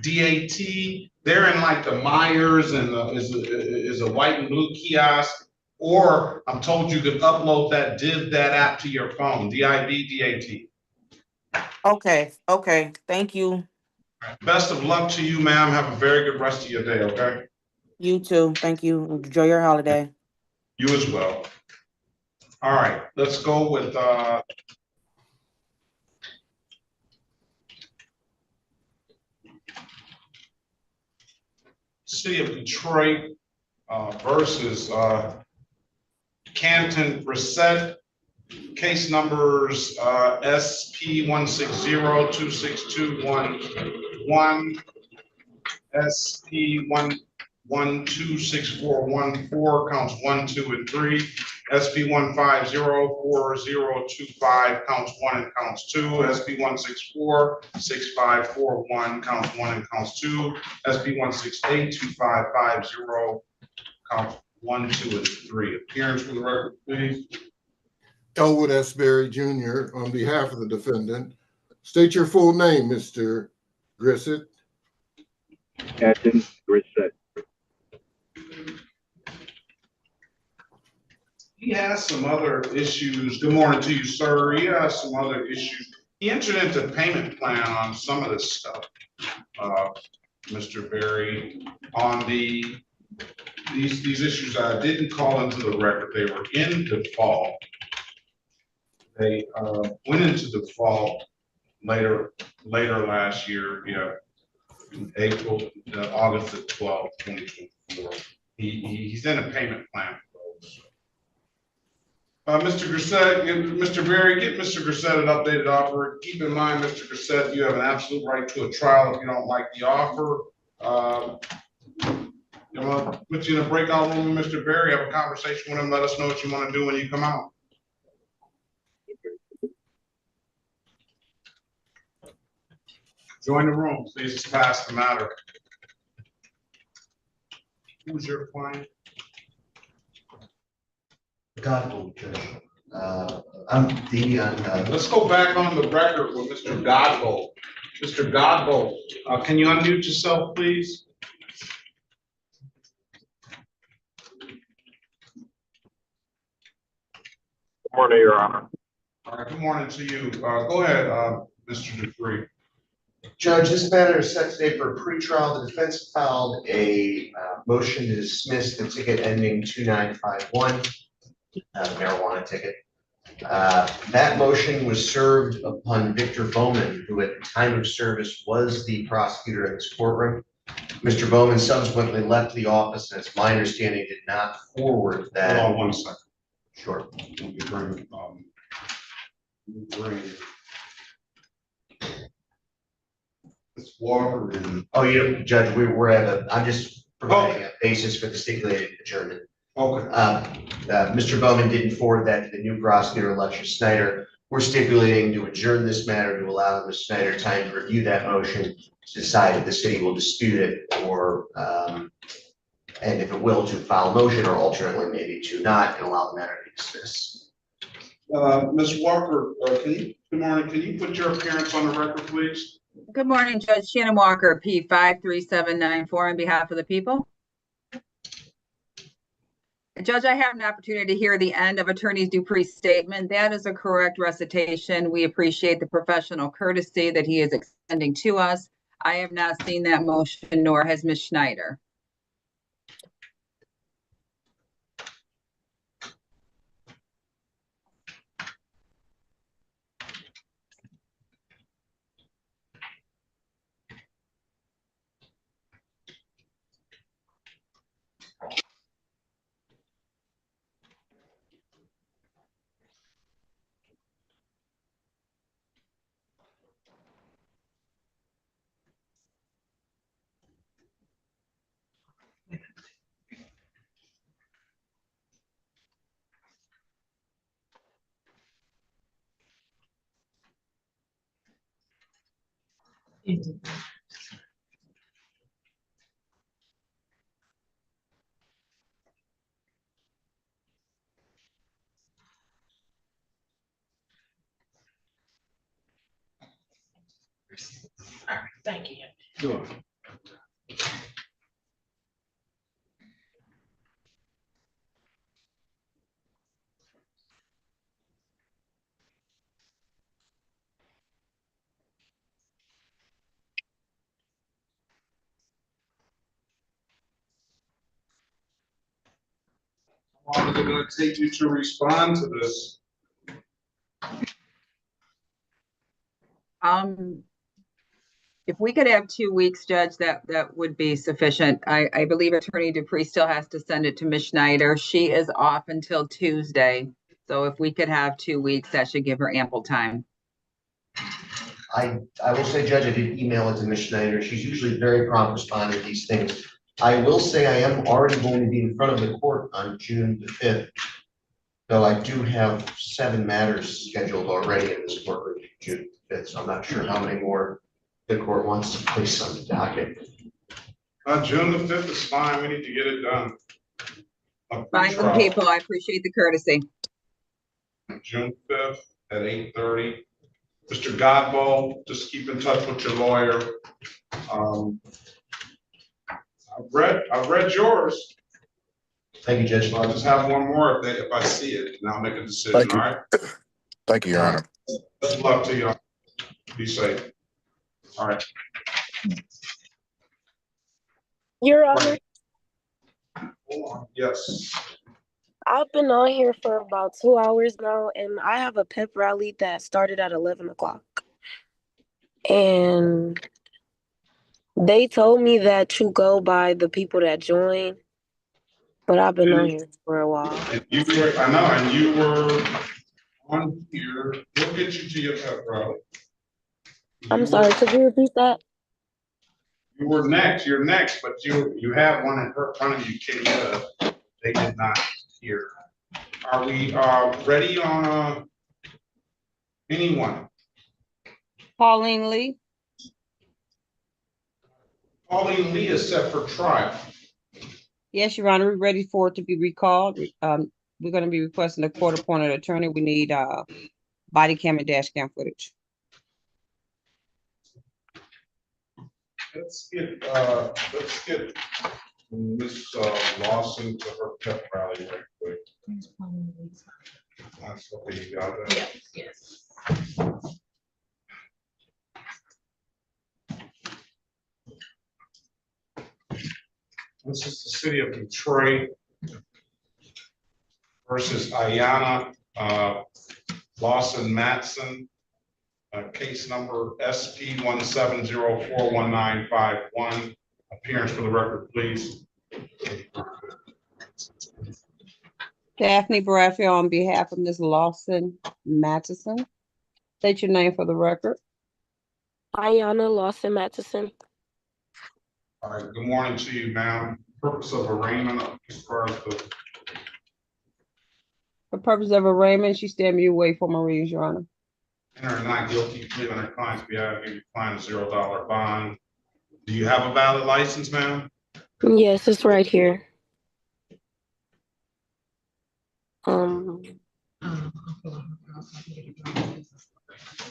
DIVDAT. They're in like the Myers and is a white and blue kiosk. Or I'm told you could upload that DivDat app to your phone, DIVDAT. Okay. Thank you. Best of luck to you, ma'am. Have a very good rest of your day, okay? You too. Thank you. Enjoy your holiday. You as well. All right, let's go with City of Detroit versus Canton Brissett Case numbers SP 160-26211, SP 1126414, counts 1, 2, and 3, SP 1504025, counts 1 and counts 2, SP 1646541, counts 1 and counts 2, SP 1682550, counts 1, 2, and 3. Appearance for the record, please. Elwood S. Berry Jr. on behalf of the defendant. State your full name, Mr. Grissett. Captain Grissett. He has some other issues. Good morning to you, sir. He has some other issues. He entered into payment plan on some of this stuff, Mr. Berry, on these issues. I didn't call into the record. They were in default. They went into default later last year, August the 12th, 2024. He's in a payment plan. Mr. Grissett, Mr. Berry, get Mr. Grissett an updated offer. Keep in mind, Mr. Grissett, you have an absolute right to a trial if you don't like the offer. I'm gonna put you in a breakout room with Mr. Berry, have a conversation with him, let us know what you want to do when you come out. Join the room, please pass the matter. Who's your client? Godbolt, Judge. I'm Devion. Let's go back on the record with Mr. Godbolt. Mr. Godbolt, can you unmute yourself, please? Good morning, Your Honor. All right, good morning to you. Go ahead, Mr. Dupree. Judge, this matter is set today for a pretrial. The defense filed a motion to dismiss the ticket ending 2951, marijuana ticket. That motion was served upon Victor Bowman, who at the time of service was the prosecutor in this courtroom. Mr. Bowman subsequently left the office, and it's my understanding did not forward that. Hold on 1 second. Sure. It's Walker and. Oh, yeah, Judge, I'm just providing a basis for the stipulated adjournment. Okay. Mr. Bowman didn't forward that to the new prosecutor, Alexis Snyder. We're stipulating to adjourn this matter to allow Ms. Snyder time to review that motion, to decide if the city will dispute it or, and if it will, to file a motion, or alternately maybe to not, and allow the matter to be dismissed. Ms. Walker, good morning. Can you put your appearance on the record, please? Good morning, Judge Shannon Walker, P 53794 on behalf of the people. Judge, I have an opportunity to hear the end of Attorney Dupree's statement. That is a correct recitation. We appreciate the professional courtesy that he is extending to us. I have not seen that motion, nor has Ms. Schneider. Thank you. Sure. How long is it going to take you to respond to this? If we could have 2 weeks, Judge, that would be sufficient. I believe Attorney Dupree still has to send it to Ms. Schneider. She is off until Tuesday. So if we could have 2 weeks, that should give her ample time. I will say, Judge, I did email it to Ms. Schneider. She's usually very prompt responding to these things. I will say I am already going to be in front of the court on June the 5th, though I do have 7 matters scheduled already in this court review June 5th, so I'm not sure how many more the court wants to place on the docket. June the 5th is fine. We need to get it done. Find some people. I appreciate the courtesy. June 5th at 8:30. Mr. Godbold, just keep in touch with your lawyer. I've read yours. Thank you, Judge. I'll just have one more if I see it, and I'll make a decision. Thank you. All right. Thank you, Your Honor. Best of luck to you. Be safe. All right. Your Honor, Hold on. Yes. I've been on here for about 2 hours now, and I have a pep rally that started at 11 o'clock. And they told me that you go by the people that join, but I've been on here for a while. And you were, I know, and you were on here. We'll get you to your pep rally. I'm sorry, could you repeat that? You were next. You're next, but you have one in front of you, Kenny. They did not hear. Are we ready on anyone? Pauline Lee. Pauline Lee is set for trial. Yes, Your Honor, we're ready for it to be recalled. We're going to be requesting a court-appointed attorney. We need body cam and dash cam footage. Let's get Ms. Lawson to her pep rally right quick. That's okay, you got that? Yes. This is the city of Detroit versus Ayanna Lawson Matson. Case number SP 1704191. Appearance for the record, please. Daphne Baraffio on behalf of Ms. Lawson Mattison. State your name for the record. Ayanna Lawson Mattison. All right, good morning to you, ma'am. Purpose of arraignment as far as For purpose of arraignment, she stand you away for Marie's, Your Honor. enter not guilty plea on her client's behalf, give your client a $0 bond. Do you have a valid license, ma'am? Yes, it's right here. Give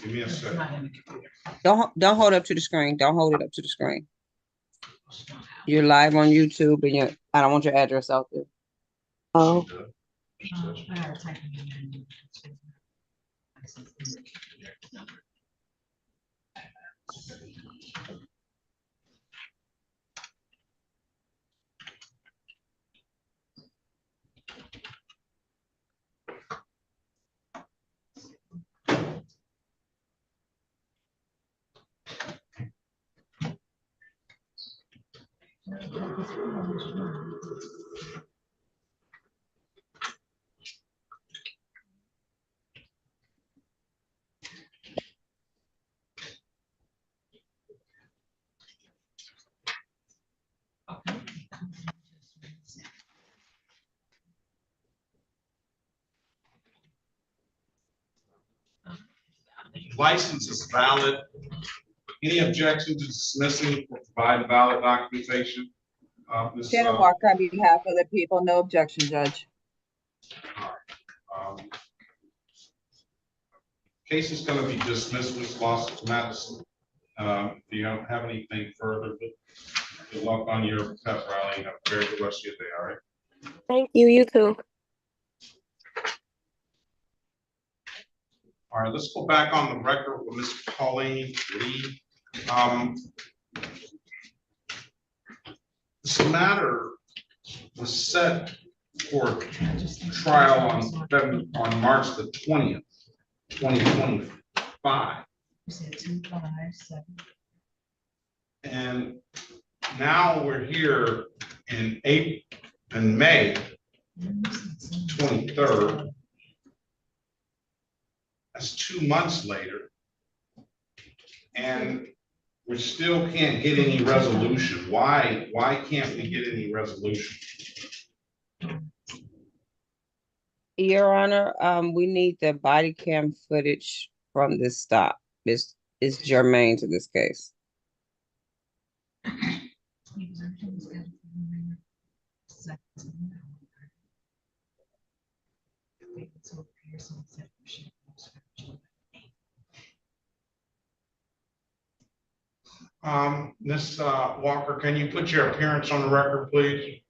me a second. Don't hold up to the screen. Don't hold it up to the screen. You're live on YouTube, and I don't want your address out there. Oh. License is valid. Any objection to dismissing or provide valid documentation? Shannon Walker on behalf of the people, no objection, Judge. Case is going to be dismissed, Ms. Lawson Madison. If you don't have anything further, good luck on your pep rally. Have a very good rest of your day, all right? Thank you, you too. All right, let's go back on the record with Ms. Pauline Lee. This matter was set for trial on March the 20th, 2025. And now we're here in May 23rd. That's 2 months later. And we still can't get any resolution. Why can't we get any resolution? Your Honor, we need the body cam footage from this stop. It's germane to this case. Ms. Walker, can you put your appearance on the record, please?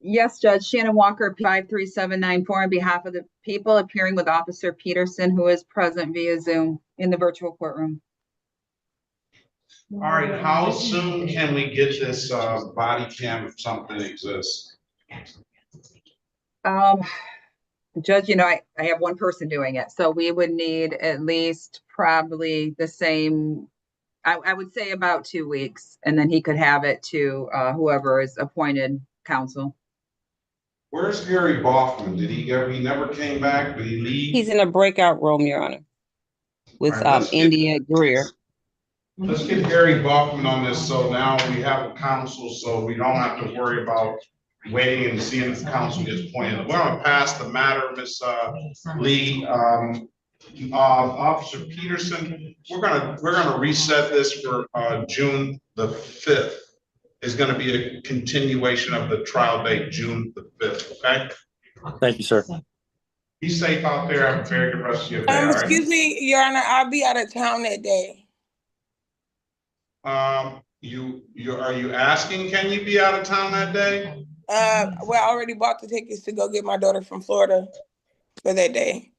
Yes, Judge. Shannon Walker, 53794, on behalf of the people, appearing with Officer Peterson, who is present via Zoom in the virtual courtroom. All right, how soon can we get this body cam if something exists? Judge, I have one person doing it, so we would need at least probably the same, I would say about 2 weeks, and then he could have it to whoever is appointed counsel. Where's Gary Boffman? He never came back? Did he leave? He's in a breakout room, Your Honor, with India Greer. Let's get Gary Boffman on this, so now we have a counsel, so we don't have to worry about waiting and seeing if the counsel gets appointed. We're gonna pass the matter, Ms. Lee. Officer Peterson, we're gonna reset this for June the 5th. Is gonna be a continuation of the trial date, June the 5th, okay? Thank you, sir. Be safe out there. Have a very good rest of your day, all right? Excuse me, Your Honor, I'll be out of town that day. Are you asking, can you be out of town that day? Well, I already bought the tickets to go get my daughter from Florida for that day.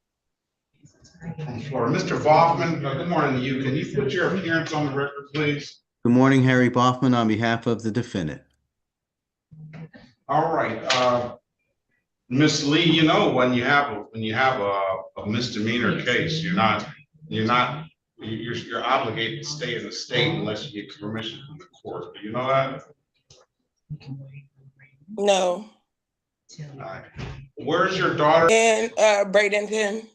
From Florida. Mr. Boffman, good morning to you. Can you put your appearance on the record, please? Good morning, Harry Boffman, on behalf of the defendant. All right, Ms. Lee, when you have a misdemeanor case, you're obligated to stay in the state unless you get permission from the court. Do you know that? No. Right. Where's your daughter? In Bradenton.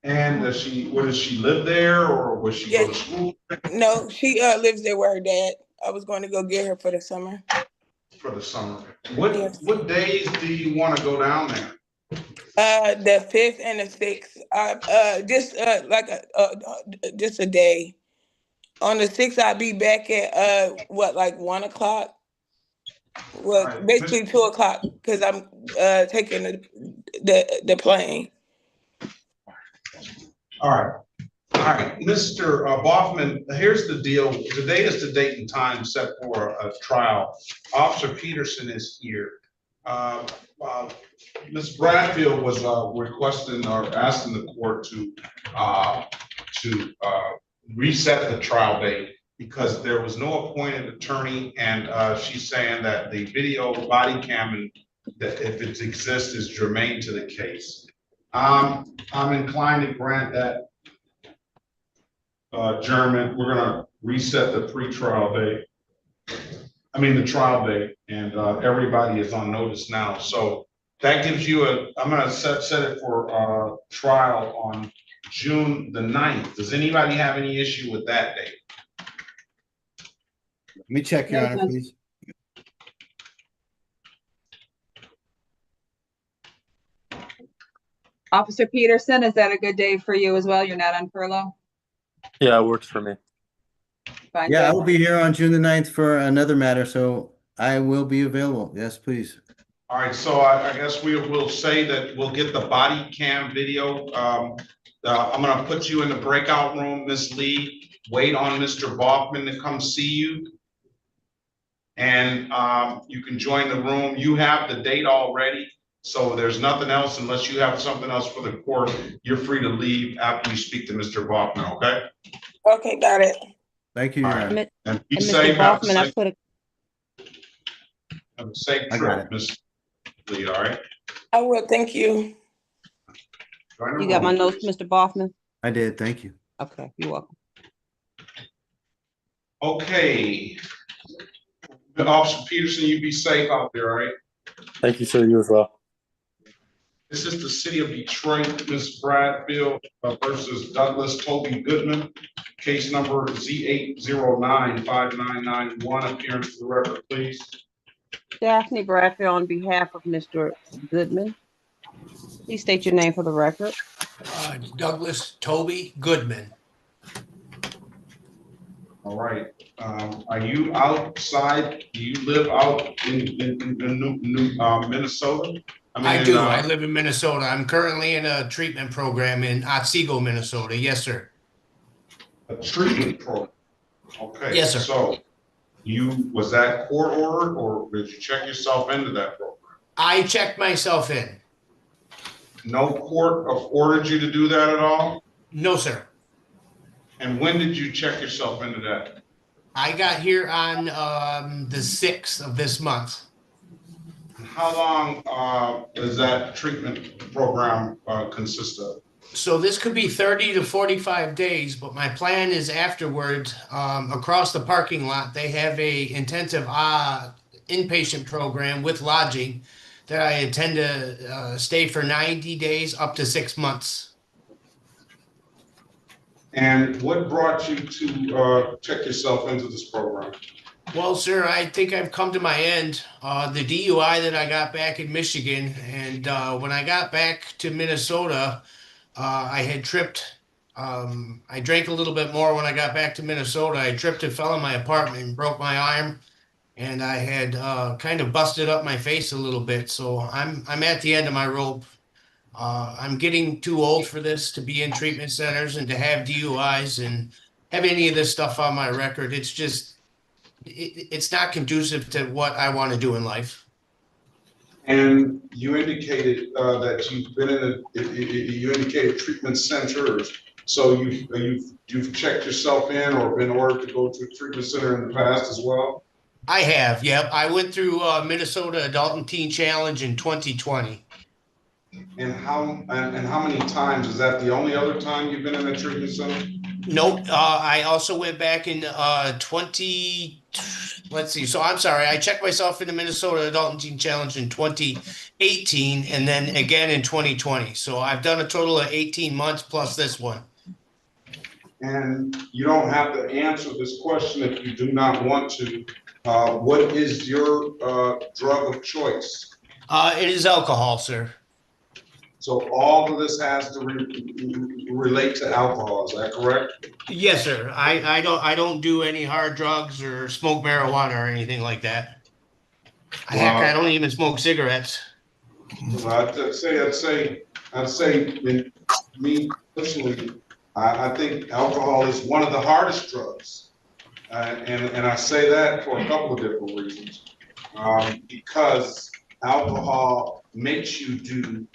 And does she live there, or was she go to school? No, she lives there with her dad. I was going to go get her for the summer. For the summer. What days do you want to go down there? The 5th and the 6th. Just just a day. On the 6th, I'll be back at 1 o'clock. Well, Right. basically 2 o'clock, because I'm taking the plane. All right, Mr. Boffman, here's the deal. Today is the date and time set for a trial. Officer Peterson is here. Ms. Bradfield was requesting or asking the court to reset the trial date because there was no appointed attorney, and she's saying that the video body cam, that if it exists, is germane to the case. I'm inclined to grant that adjournment. We're gonna reset the pre-trial date. The trial date, and everybody is on notice now. So that gives you I'm gonna set it for trial on June the 9th. Does anybody have any issue with that date? Let me check, Your Honor, please. Officer Peterson, is that a good day for you as well? You're not on furlough? Yeah, it works for me. Fine, Yeah, I good. will be here on June the 9th for another matter, so I will be available. Yes, please. All right, so I guess we will say that we'll get the body cam video. I'm gonna put you in the breakout room, Ms. Lee. Wait on Mr. Boffman to come see you. And you can join the room. You have the date already, so there's nothing else unless you have something else for the court. You're free to leave after you speak to Mr. Boffman, okay? Okay, got it. Thank you, Your Honor. And be And safe. Mr. Boffman, I put Have a safe I got trip, it. Ms. Lee, all right? I will, thank you. you got my notes, Mr. Boffman? I did. Thank you. Okay, you're welcome. Okay. Officer Peterson, you be safe out there, all right? Thank you, sir. You as well. This is the city of Detroit, Ms. Bradfield versus Douglas Toby Goodman. Case number Z8095991. Appearance for the record, please. Daphne Bradfield on behalf of Mr. Goodman. Please state your name for the record. Douglas Toby Goodman. All right. Are you outside? Do you live out in Minnesota? I do. I live in Minnesota. I'm currently in a treatment program in Otsego, Minnesota. Yes, sir. A treatment program. Okay. Yes, sir. So was that court ordered, or did you check yourself into that program? I checked myself in. No court have ordered you to do that at all? No, sir. And when did you check yourself into that? I got here on the 6th of this month. How long does that treatment program consist of? So this could be 30 to 45 days, but my plan is afterward, across the parking lot, they have a intensive inpatient program with lodging that I intend to stay for 90 days up to 6 months. And what brought you to check yourself into this program? Well, sir, I think I've come to my end. The DUI that I got back in Michigan, and when I got back to Minnesota, I had tripped. I drank a little bit more when I got back to Minnesota. I tripped and fell in my apartment and broke my arm, and I had kind of busted up my face a little bit. So I'm at the end of my rope. I'm getting too old for this, to be in treatment centers and to have DUIs and have any of this stuff on my record. It's just, it's not conducive to what I want to do in life. And you indicated that you've been you indicated treatment centers. So you've checked yourself in or been ordered to go to a treatment center in the past as well? I have, yep. I went through Minnesota Adult and Teen Challenge in 2020. And how many times? Is that the only other time you've been in a treatment center? Nope. I also went back in let's see. So I'm sorry. I checked myself in the Minnesota Adult and Teen Challenge in 2018 and then again in 2020. So I've done a total of 18 months plus this one. And you don't have to answer this question if you do not want to. What is your drug of choice? It is alcohol, sir. So all of this has to relate to alcohol, is that correct? Yes, sir. I don't do any hard drugs or smoke marijuana or anything like that. Heck, I don't even smoke cigarettes. Well, I'd say, me personally, I think alcohol is one of the hardest drugs, and I say that for a couple of different reasons. Because alcohol makes you do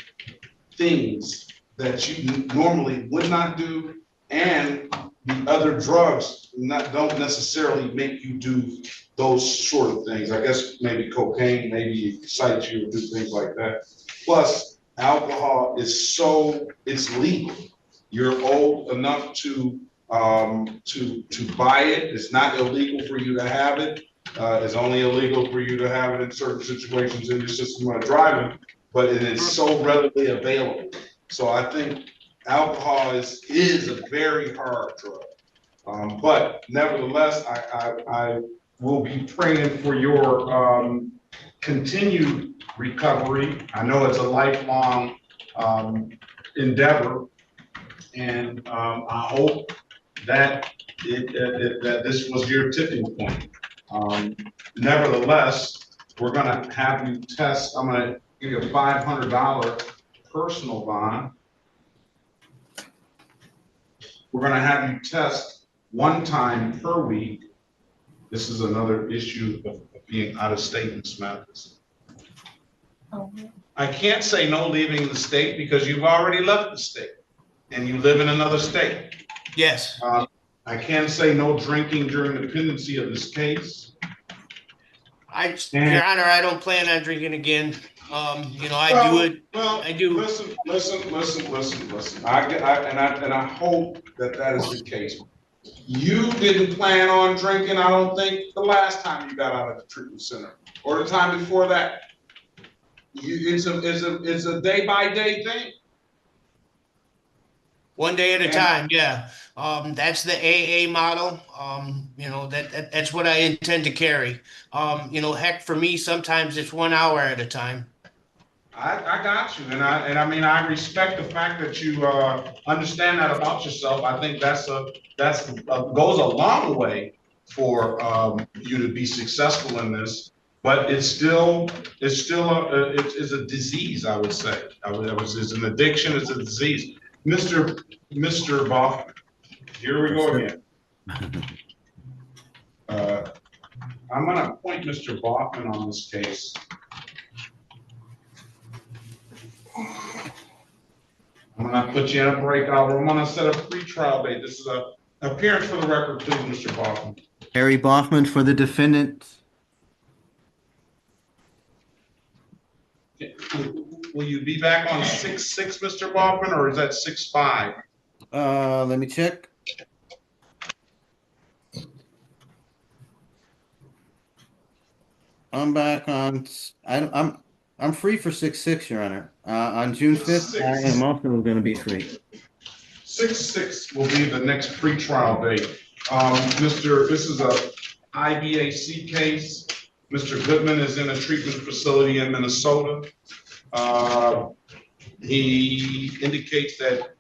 things that you normally would not do, and the other drugs don't necessarily make you do those sort of things. I guess maybe cocaine maybe excite you or do things like that. Plus, alcohol is it's legal. You're old enough to buy it. It's not illegal for you to have it. It's only illegal for you to have it in certain situations in your system of driving, but it is so readily available. So I think alcohol is a very hard drug. But nevertheless, I will be praying for your continued recovery. I know it's a lifelong endeavor, and I hope that that this was your tipping point. Nevertheless, we're going to have you test. I'm going to give you a $500 personal bond. We're going to have you test one time per week. This is another issue of being out of state in Ms. Mathis. I can't say no leaving the state because you've already left the state and you live in another state. Yes. I can't say no drinking during the pendency of this case. Your Honor, I don't plan on drinking again. I do it. Well, I do. Listen. I hope that is the case. You didn't plan on drinking, I don't think, the last time you got out of the treatment center or the time before that. It's a day by day thing. One day at a time, yeah. That's the AA model. You know, that's what I intend to carry. You know, heck, for me, sometimes it's 1 hour at a time. I got you, and I mean I respect the fact that you understand that about yourself. I think that's goes a long way for you to be successful in this. But it's a disease. I would say it's an addiction. It's a disease. Mr. Bachman, here we go again. I'm going to appoint Mr. Bachman on this case. I'm going to put you in a breakout room. I'm going to set a pre-trial date. This is an appearance for the record, please, Mr. Bachman. Harry Bachman for the defendant. Will you be back on 6-6, Mr. Bachman, or is that 6-5? Let me check. I'm back on. I'm free for 6-6, Your Honor. On June 5th, I am also going to be free. 6-6 will be the next pre-trial date. This is a IBAC case. Mr. Goodman is in a treatment facility in Minnesota. He indicates that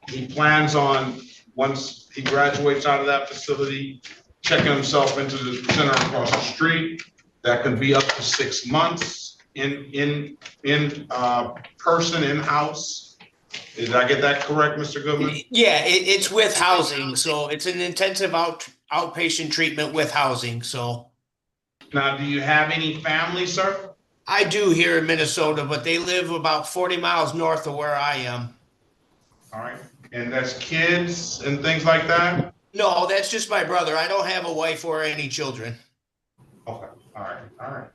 he plans on, once he graduates out of that facility, checking himself into the center across the street. That could be up to 6 months in person, in-house. Did I get that correct, Mr. Goodman? Yeah, it's with housing, so it's an intensive outpatient treatment with housing. So now, do you have any family, sir? I do here in Minnesota, but they live about 40 miles north of where I am. All right, and that's kids and things like that? No, that's just my brother. I don't have a wife or any children. Okay, all right.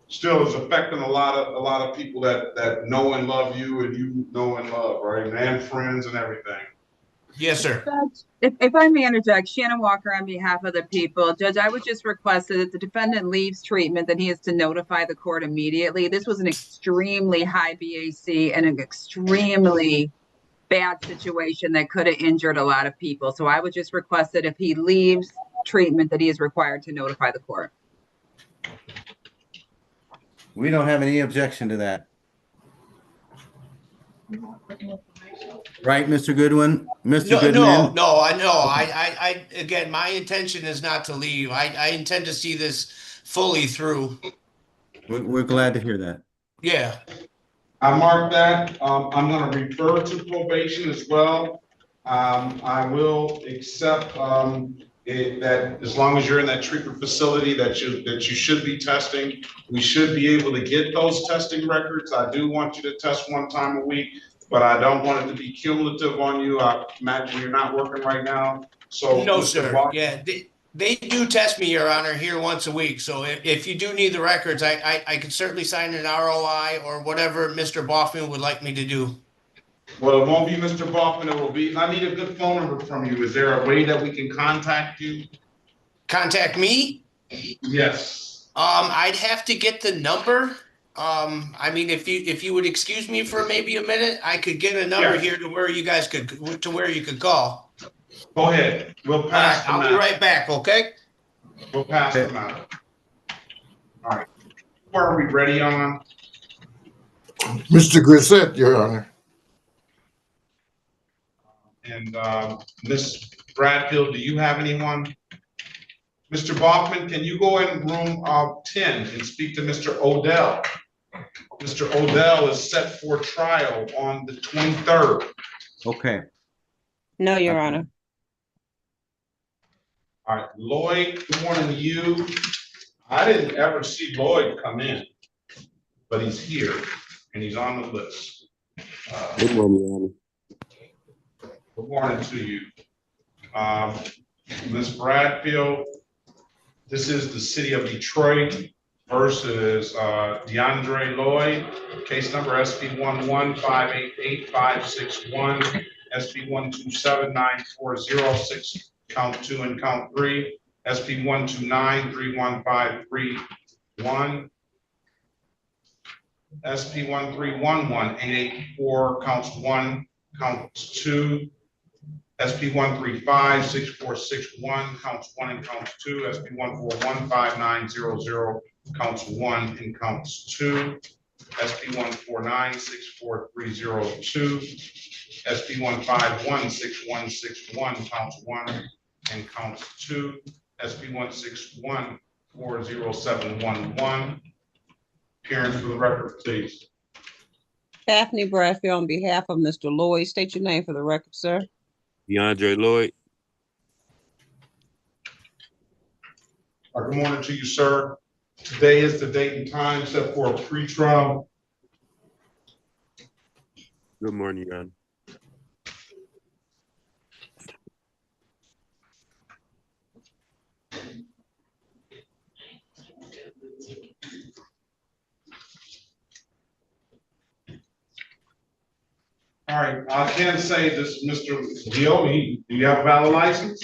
Still, it's affecting a lot of people that know and love you, and you know and love, right? And friends and everything. Yes, sir. Judge, if I may interject, Shannon Walker on behalf of the people. Judge, I would just request that if the defendant leaves treatment, that he is to notify the court immediately. This was an extremely high BAC and an extremely bad situation that could have injured a lot of people. So I would just request that if he leaves treatment, that he is required to notify the court. We don't have any objection to that. Right, Mr. Goodwin? Mr. Goodman? No, I know. I again, my intention is not to leave. I intend to see this fully through. We're glad to hear that. Yeah. I mark that. I'm going to refer to probation as well. I will accept that as long as you're in that treatment facility that you should be testing. We should be able to get those testing records. I do want you to test 1 time a week, but I don't want it to be cumulative on you. I imagine you're not working right now. So no, sir. Yeah, they do test me, Your Honor, here once a week. So if you do need the records, I can certainly sign an ROI or whatever Mr. Bachman would like me to do. Well, it won't be Mr. Bachman. It will be. I need a good phone number from you. Is there a way that we can contact you? Contact me? Yes. I'd have to get the number. I mean, if you would excuse me for maybe a minute, I could get a number here to where you guys could call. Go ahead. We'll pass. All right, I'll be right back. Okay. We'll pass them out. All right. Where are we ready on? Mr. Grissett, Your Honor. And Ms. Bradfield, do you have anyone? Mr. Bachman, can you go in room 10 and speak to Mr. Odell? Mr. Odell is set for trial on the 23rd. Okay. No, Your Honor. All right, Lloyd, good morning to you. I didn't ever see Lloyd come in, but he's here and he's on the list. Good morning, Your Honor. Good morning to you. Ms. Bradfield, this is the city of Detroit versus DeAndre Lloyd, case number SP115888561, SP1279406, count 2 and count 3, SP129315331. SP 1311-884, counts 1, counts 2. SP 135-6461, counts 1 and counts 2. SP 141-5900, counts 1 and counts 2. SP 149-64302. SP 151-6161, counts 1 and counts 2. SP 161-40711. Appearance for the record, please. Daphne Bradfield on behalf of Mr. Lloyd. State your name for the record, sir. DeAndre Lloyd. Good morning to you, sir. Today is the date and time set for a pretrial. Good morning, Your Honor. All right, I can say this, Mr. Gill, do you have a valid license?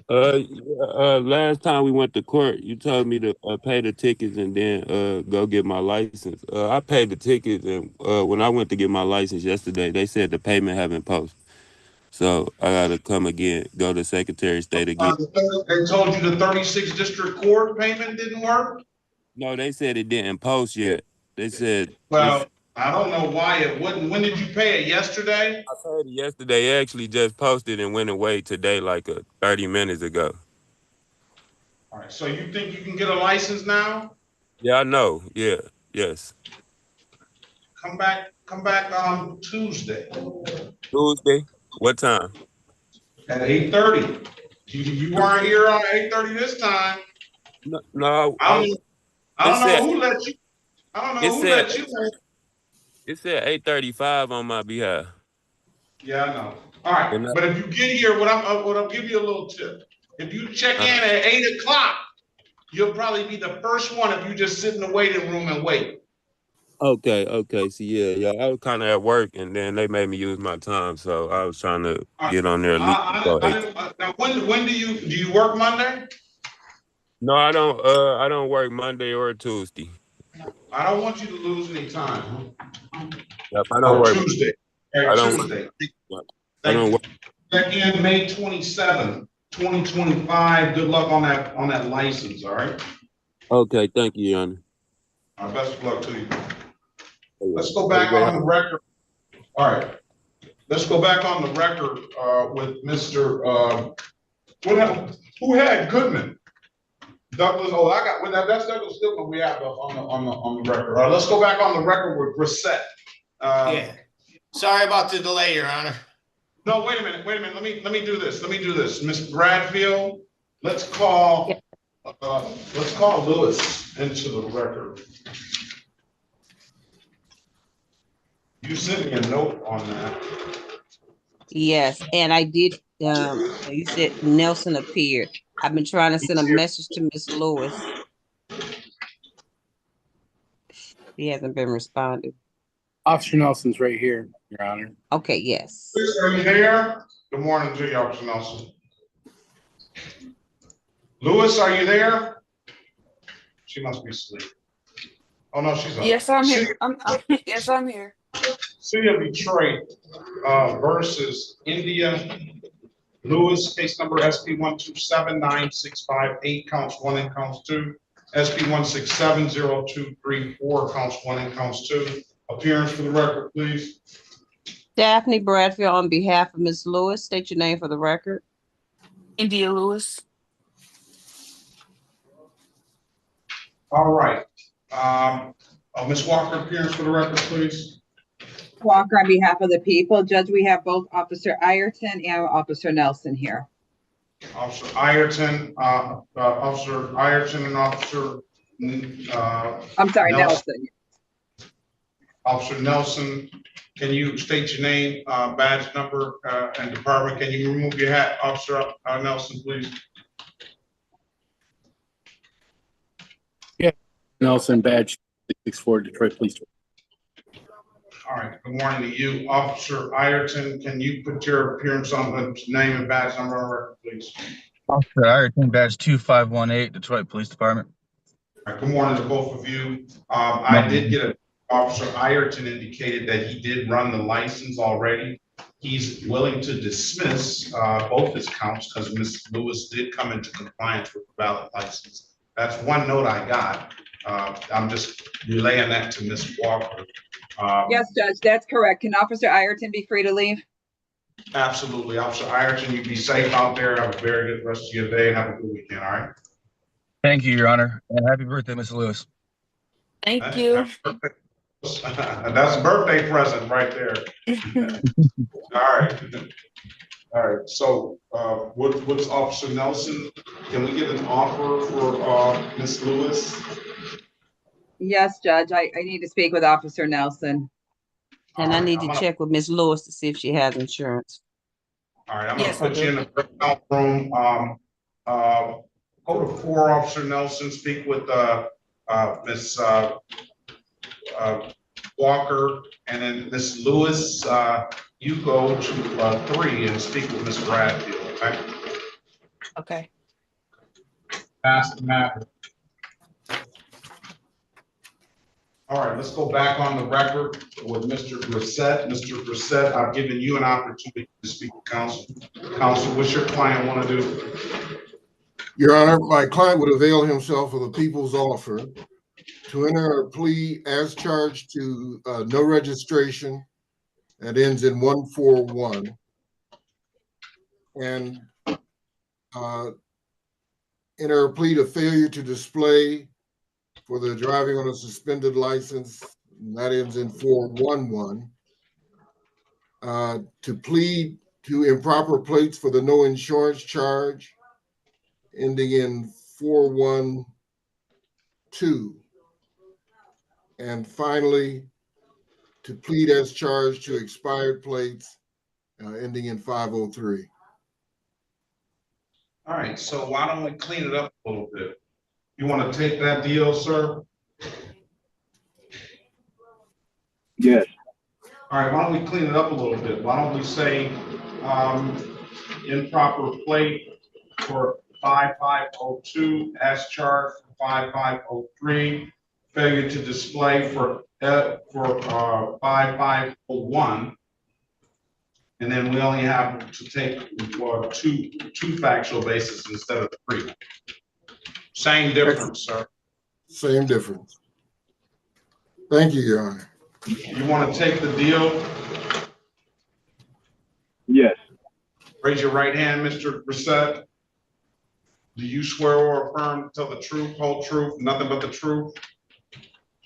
Last time we went to court, you told me to pay the tickets and then go get my license. I paid the tickets, and when I went to get my license yesterday, they said the payment haven't posted. So I gotta come again, go to Secretary of State again. They told you the 36th District Court payment didn't work? No, they said it didn't post yet. They said. Well, I don't know why it wouldn't. When did you pay it? Yesterday? I paid it yesterday. It actually just posted and went away today, like 30 minutes ago. All right, so you think you can get a license now? Yeah, I know. Yeah, yes. Come back on Tuesday. Tuesday? What time? At 8:30. You weren't here on 8:30 this time. No, I don't know who let you. I don't know who let you in. It said 8:35 on my behalf. Yeah, I know. All right, but if you get here, what I'll give you a little tip. If you check in at 8 o'clock, you'll probably be the first one if you just sit in the waiting room and wait. Okay. So yeah. I was kind of at work, and then they made me use my time, so I was trying to get on there. Now, when do you work Monday? No, I don't. I don't work Monday or Tuesday. I don't want you to lose any time. Yep, I don't work Tuesday. I don't Tuesday. I don't work. Check in May 27th, 2025. Good luck on that license. All right. Okay, thank you, Your Honor. Best of luck to you. Let's go back on the record. All right. Let's go back on the record with Mr. Who had Goodman? Douglas. Oh, that's Douglas Goodman. We have on the record. All right. Let's go back on the record with Brissett. Yeah. Sorry about the delay, Your Honor. No, wait a minute. Let me do this. Ms. Bradfield, let's call Lewis into the record. You sent me a note on that. Yes, and I did. You said Nelson appeared. I've been trying to send a message to Miss Lewis. He hasn't been responding. Officer Nelson's right here, Your Honor. Okay, yes. Are you there? Good morning to you, Officer Nelson. Lewis, are you there? She must be asleep. Oh no, she's up. Yes, I'm here. Yes, I'm here. City of Detroit versus India. Lewis, case number SP 1279658, counts 1 and counts 2. SP 1670234, counts 1 and counts 2. Appearance for the record, please. Daphne Bradfield on behalf of Ms. Lewis. State your name for the record. India Lewis. All right. Ms. Walker, appearance for the record, please. Walker on behalf of the people. Judge, we have both Officer Ireton and Officer Nelson here. Officer Ireton and Officer. I'm sorry, Nelson. Officer Nelson, can you state your name, badge number, and department? Can you remove your hat, Officer Nelson, please? Yeah, Nelson, badge 664, Detroit Police Department. All right, good morning to you. Officer Ireton, can you put your appearance on the name and badge number on record, please? Officer Ireton, badge 2518, Detroit Police Department. All right, good morning to both of you. I did get Officer Ireton indicated that he did run the license already. He's willing to dismiss both his counts because Ms. Lewis did come into compliance with the valid license. That's one note I got. I'm just relaying that to Ms. Walker. Yes, Judge, that's correct. Can Officer Ireton be free to leave? Absolutely. Officer Ireton, you be safe out there. Have a very good rest of your day and have a good weekend, all right? Thank you, Your Honor, and happy birthday, Ms. Lewis. Thank you. That's a birthday present right there. All right. All right. So what's Officer Nelson? Can we get an offer for Ms. Lewis? Yes, Judge, I need to speak with Officer Nelson. And I need to check with Ms. Lewis to see if she has insurance. All right, I'm Yes, gonna put you in the breakout room. Go to 4, Officer Nelson, speak with Ms. Walker, and then Ms. Lewis, you go to 3 and speak with Ms. Bradfield, okay? Okay. Pass the matter. All right, let's go back on the record with Mr. Brissett. Mr. Brissett, I've given you an opportunity to speak to counsel. Counsel, what's your client want to do? Your Honor, my client would avail himself of the people's offer to enter a plea as charged to no registration that ends in 141, and enter a plea to failure to display for the driving on a suspended license, and that ends in 411. To plead to improper plates for the no insurance charge, ending in 412. And finally, to plead as charged to expired plates, ending in 503. All right, so why don't we clean it up a little bit? You want to take that deal, sir? Yes. All right, why don't we clean it up a little bit? Why don't we say improper plate for 5502 as charged for 5503, failure to display for 5501, and then we only have to take two factual bases instead of 3. Same difference, sir. Same difference. Thank you, Your Honor. You want to take the deal? Yes. Raise your right hand, Mr. Brissett. Do you swear or affirm to tell the truth, whole truth, nothing but the truth?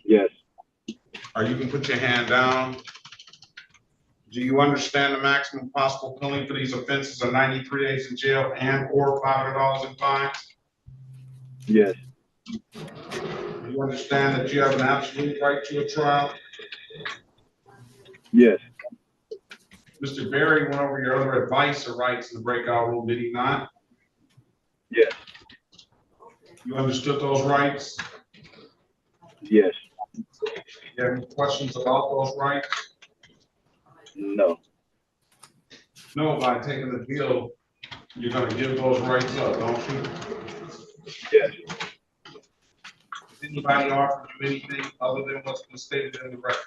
Yes. Or you can put your hand down. Do you understand the maximum possible penalty for these offenses are 93 days in jail and or $500 in fines? Yes. Do you understand that you have an absolute right to a trial? Yes. Mr. Berry went over your other advice or rights in the breakout room, did he not? Yes. You understood those rights? Yes. You have any questions about those rights? No. No, by taking the deal, you're going to give those rights up, don't you? Yes. Does anybody offer you anything other than what's been stated in the record?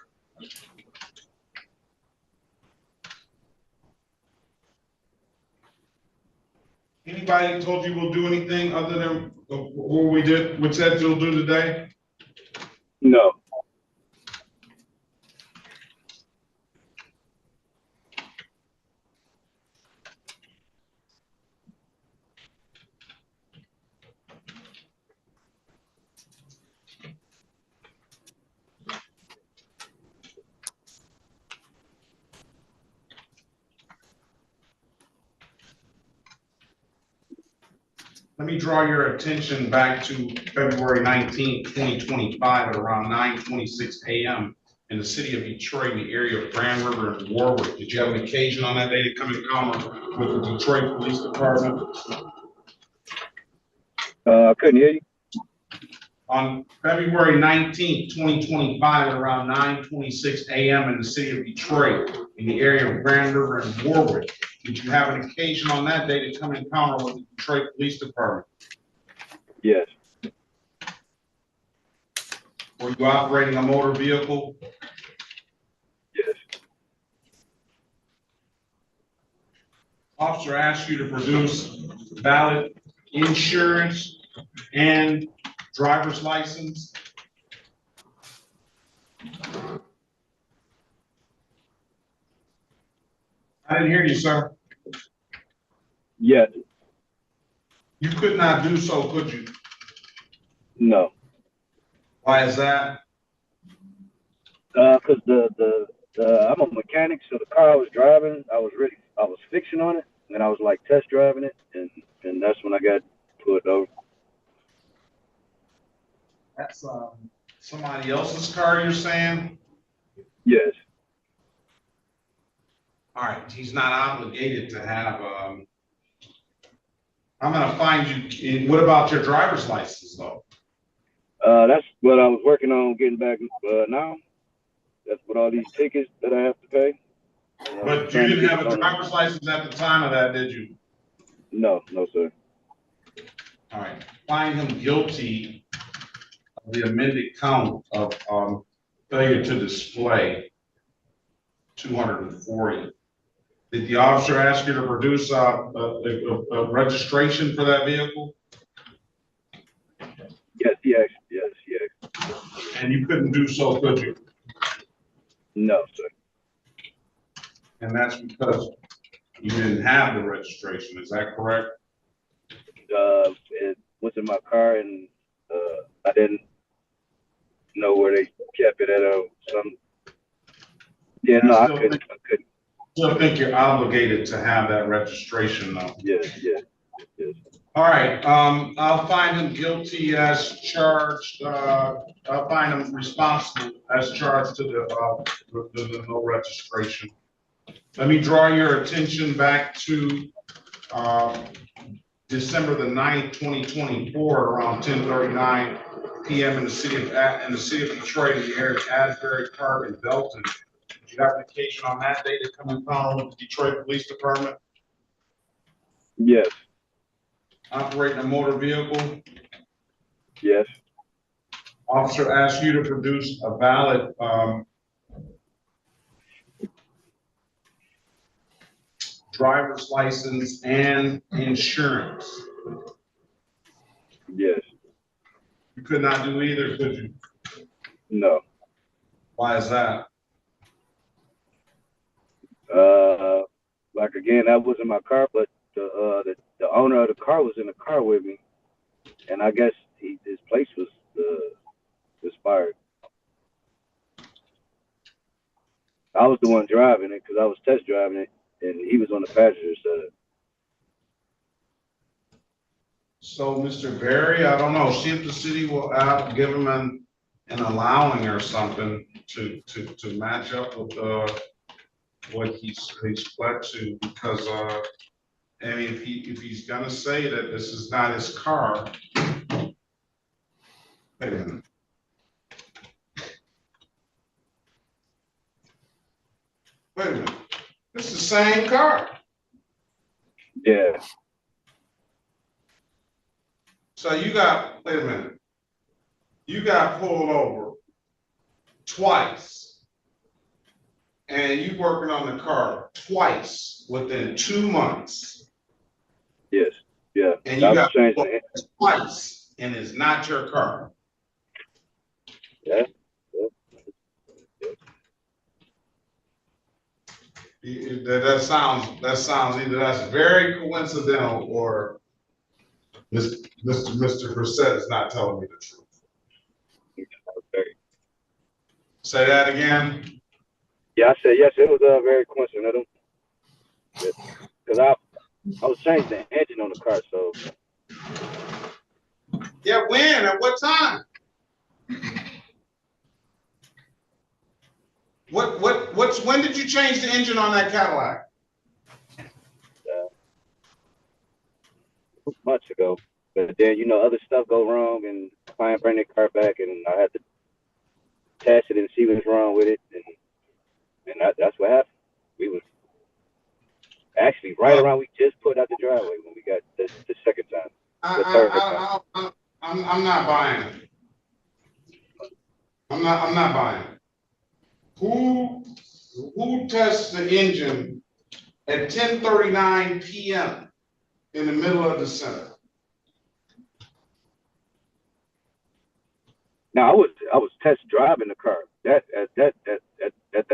Anybody told you we'll do anything other than what we did, what said you'll do today? No. Let me draw your attention back to February 19th, 2025 at around 9:26 a.m. in the city of Detroit in the area of Grand River and Warwick. Did you have an occasion on that day to come in encounter with the Detroit Police Department? I couldn't hear you. On February 19th, 2025 at around 9:26 a.m. in the city of Detroit in the area of Grand River and Warwick, did you have an occasion on that day to come in encounter with the Detroit Police Department? Yes. Were you operating a motor vehicle? Yes. Officer asked you to produce valid insurance and driver's license. I didn't hear you, sir. Yes. You could not do so, could you? No. Why is that? Cause I'm a mechanic, so the car I was driving, I was fixing on it, and I was like test driving it, and that's when I got pulled over. That's somebody else's car, you're saying? Yes. All right, he's not obligated to have, I'm gonna find you, what about your driver's license though? That's what I was working on getting back now. That's what all these tickets that I have to pay. But you didn't have a driver's license at the time of that, did you? No, no, sir. All right, find him guilty of the amended count of failure to display 240. Did the officer ask you to produce a registration for that vehicle? Yes, yes. And you couldn't do so, could you? No, sir. And that's because you didn't have the registration, is that correct? It was in my car, and I didn't know where they kept it at or something. Yeah, no, I couldn't. Still think you're obligated to have that registration though. Yes. All right, I'll find him guilty as charged, I'll find him responsible as charged to the no registration. Let me draw your attention back to, December the 9th, 2024, around 10:39 PM in the city of Detroit, in the area of Asbury Park and Belton. Did you have an application on that day to come and follow with the Detroit Police Department? Yes. Operating a motor vehicle? Yes. Officer asked you to produce a valid driver's license and insurance. Yes. You could not do either, could you? No. Why is that? Like again, that was in my car, but the owner of the car was in the car with me, and I guess his place was expired. I was the one driving it because I was test driving it, and he was on the passenger side. So, Mr. Berry, I don't know, see if the city will give him an allowing or something to match up with what he's pled to, because I mean, if he's gonna say that this is not his car. Wait a minute. Wait a minute. It's the same car. Yeah. So you got, wait a minute. You got pulled over twice. And you working on the car twice within 2 months. Yes. Yeah. And you got pulled over twice, and it's not your car. Yeah. That sounds either that's very coincidental, or Mr. Brissett is not telling me the truth. Okay. Say that again. Yeah, I said yes. It was very coincidental. Because I was changing the engine on the car, so. Yeah, when? At what time? When did you change the engine on that Cadillac? Months ago. But then, other stuff go wrong, and client bring their car back, and I had to test it and see what's wrong with it, and that's what happened. We was actually right around, we just put out the driveway when we got the second time. I'm not buying it. I'm not buying it. Who tests the engine at 10:39 p.m. in the middle of December? Now I was test driving the car. At that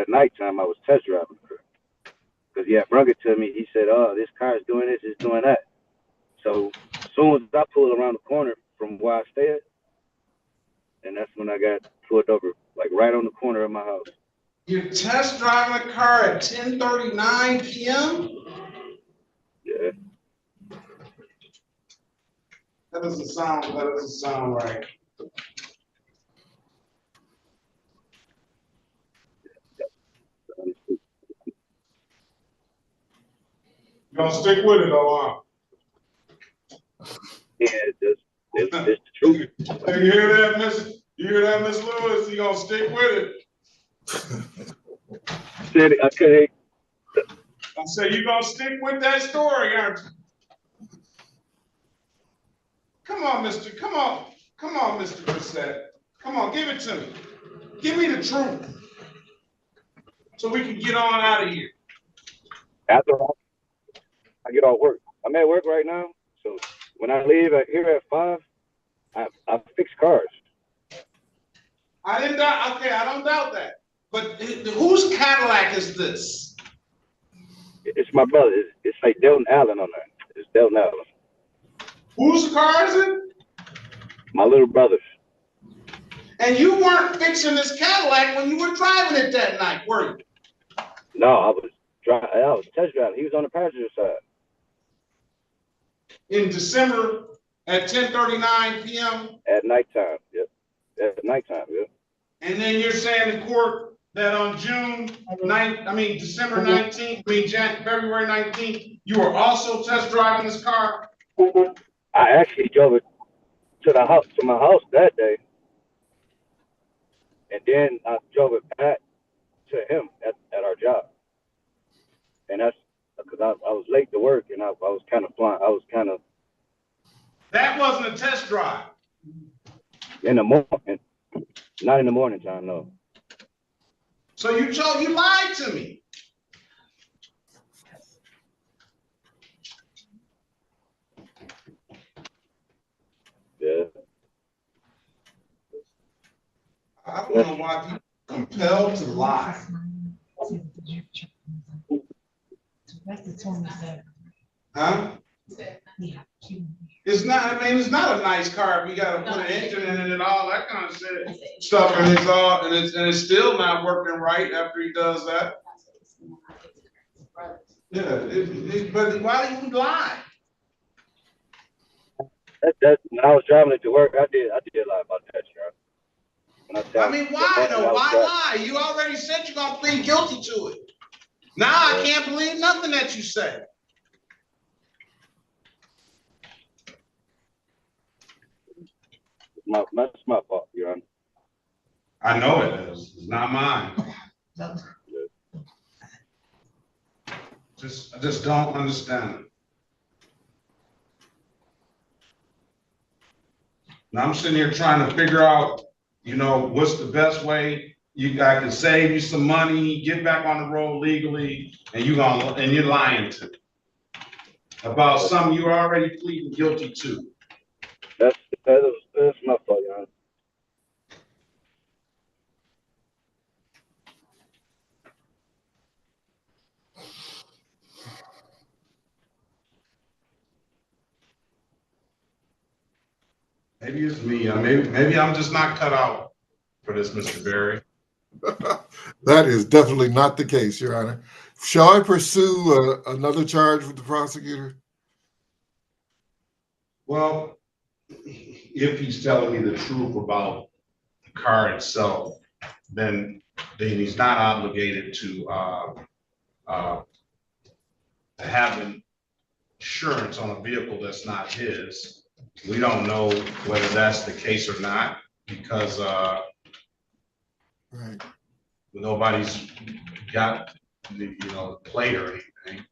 nighttime I was test driving the car. Because he had brung it to me. He said, "Oh, this car is doing this, it's doing that." So as soon as I pulled around the corner from where I stay at, and that's when I got pulled over, like right on the corner of my house. You're test driving a car at 10:39 p.m.? Yeah. That doesn't sound right. You gonna stick with it though, huh? Yeah, it's the truth. Hey, you hear that, Miss Lewis? You gonna stick with it? Said it, okay. I said you gonna stick with that story, aren't you? Come on, Mr. Brissett. Come on, give it to me. Give me the truth. So we can get on out of here. After I get off work. I'm at work right now. So when I leave here at 5, I fix cars. I didn't doubt, okay, I don't doubt that. But whose Cadillac is this? It's my brother. It's like Delton Allen on there. It's Delton Allen. Whose car is it? My little brother's. And you weren't fixing this Cadillac when you were driving it that night, were you? No, I was test driving. He was on the passenger side. In December at 10:39 p.m. At nighttime, yep. At nighttime, yep. And then you're saying to court that on December 19th, February 19th, you were also test driving this car? I actually drove it to my house that day. And then I drove it back to him at our job. And that's because I was late to work and I was kind of flying. That wasn't a test drive. In the morning, not in the morning time, no. So you lied to me. Yeah. I don't know why people are compelled to lie. That's the 27. Huh? Yeah. It's not a nice car if you gotta put an engine in it and all that kind of stuff, and it's still not working right after he does that. Yeah, but why do you lie? That when I was driving it to work, I did lie about that, Sheriff. I mean, why though? Why lie? You already said you're gonna plead guilty to it. Now I can't believe nothing that you say. That's my fault, Your Honor. I know it is. It's not mine. I just don't understand it. Now I'm sitting here trying to figure out, what's the best way I can save you some money, get back on the road legally, and you're lying to me about something you're already pleading guilty to. That's my fault, Your Honor. Maybe it's me. Maybe I'm just not cut out for this, Mr. Berry. That is definitely not the case, Your Honor. Shall I pursue another charge with the prosecutor? Well, if he's telling me the truth about the car itself, then he's not obligated to have insurance on a vehicle that's not his. We don't know whether that's the case or not because right. Nobody's got the plate or anything.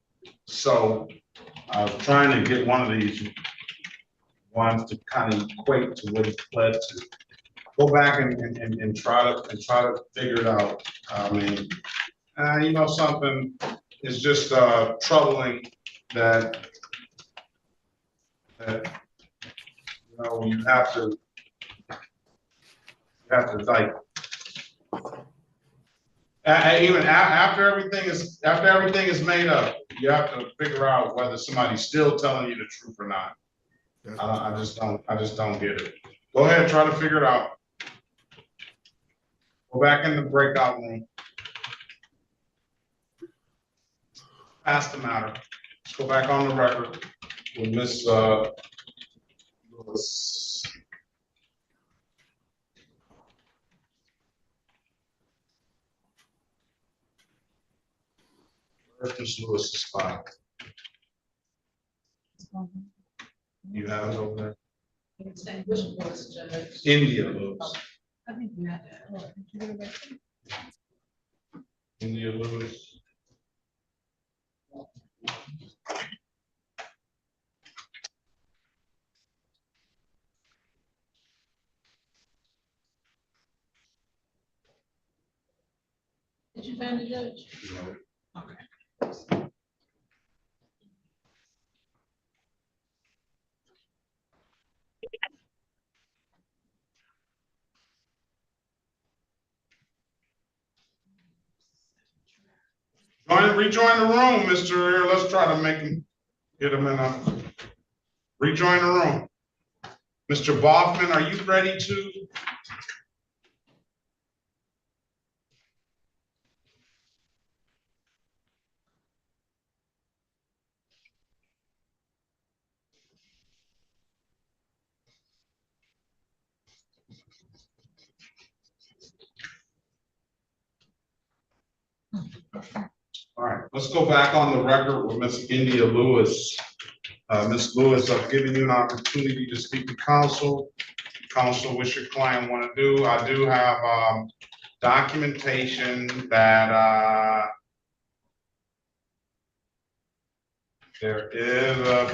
So I was trying to get one of these ones to kind of equate to what he pled to. go back and try to figure it out. I mean, you know, something is just troubling that you know you have to like even after everything is made up, you have to figure out whether somebody's still telling you the truth or not. I just don't get it. Go ahead, try to figure it out. Go back in the breakout room. Pass the matter. Let's go back on the record with Miss Lewis. Where's Miss Lewis's file? You have it over there? India Lewis. I think you had that. India Lewis. Did you find the judge? No. Okay. Rejoin the room, Mr. Let's try to make him get him in a rejoin the room. Mr. Boffman, are you ready to? All right, let's go back on the record with Miss India Lewis. Ms. Lewis, I've given you an opportunity to speak to counsel. Counsel, what's your client want to do? I do have documentation that there is a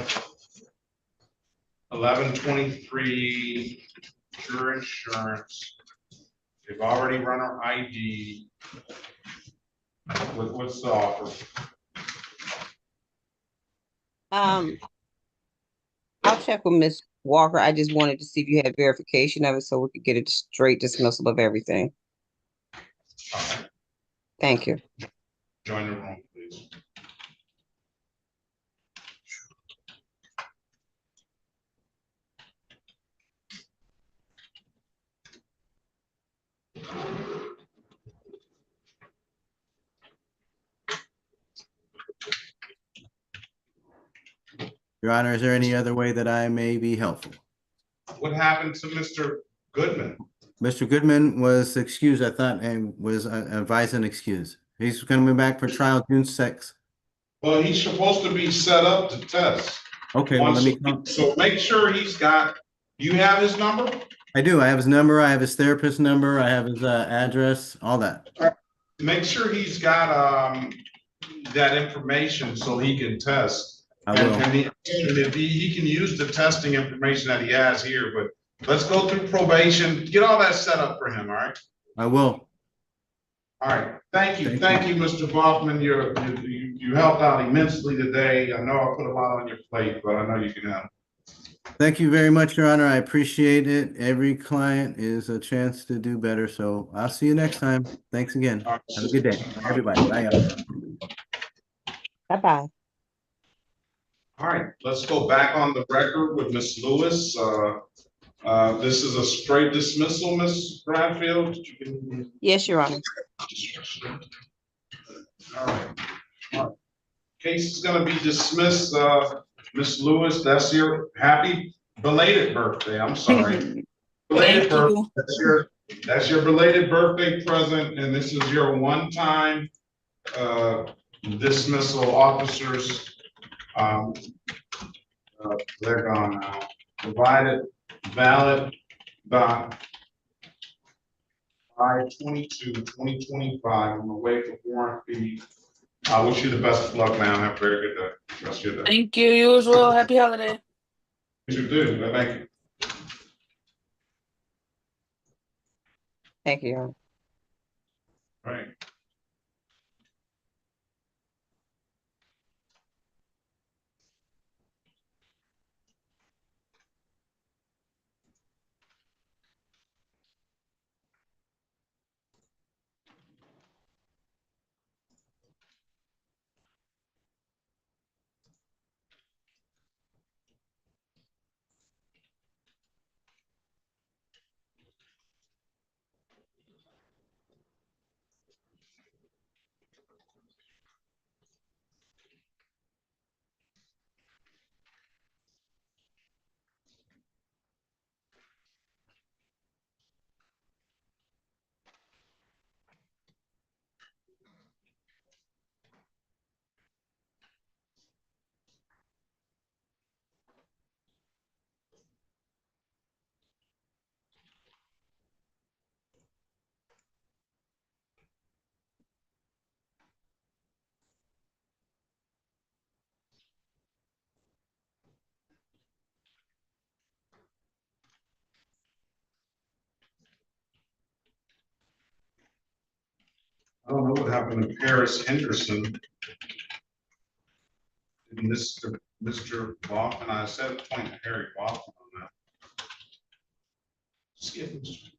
1123 pure insurance. They've already run our ID. What's the offer? I'll check with Miss Walker. I just wanted to see if you had verification of it so we could get a straight dismissal of everything. All right. Thank you. Join the room, please. Your Honor, is there any other way that I may be helpful? What happened to Mr. Goodman? Mr. Goodman was excused, I thought, and was advised an excuse. He's going to be back for trial June 6th. Well, he's supposed to be set up to test. Okay, well, let me come. So make sure he's got, you have his number? I do. I have his number. I have his therapist number. I have his address, all that. Make sure he's got that information so he can test. I will. And he can use the testing information that he has here, but let's go through probation, get all that set up for him, all right? I will. All right, thank you, Mr. Boffman. You helped out immensely today. I know I put a lot on your plate, but I know you can help. Thank you very much, Your Honor. I appreciate it. Every client is a chance to do better, so I'll see you next time. Thanks again. Have a good day, everybody. Bye. Bye-bye. All right, let's go back on the record with Ms. Lewis. This is a straight dismissal, Ms. Bradfield? Yes, Your Honor. All right. Case is going to be dismissed. Ms. Lewis, that's your happy belated birthday. I'm sorry. Belated birthday. That's your belated birthday present, and this is your one-time dismissal. Officers, they're gone now. Provided valid dot 5/22/2025. I'm gonna wait for warrant fee. I wish you the best of luck, man. Have a very good day. Rest of your day. Thank you. You as well. Happy holiday. You do. Thank you. Thank you, Your Honor. Right. I don't know what happened to Paris Henderson. Mr. Baughman, I said appoint Harry Baughman on that. Skip Mr.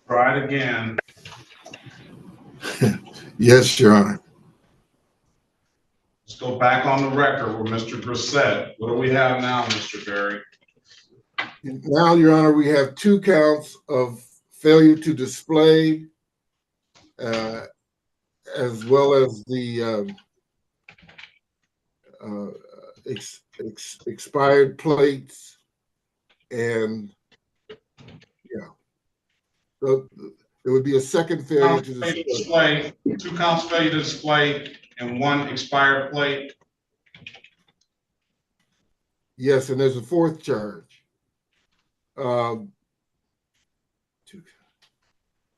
Try it again. Yes, Your Honor. Let's go back on the record with Mr. Grissett. What do we have now, Mr. Berry? Now, Your Honor, we have 2 counts of failure to display, as well as the expired plates, and so there would be a second failure to display. 2 counts failure to display and 1 expired plate. Yes, and there's a 4th charge.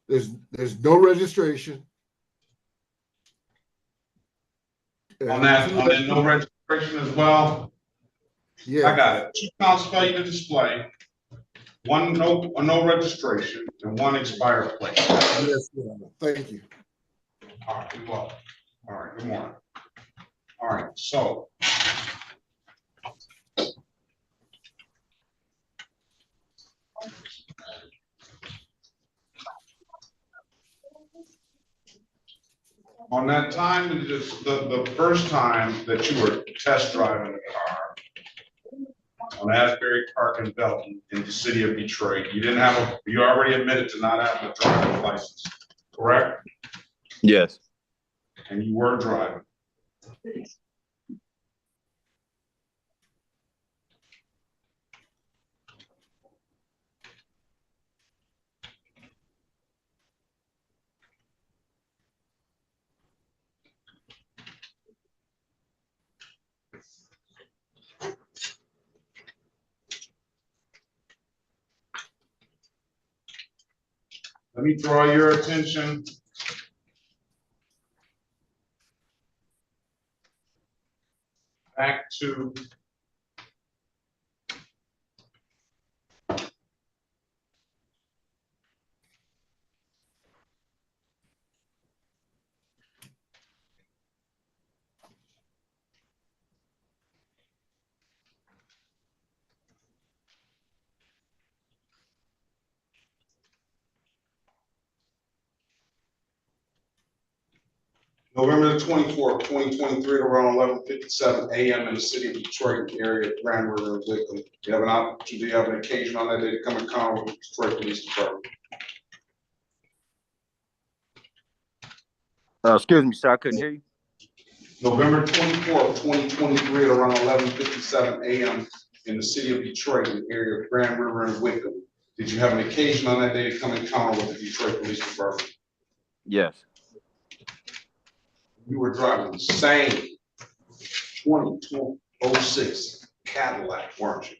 There's no registration. On that no registration as well. Yeah, I got it. 2 counts failure to display, 1 no registration, and 1 expired plate. Yes, Your Honor. Thank you. All right, you're welcome. All right, good morning. All right, so on that time, the first time that you were test driving the car on Asbury Park and Belton in the city of Detroit, you already admitted to not having a driver's license, correct? Yes. And you were driving. Let me draw your attention back to November the 24th, 2023, around 11:57 a.m. in the city of Detroit, the area of Grand River and Wickham. You have an opportunity, you have an occasion on that day to come in contact with the Detroit Police Department. Excuse me, sir, I couldn't hear you. November 24th, 2023, at around 11:57 a.m. in the city of Detroit, in the area of Grand River and Wickham. Did you have an occasion on that day to come in contact with the Detroit Police Department? Yes. You were driving the same 2206 Cadillac, weren't you?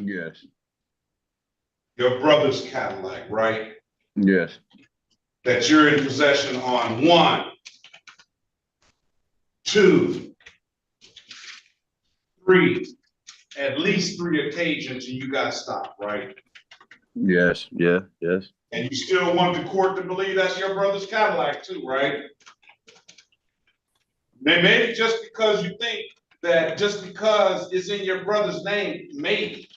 Yes. Your brother's Cadillac, right? Yes. That you're in possession on 1, 2, 3, at least 3 occasions, and you got stopped, right? Yes. Yeah. Yes. And you still want the court to believe that's your brother's Cadillac too, right? Maybe just because you think that just because it's in your brother's name, maybe,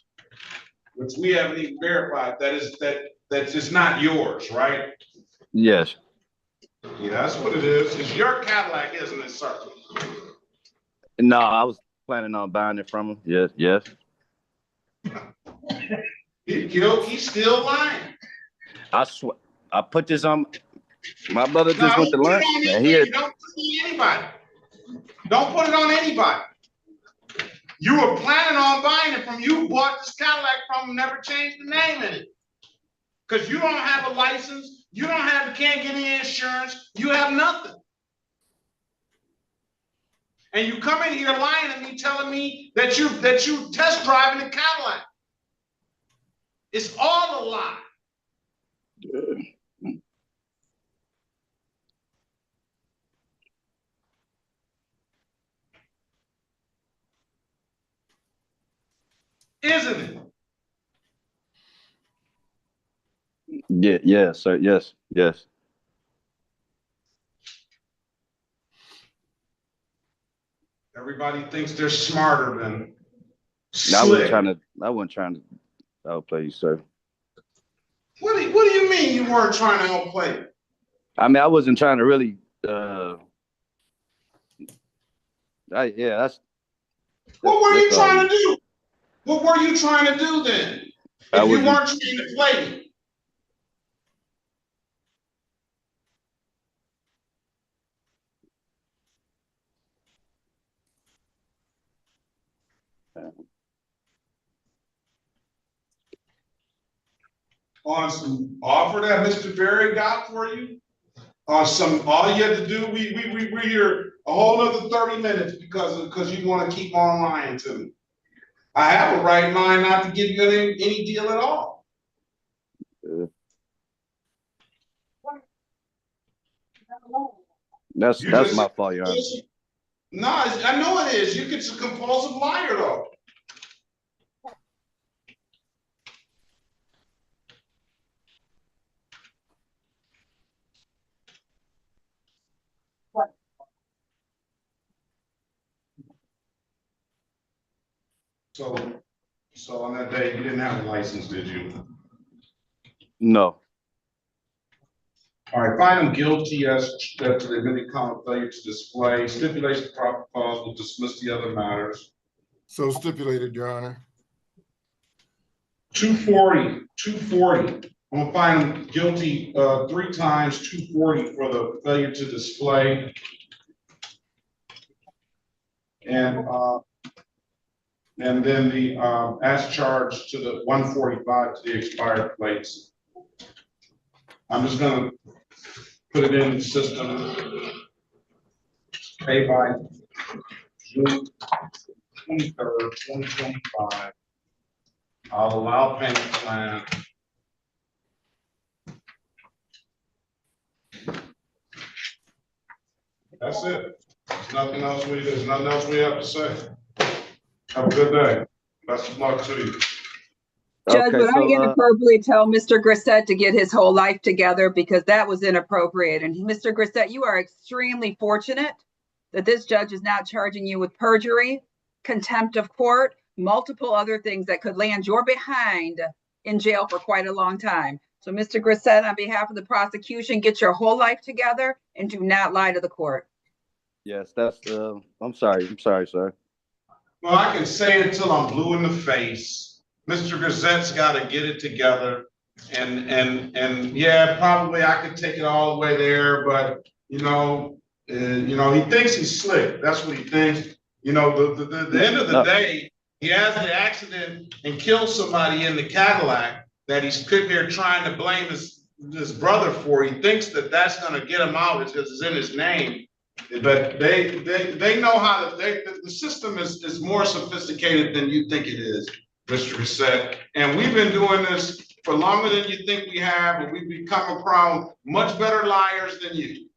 which we haven't even verified, that's just not yours, right? Yes. Yeah, that's what it is. It's your Cadillac, isn't it, sir? No, I was planning on buying it from him. Yes. Yes. He's still lying. I swear. I put this on. My brother just No, went to lunch. don't And put it on anybody. Don't put it on anybody. You were planning on buying it from you, bought this Cadillac from him, never changed the name in it. Because you don't have a license, you can't get any insurance, you have nothing. And you come in here lying to me, telling me that you test driving the Cadillac. It's all a lie. Isn't it? Yeah. Yes, sir. Yes. Yes. Everybody thinks they're smarter than I wasn't slick. trying to outplay you, sir. What do you mean you weren't trying to outplay? I mean, I wasn't trying to really. Yeah, that's. What were you that's all. trying to do? What were you trying to do then? If you weren't trying to play. On some offer that Mr. Berry got for you? On some, all you had to do, we're here a whole other 30 minutes because you want to keep on lying to me. I have a right mind not to give you any deal at all. That's my fault, Your Honor. No, I know it is. You're just a compulsive liar, though. So on that day, you didn't have a license, did you? No. All right, find him guilty as to the admitted common failure to display, stipulates the proper cause, will dismiss the other matters. So stipulated, Your Honor. 240. I'm gonna find him guilty 3 times, 240 for the failure to display. And then the as charged to the 145 to the expired plates. I'm just gonna put it in the system. Pay by June 23rd, 2025. I'll allow payment plan. That's it. There's nothing else we have to say. Have a good day. Best of luck to you. Judge, Okay, would so, I inappropriately tell Mr. Grissett to get his whole life together because that was inappropriate? And Mr. Grissett, you are extremely fortunate that this judge is now charging you with perjury, contempt of court, multiple other things that could land your behind in jail for quite a long time. So Mr. Grissett, on behalf of the prosecution, get your whole life together and do not lie to the court. Yes, that's, I'm sorry, sir. Well, I can say it till I'm blue in the face. Mr. Grissett's got to get it together. And yeah, probably I could take it all the way there, but he thinks he's slick. That's what he thinks. The end of the day, he has the accident and killed somebody in the Cadillac that he's sitting there trying to blame his brother for. He thinks that that's going to get him out because it's in his name. But they know how to. The system is more sophisticated than you think it is, Mr. Grissett. And we've been doing this for longer than you think we have, and we've become around much better liars than you.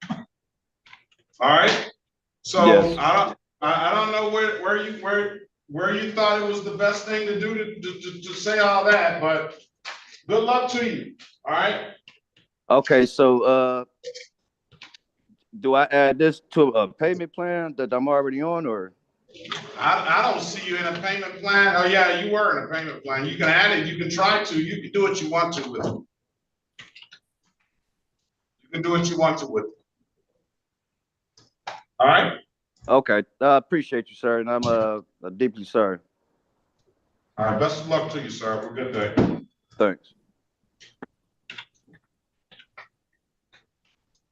All right. So yes. I don't know where you thought it was the best thing to do to say all that, but good luck to you. All right. Okay, so do I add this to a payment plan that I'm already on, or? I don't see you in a payment plan. Oh yeah, you were in a payment plan. You can add it. You can try to. You can do what you want to with it. You can do what you want to with it. All right. Okay. I appreciate you, sir, and I'm deeply sorry. All right. Best of luck to you, sir. Have a good day. Thanks.